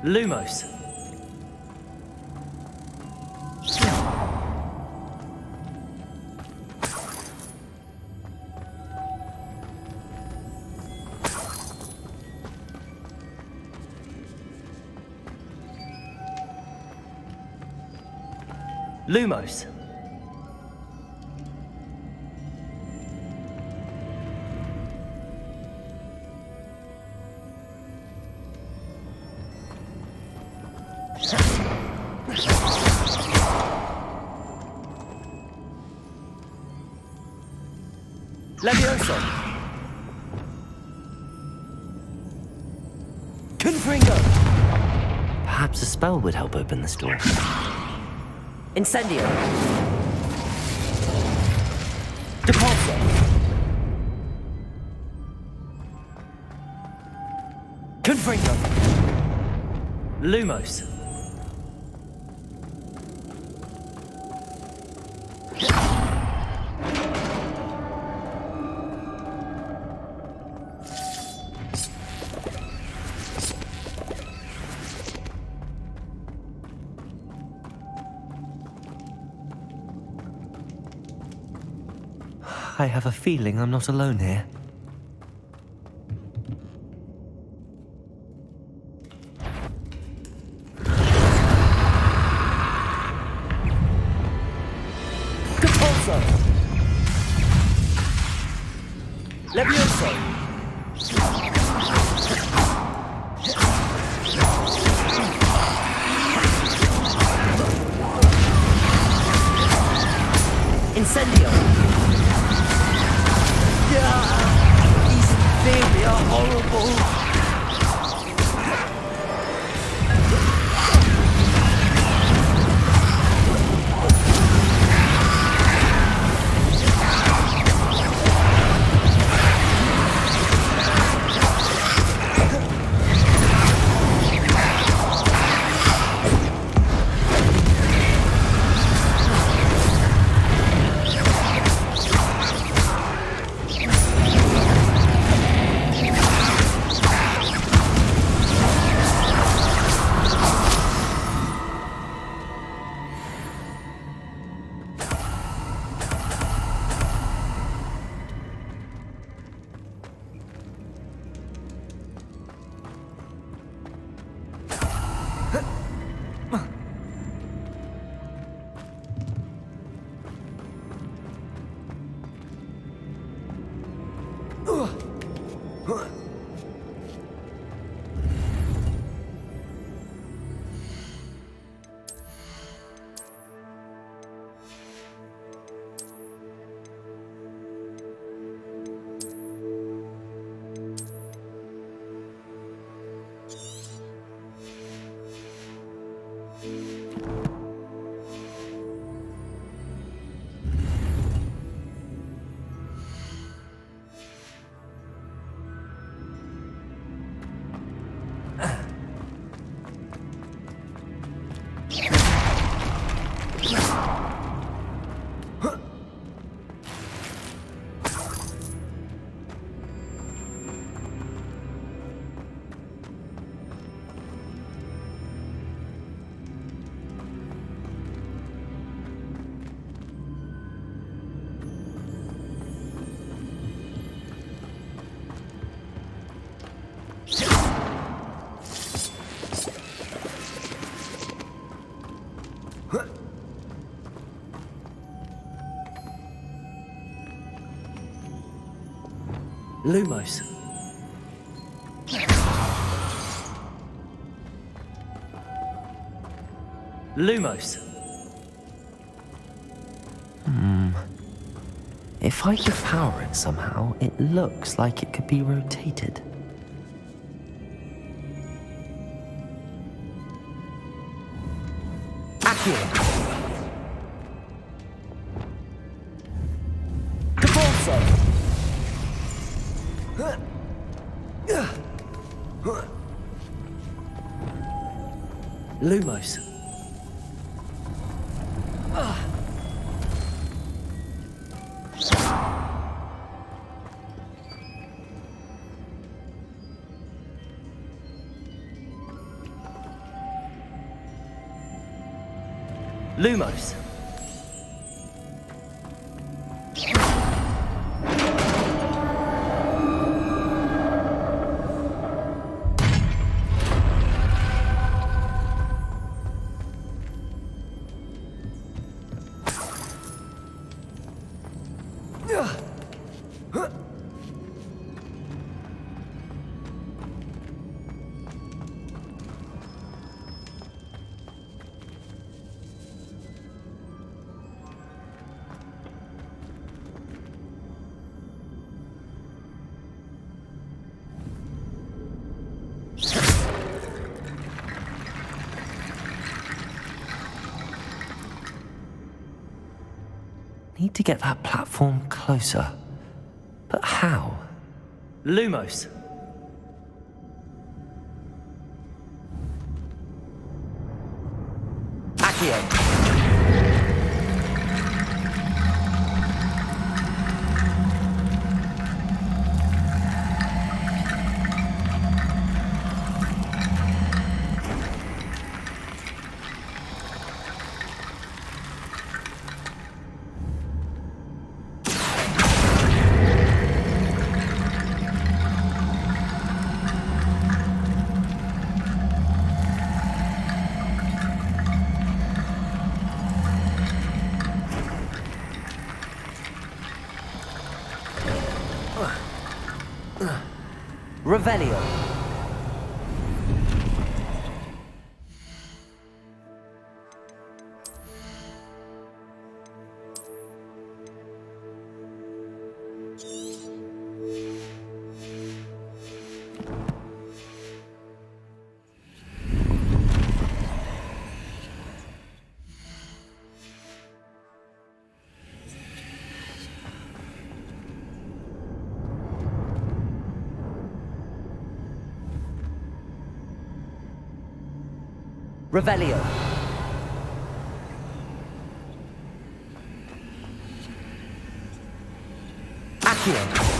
Lumos. Lumos. Levioso. Confringo. Perhaps a spell would help open this door. Incendio. Depulso. Confringo. Lumos. I have a feeling I'm not alone here. Depulso. Levioso. Incendio. These things are horrible. Lumos. Lumos. If I could power it somehow, it looks like it could be rotated. Lumos. Lumos. Need to get that platform closer. But how? Lumos. Accio. Revelio. Revelio. Accio.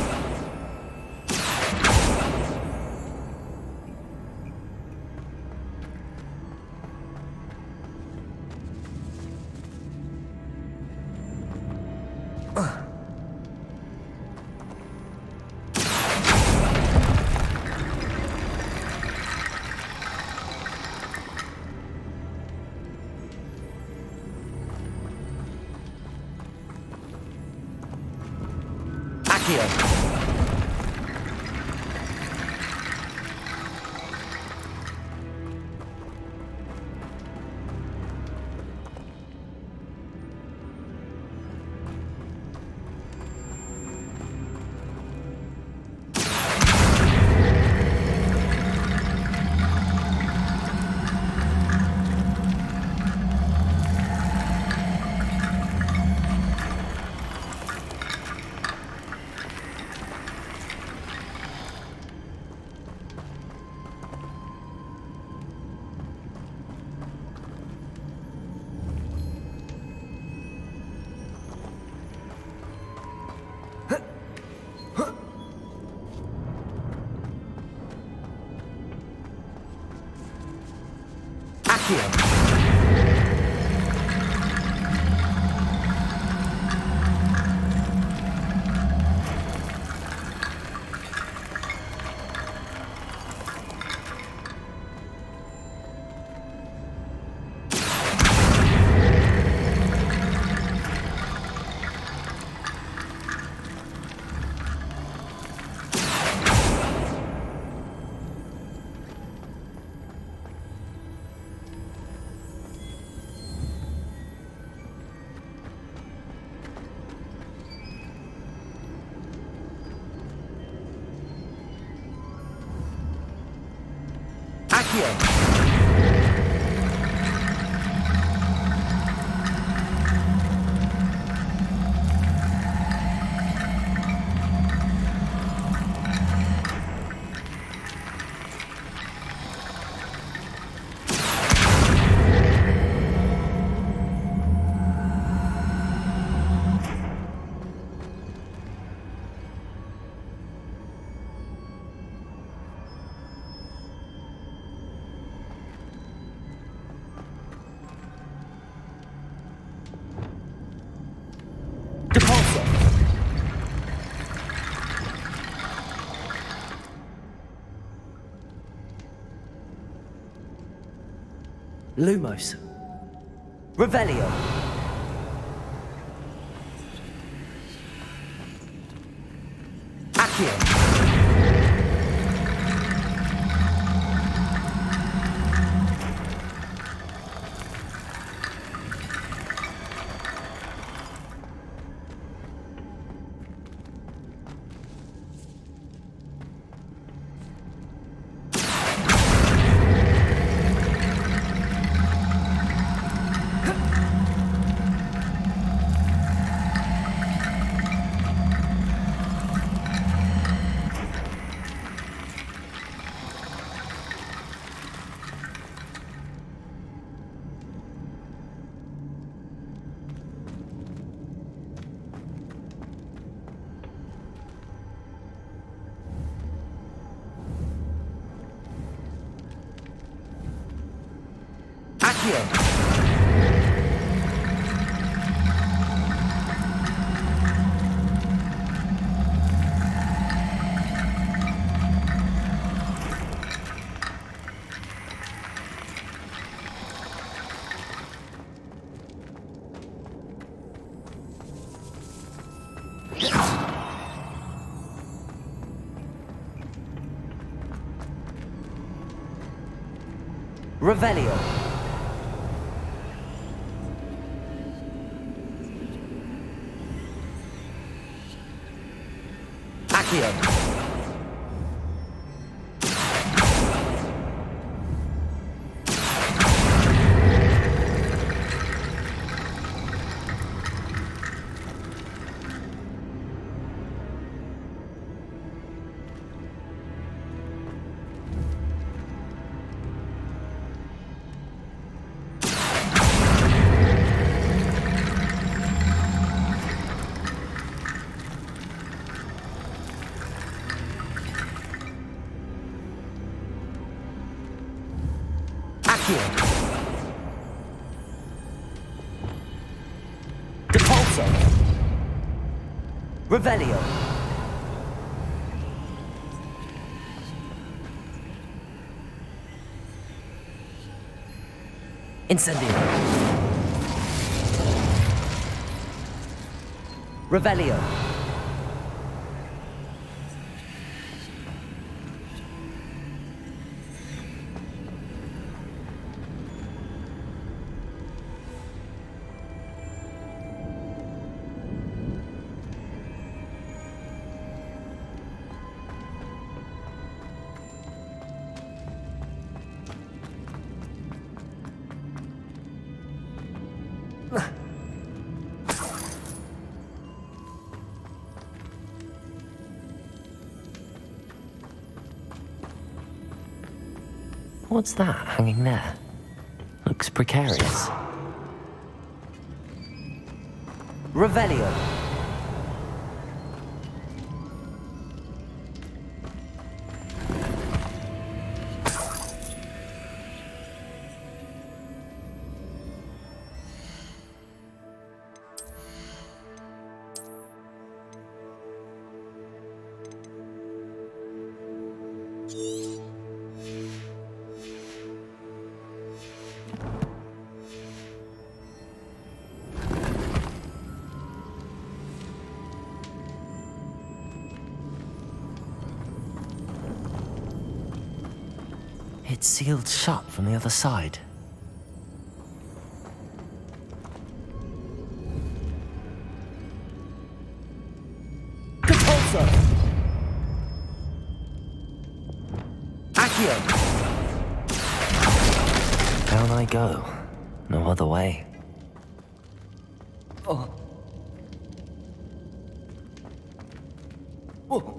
Lumos. Revelio. Accio. Revelio. Accio. Depulso. Revelio. Incendio. Revelio. What's that hanging there? Looks precarious. Revelio. It's sealed shut from the other side. Depulso. Accio. Down I go. No other way. Oh. Oh.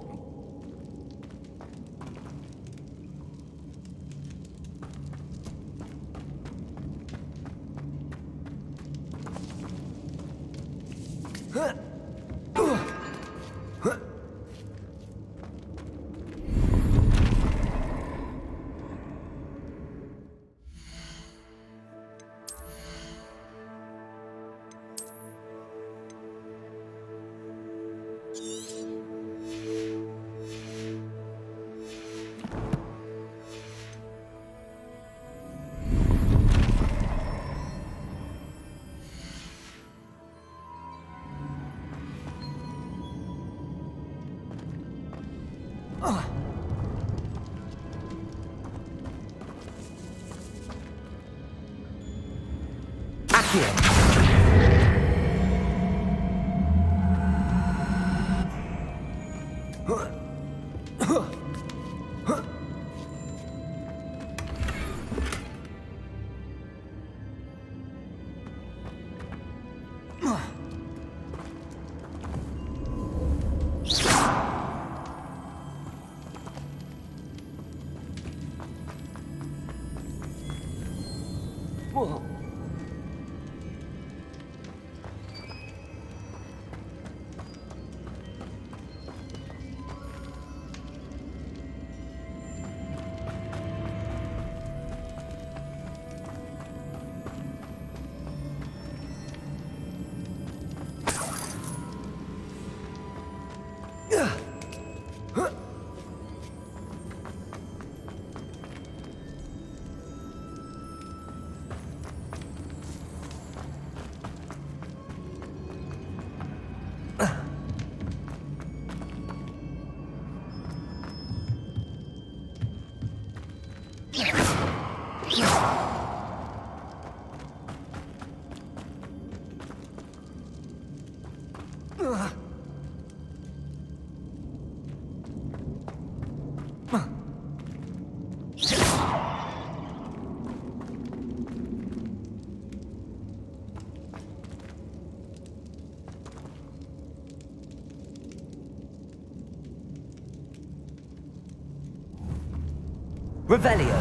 Revelio.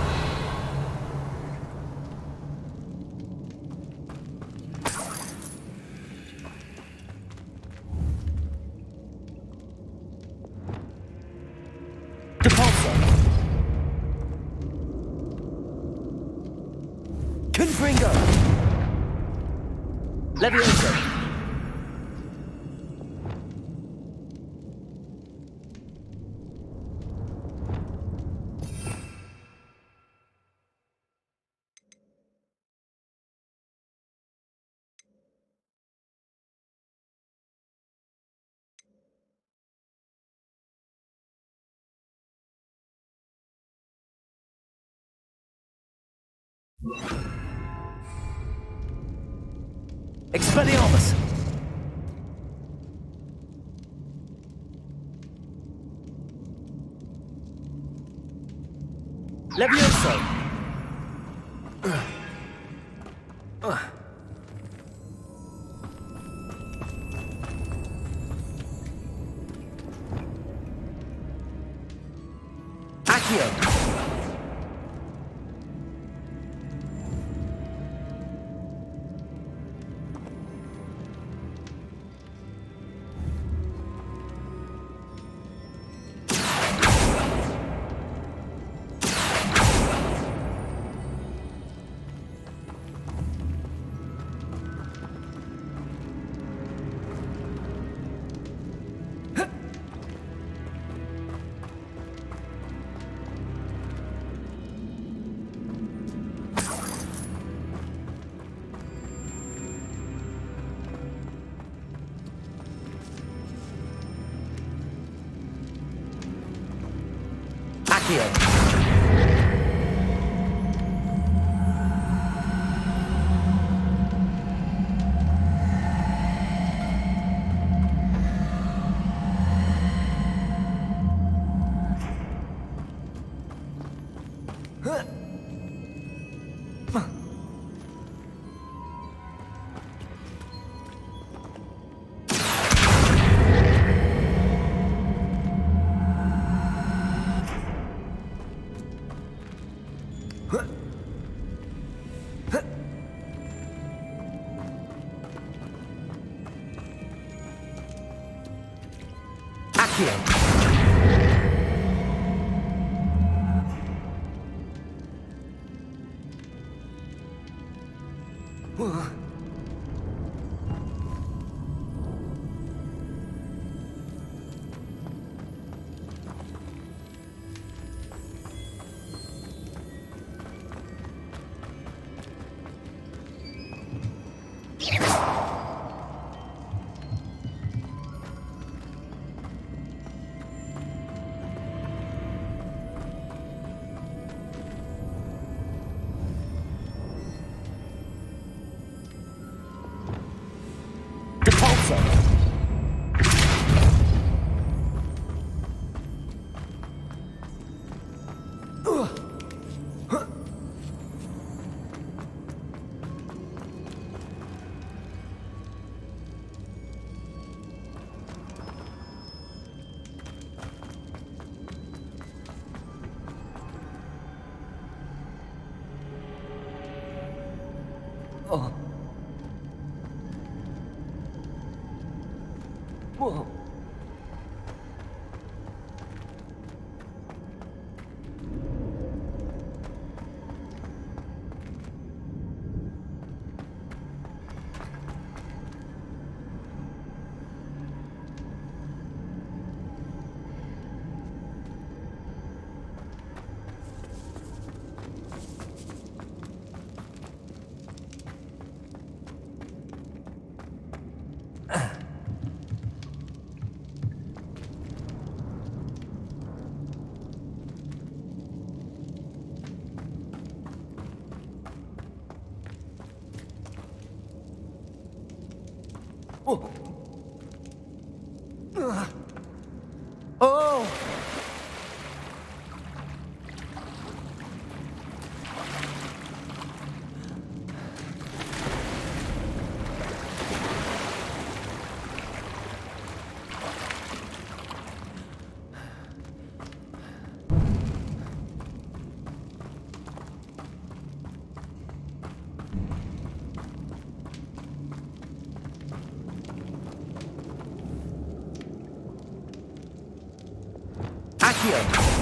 Depulso. Confringo. Levioso. Expelliarmus! Levioso! Accio! Accio! Leviosa! Oh. Whoa. Oh. Oh. Accio!